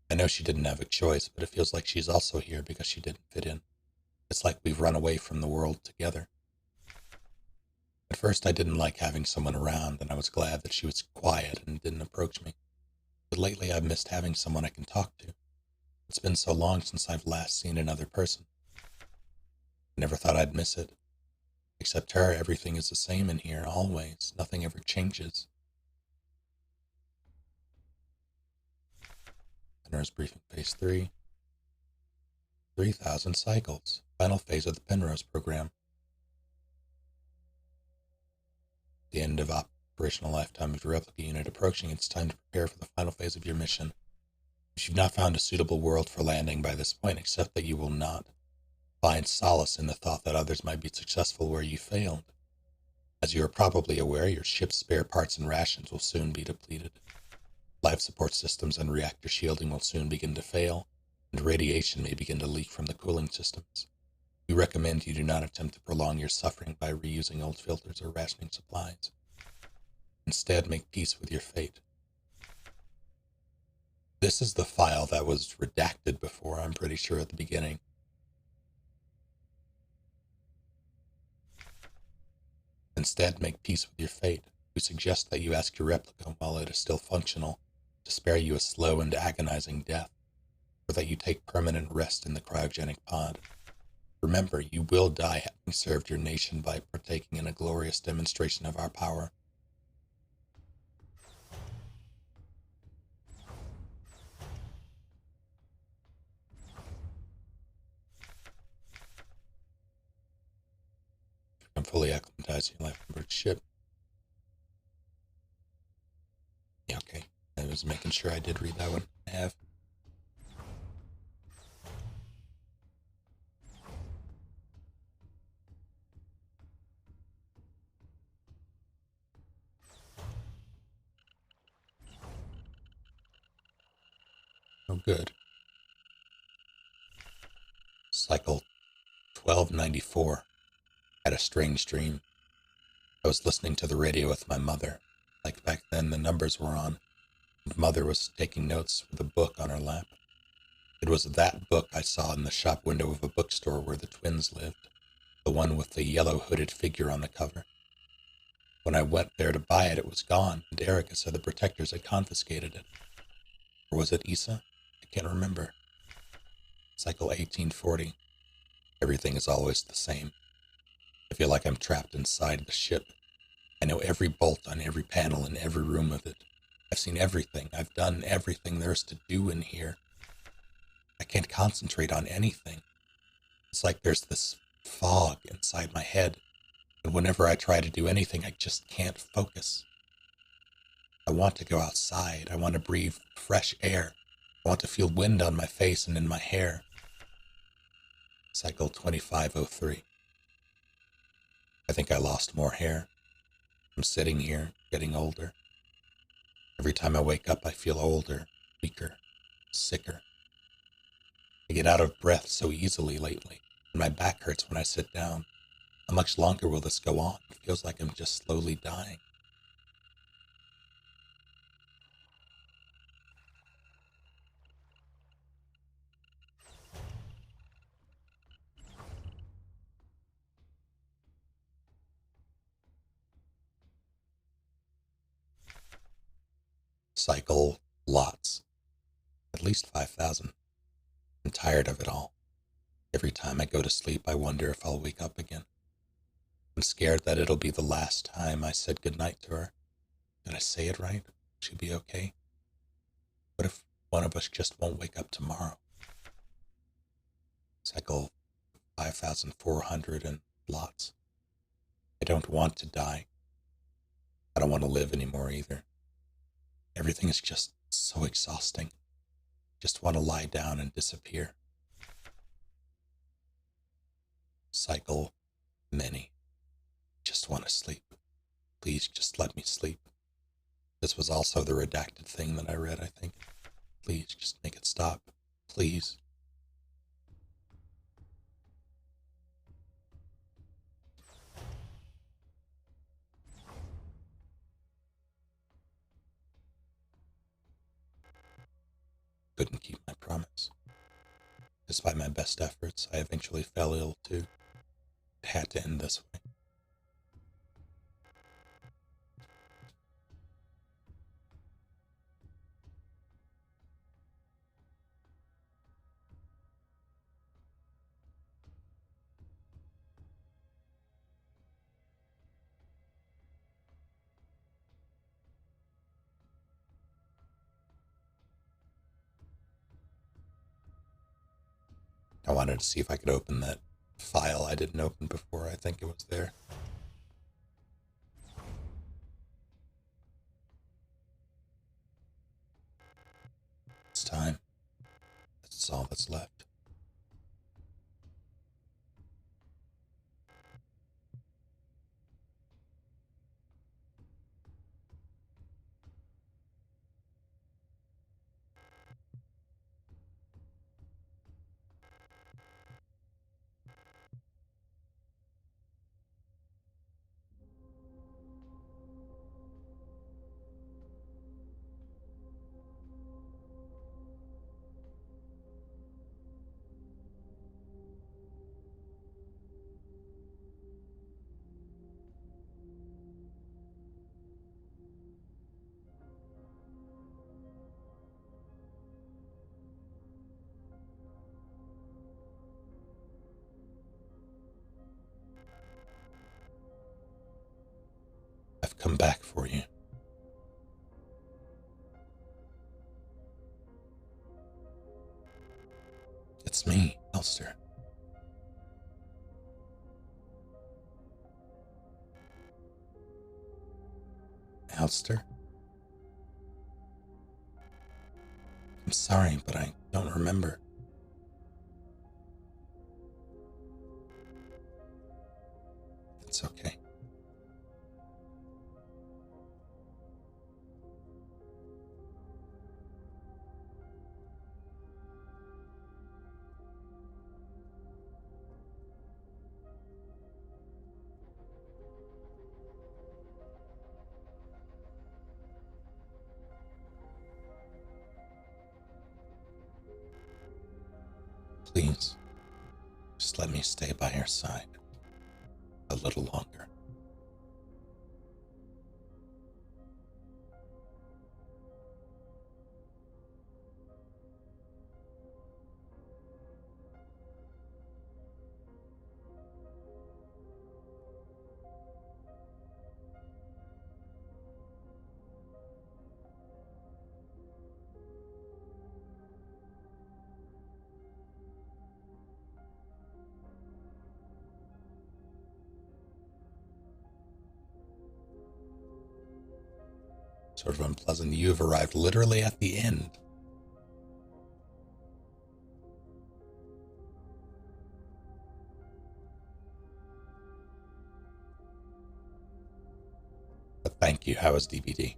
I know she didn't have a choice, but it feels like she's also here because she didn't fit in. It's like we've run away from the world together. At first I didn't like having someone around, and I was glad that she was quiet and didn't approach me. But lately I've missed having someone I can talk to. It's been so long since I've last seen another person. I never thought I'd miss it. Except her, everything is the same in here, always. Nothing ever changes. Penrose briefing phase 3. 3,000 cycles. Final phase of the Penrose program. The end of operational lifetime of your replica unit approaching. It's time to prepare for the final phase of your mission. If you've not found a suitable world for landing by this point, accept that you will not. Find solace in the thought that others might be successful where you failed. As you are probably aware, your ship's spare parts and rations will soon be depleted. Life support systems and reactor shielding will soon begin to fail, and radiation may begin to leak from the cooling systems. We recommend you do not attempt to prolong your suffering by reusing old filters or rationing supplies. Instead, make peace with your fate. This is the file that was redacted before, I'm pretty sure, at the beginning. Instead, make peace with your fate. We suggest that you ask your replica, while it is still functional, to spare you a slow and agonizing death, or that you take permanent rest in the cryogenic pod. Remember, you will die having served your nation by partaking in a glorious demonstration of our power. I'm fully acclimatized to your life on board ship. Yeah, okay. I was making sure I did read that one. I have. Oh, good. Cycle 1294. Had a strange dream. I was listening to the radio with my mother. Like back then, the numbers were on, and Mother was taking notes with a book on her lap. It was that book I saw in the shop window of a bookstore where the twins lived, the one with the yellow hooded figure on the cover. When I went there to buy it, it was gone, and Erica said the protectors had confiscated it. Or was it Issa? I can't remember. Cycle 1840. Everything is always the same. I feel like I'm trapped inside the ship. I know every bolt on every panel in every room of it. I've seen everything. I've done everything there's to do in here. I can't concentrate on anything. It's like there's this fog inside my head, and whenever I try to do anything, I just can't focus. I want to go outside. I want to breathe fresh air. I want to feel wind on my face and in my hair. Cycle 2503. I think I lost more hair. I'm sitting here, getting older. Every time I wake up, I feel older, weaker, sicker. I get out of breath so easily lately, and my back hurts when I sit down. How much longer will this go on? It feels like I'm just slowly dying. Cycle lots. At least 5,000. I'm tired of it all. Every time I go to sleep, I wonder if I'll wake up again. I'm scared that it'll be the last time I said goodnight to her. Did I say it right? Will she be okay? What if one of us just won't wake up tomorrow? Cycle 5,400 and lots. I don't want to die. I don't want to live anymore either. Everything is just so exhausting. Just want to lie down and disappear. Cycle many. Just want to sleep. Please just let me sleep. This was also the redacted thing that I read, I think. Please just make it stop. Please. Couldn't keep my promise. Despite my best efforts, I eventually fell ill too. It had to end this way. I wanted to see if I could open that file I didn't open before. I think it was there. It's time. That's all that's left. back for you. It's me, Elster. Elster? I'm sorry, but I don't remember. It's okay. Please, just let me stay by your side a little longer. Sort of unpleasant. You've arrived literally at the end. But thank you. How was DBD?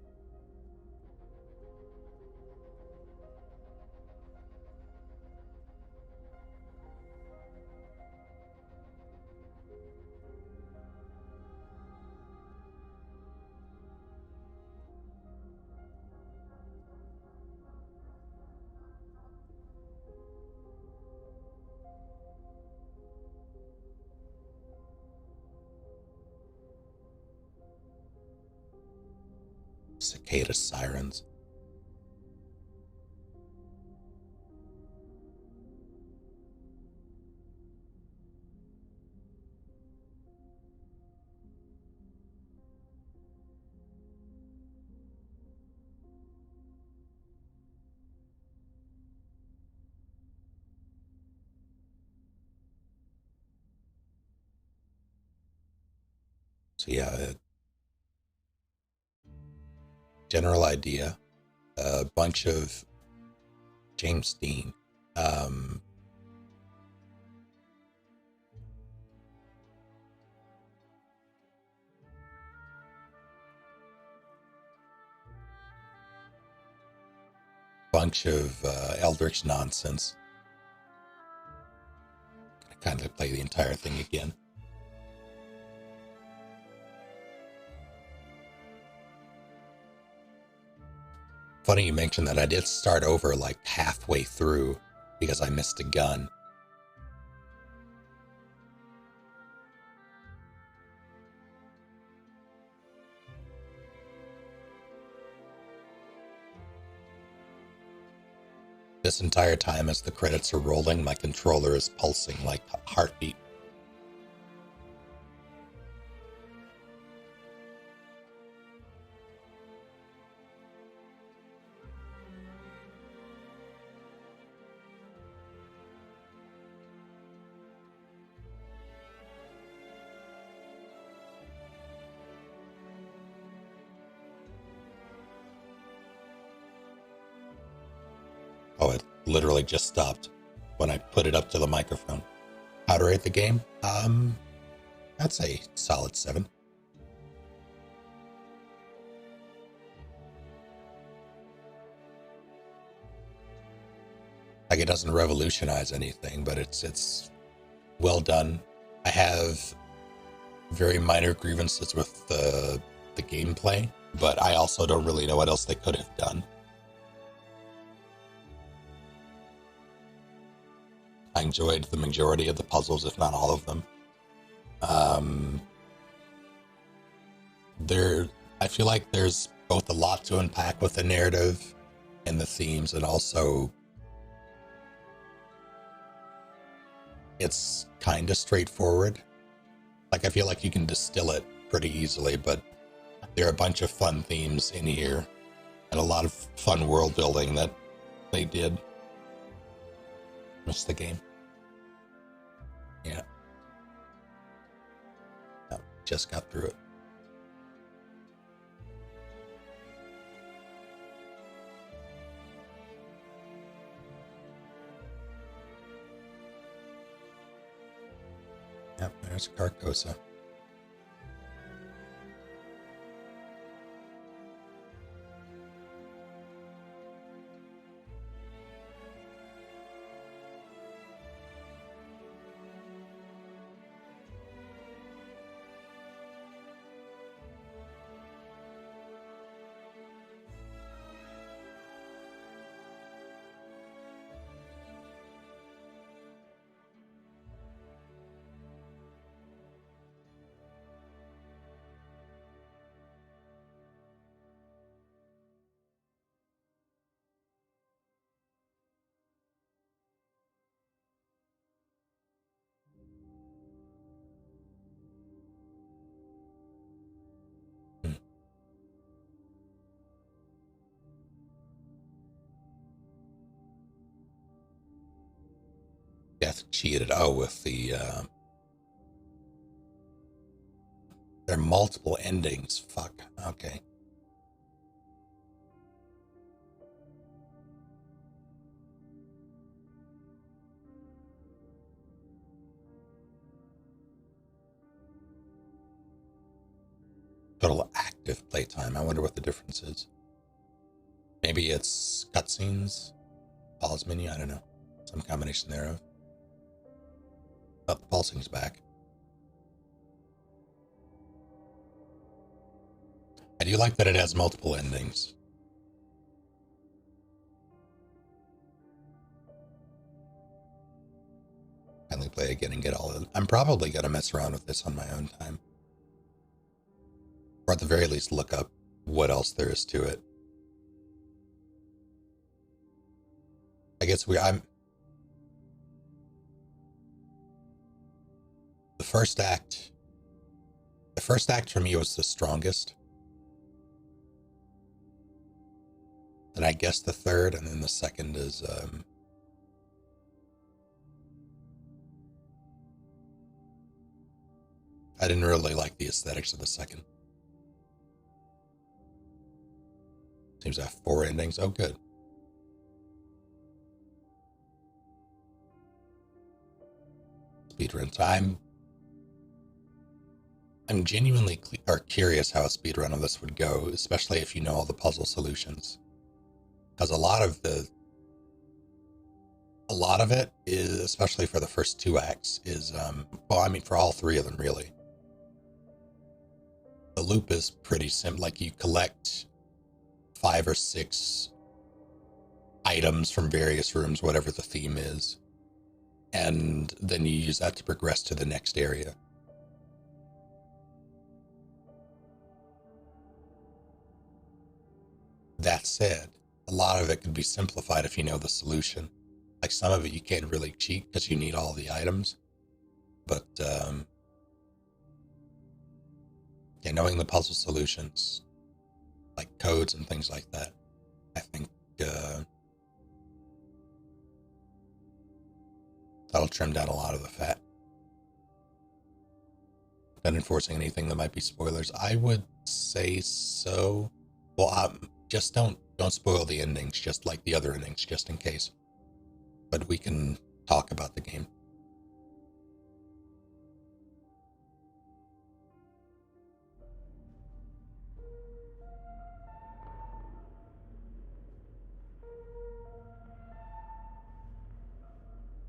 Cicada sirens. So yeah, general idea, a bunch of James Dean. Bunch of Eldritch nonsense. I kind of play the entire thing again. Funny you mentioned that. I did start over like halfway through because I missed a gun. This entire time as the credits are rolling, my controller is pulsing like a heartbeat. Oh, it literally just stopped when I put it up to the microphone. How to rate the game? I'd say solid 7. Like, it doesn't revolutionize anything, but it's well done. I have very minor grievances with the gameplay, but I also don't really know what else they could have done. I enjoyed the majority of the puzzles, if not all of them. I feel like there's both a lot to unpack with the narrative and the themes, and also it's kind of straightforward. Like, I feel like you can distill it pretty easily, but There are a bunch of fun themes in here and a lot of fun world building that they did. Missed the game. Yeah. No, just got through it. Yep, there's Carcosa. Death cheated. Oh, with the there are multiple endings. Fuck. Okay. Total active playtime. I wonder what the difference is. Maybe it's cutscenes, pause menu. I don't know. Some combination thereof. Oh, the pulsing's back. I do like that it has multiple endings. Finally play again and get all of it. I'm probably going to mess around with this on my own time. Or at the very least look up what else there is to it. I guess I'm... The first act for me was the strongest. Then I guess the third, and then the second is I didn't really like the aesthetics of the second. Seems to have 4 endings. Oh, good. Speedrun time. I'm genuinely curious how a speedrun of this would go, especially if you know all the puzzle solutions. Because a lot of it is, especially for the first 2 acts, is, well, I mean, for all 3 of them, really. The loop is pretty simple. Like, you collect 5 or 6 items from various rooms, whatever the theme is, and then you use that to progress to the next area. That said, a lot of it can be simplified if you know the solution. Like, some of it you can't really cheat because you need all the items. But, yeah, knowing the puzzle solutions, like codes and things like that, I think that'll trim down a lot of the fat. Not enforcing anything that might be spoilers. I would say so. Well, just don't spoil the endings, just like the other endings, just in case. But we can talk about the game.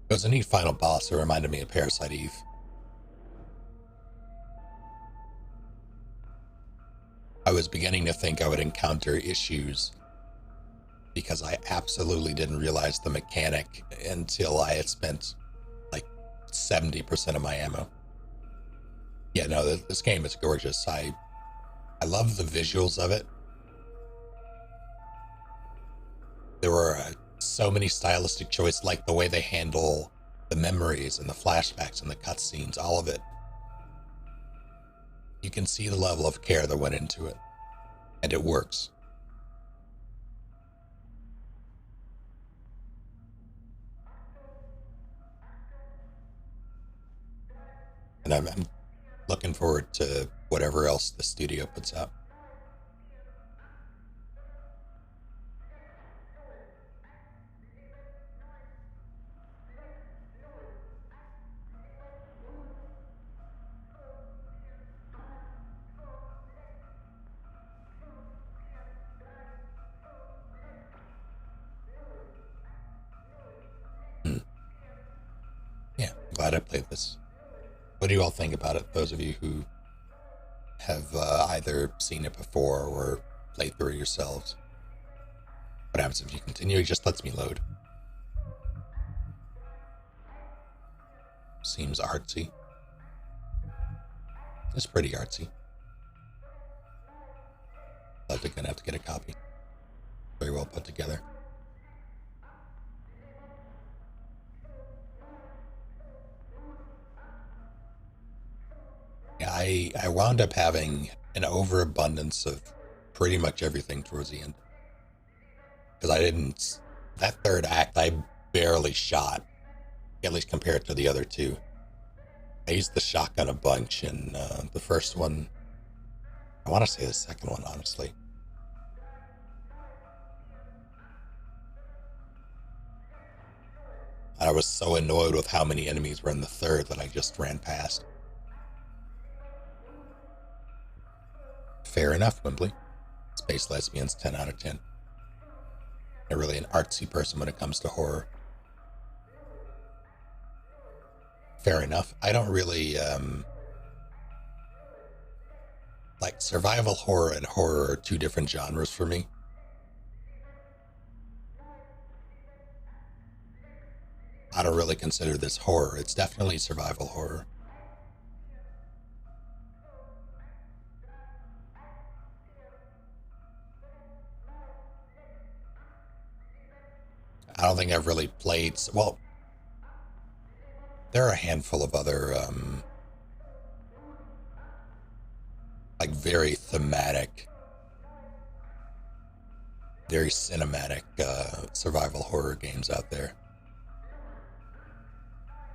It was a neat final boss that reminded me of Parasite Eve. I was beginning to think I would encounter issues because I absolutely didn't realize the mechanic until I had spent like 70% of my ammo. Yeah, no, this game is gorgeous. I love the visuals of it. There were so many stylistic choices, like the way they handle the memories and the flashbacks and the cutscenes, all of it. You can see the level of care that went into it. And it works. And I'm looking forward to whatever else the studio puts out. Yeah, I'm glad I played this. What do you all think about it? Those of you who have either seen it before or played through it yourselves. What happens if you continue? It just lets me load. Seems artsy. It's pretty artsy. I'm gonna have to get a copy. Very well put together. Yeah, I wound up having an overabundance of pretty much everything towards the end. Because I didn't... That third act, I barely shot. At least compared to the other two. I used the shotgun a bunch, and the first one... I want to say the second one, honestly. I was so annoyed with how many enemies were in the third that I just ran past. Fair enough, Wembley. Space Lesbians, 10 out of 10. I'm really an artsy person when it comes to horror. Fair enough. I don't really, like, survival horror and horror are two different genres for me. I don't really consider this horror. It's definitely survival horror. I don't think I've really played... Well, there are a handful of other, like, very thematic, very cinematic survival horror games out there.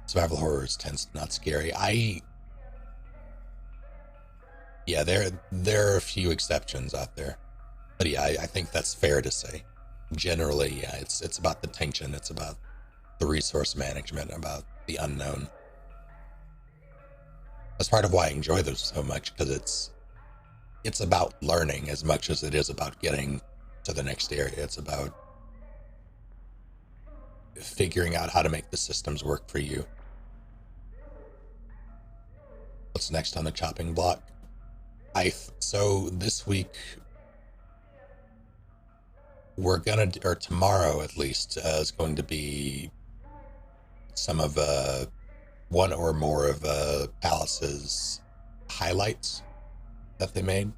Survival horror tends to not scary. Yeah, there are a few exceptions out there. But yeah, I think that's fair to say. Generally, yeah, it's about the tension, it's about the resource management, about the unknown. That's part of why I enjoy those so much, because it's about learning as much as it is about getting to the next area. It's about figuring out how to make the systems work for you. What's next on the chopping block? So this week we're gonna, or tomorrow at least, is going to be some of one or more of Palace's highlights that they made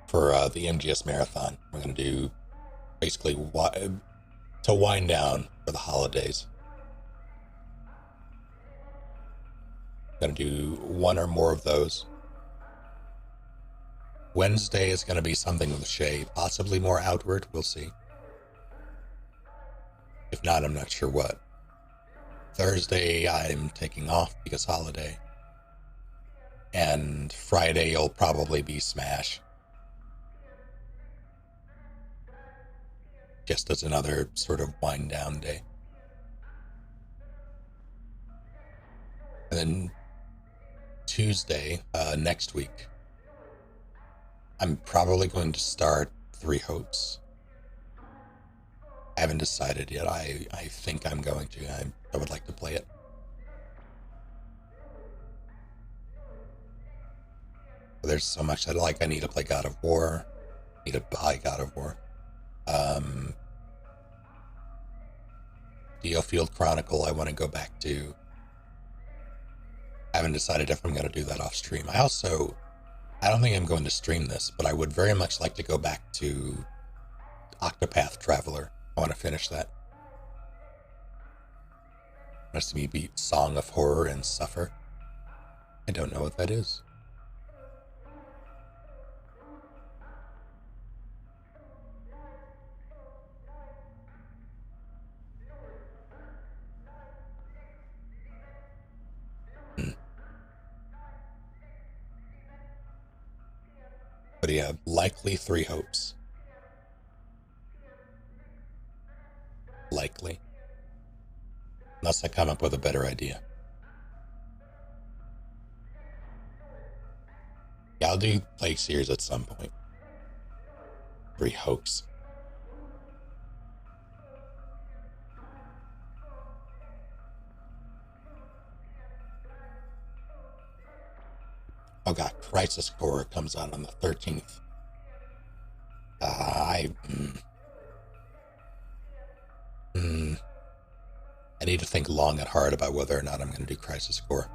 for the MGS Marathon. We're gonna do basically to wind down for the holidays. Gonna do one or more of those. Wednesday is gonna be something with Shay, possibly more outward, we'll see. If not, I'm not sure what. Thursday, I'm taking off because holiday. And Friday, will probably be Smash. Just as another sort of wind down day. And then Tuesday, next week, I'm probably going to start Three Hopes. I haven't decided yet. I think I'm going to. I would like to play it. There's so much that I need to play God of War. I need to buy God of War. Field Chronicle I want to go back to. I haven't decided if I'm going to do that off stream. I don't think I'm going to stream this, but I would very much like to go back to Octopath Traveler. I want to finish that. Must me beat Song of Horror and Suffer. I don't know what that is. But yeah, likely 3 hopes. Likely. Unless I come up with a better idea. Yeah, I'll do Plague Series at some point. 3 hopes. Oh god, Crisis Core comes out on the 13th. I need to think long and hard about whether or not I'm going to do Crisis Core.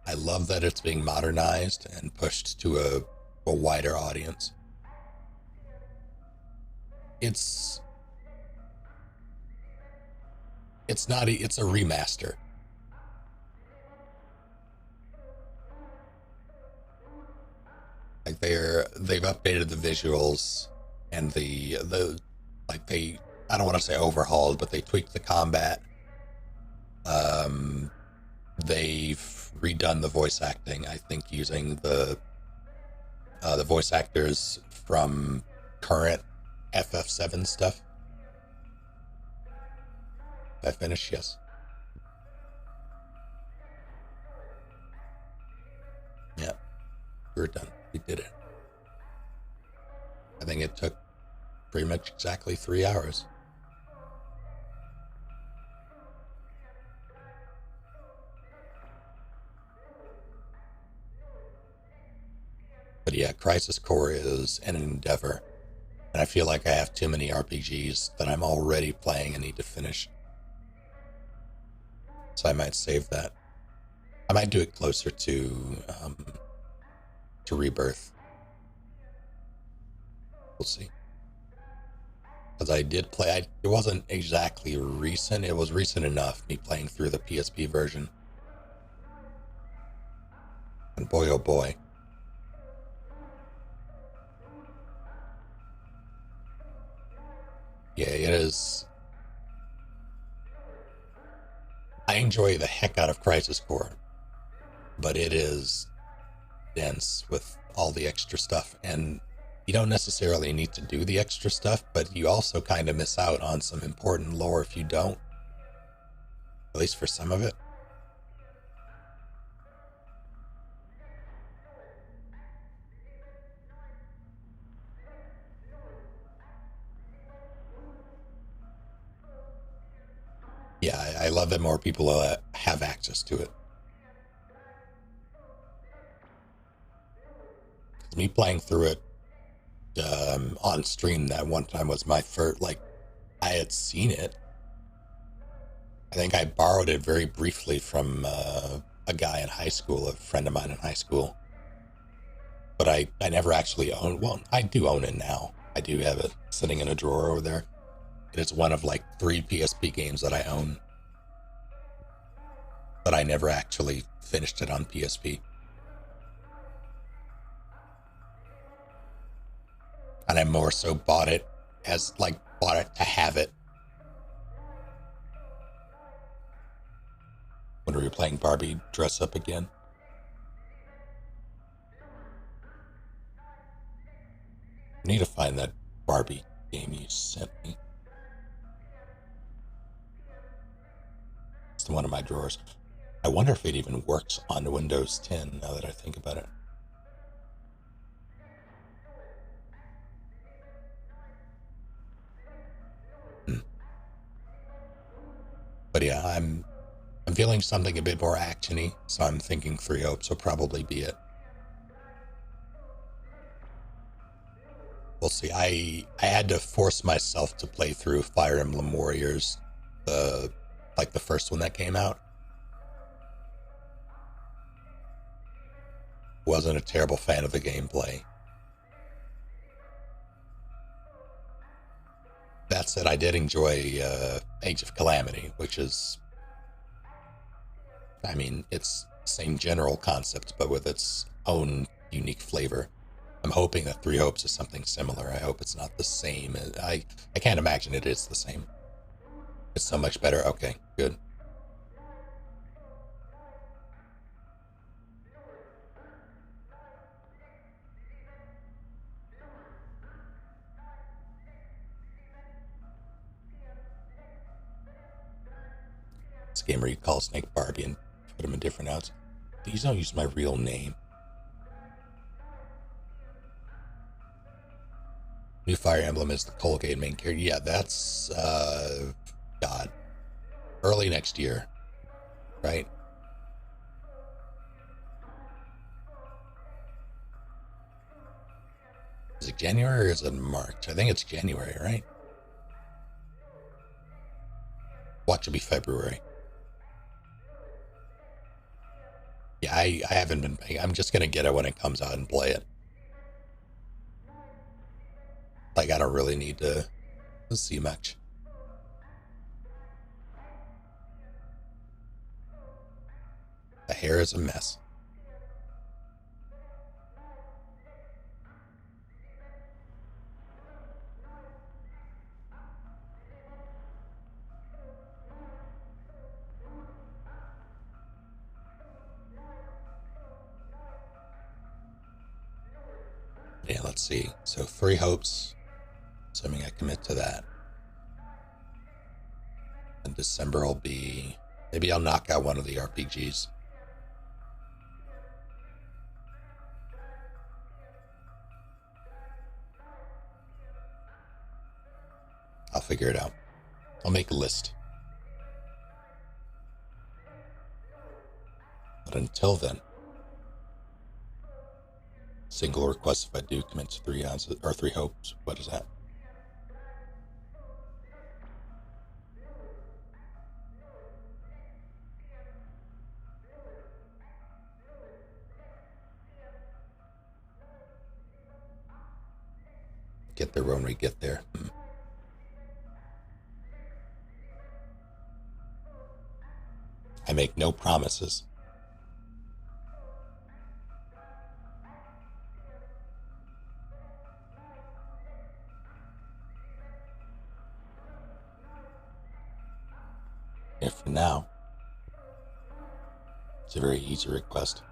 I love that it's being modernized and pushed to a wider audience. It's not it's a remaster. Like they've updated the visuals and the I don't want to say overhauled, but they tweaked the combat. They've redone the voice acting, I think, using the voice actors from current FF7 stuff. Did I finish? Yes. Yeah, we're done. We did it. I think it took pretty much exactly 3 hours. But yeah, Crisis Core is an endeavor. And I feel like I have too many RPGs that I'm already playing and need to finish. So I might save that. I might do it closer to Rebirth. We'll see. Because I did play, it wasn't exactly recent. It was recent enough, me playing through the PSP version. And boy, oh boy. Yeah, it is. I enjoy the heck out of Crisis Core, but it is dense with all the extra stuff, and you don't necessarily need to do the extra stuff, but you also kind of miss out on some important lore if you don't, at least for some of it. Yeah, I love that more people have access to it. Me playing through it on stream that one time was my first, like, I had seen it. I think I borrowed it very briefly from a guy in high school, a friend of mine in high school. But I never actually owned, well, I do own it now. I do have it sitting in a drawer over there. It is one of like 3 PSP games that I own. But I never actually finished it on PSP. And I more so bought it to have it. When we were playing Barbie Dress Up again. I need to find that Barbie game you sent me. It's in one of my drawers. I wonder if it even works on Windows 10 now that I think about it. But yeah, I'm feeling something a bit more action-y, so I'm thinking 3 hopes will probably be it. We'll see. I had to force myself to play through Fire Emblem Warriors, like the first one that came out. Wasn't a terrible fan of the gameplay. That said, I did enjoy Age of Calamity, which is, I mean, it's the same general concept, but with its own unique flavor. I'm hoping that 3 hopes is something similar. I hope it's not the same. I can't imagine it is the same. It's so much better. Okay, good. game where you call Snake Barbie and put him in different outs. Please don't use my real name. New Fire Emblem is the Colgate main character. Yeah, that's, God. Early next year, right? Is it January or is it March? I think it's January, right? Watch it be February. Yeah, I haven't been paying. I'm just going to get it when it comes out and play it. Like, I don't really need to see much. The hair is a mess. Yeah, let's see. So 3 hopes, assuming I commit to that. And December will be, maybe I'll knock out one of the RPGs. I'll figure it out. I'll make a list. But until then, single request if I do commit to 3 ounces or 3 hopes. What is that? Get there when we get there. I make no promises. Yeah, for now, it's a very easy request.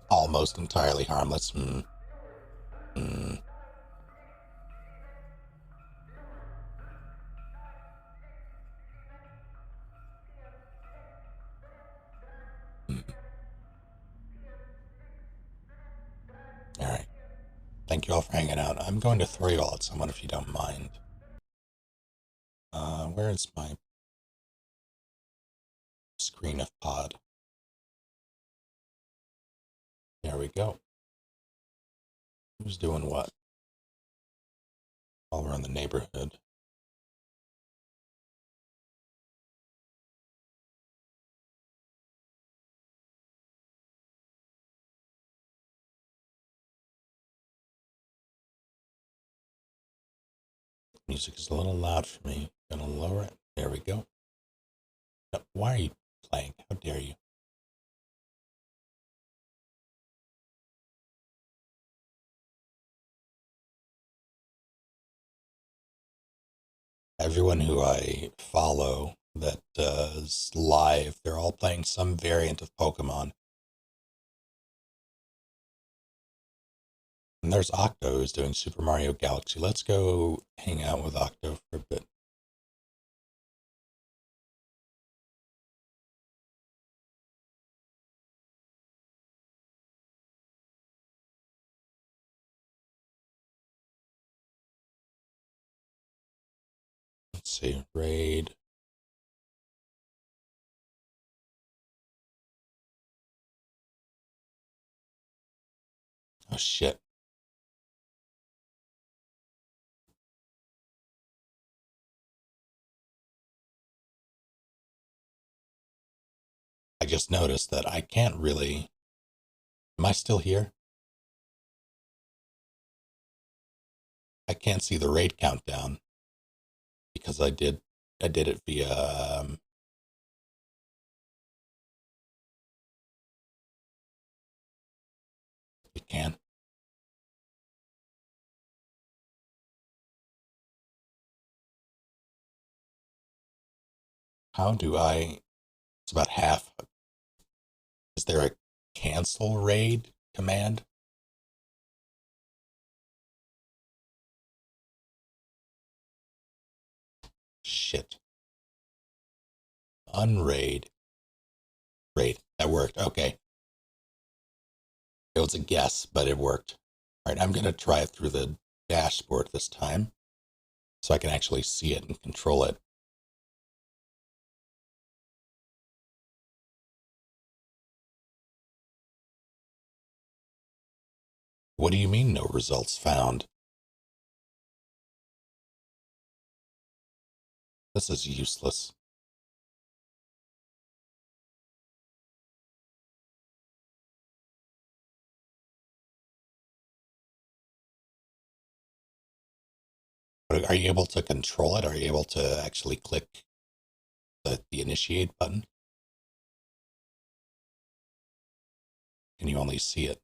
Almost entirely harmless. All right. Thank you all for hanging out. I'm going to throw you all at someone if you don't mind. Where is my screen of pod? There we go. Who's doing what? All around the neighborhood. Music is a little loud for me. Gonna lower it. There we go. No, why are you playing? How dare you? Everyone who I follow that does live, they're all playing some variant of Pokemon. And there's Octo who's doing Super Mario Galaxy. Let's go hang out with Octo for a bit. Let's see, raid. Oh shit. I just noticed that I can't really. Am I still here? I can't see the raid countdown because I did it via you can. How do I? It's about half. Is there a cancel raid command? Shit. unraid. Raid. That worked. Okay. It was a guess, but it worked. All right, I'm going to try it through the dashboard this time so I can actually see it and control it. What do you mean no results found? This is useless. But are you able to control it? Are you able to actually click the initiate button? Can you only see it?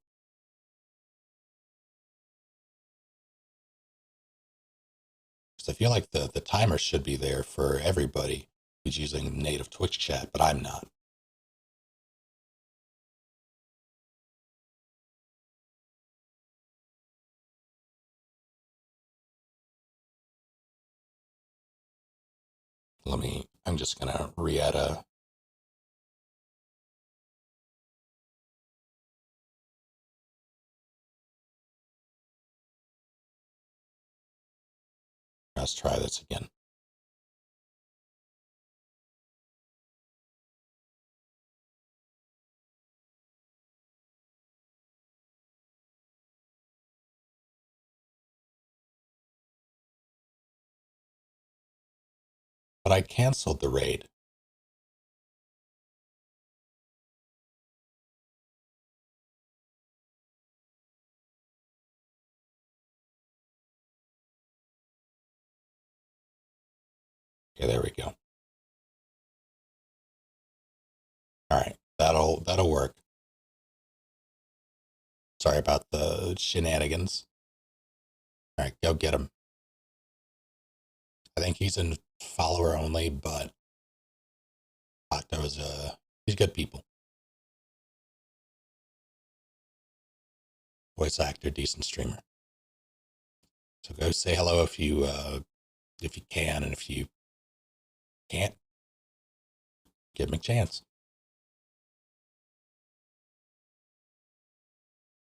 Because I feel like the timer should be there for everybody who's using native Twitch chat, but I'm not. I'm just going to re-add a. Let's try this again. But I canceled the raid. Okay, there we go. All right, that'll work. Sorry about the shenanigans. All right, go get him. I think he's in follower only, but there was he's good people. Voice actor, decent streamer. So go say hello if you can, and if you can't, give him a chance.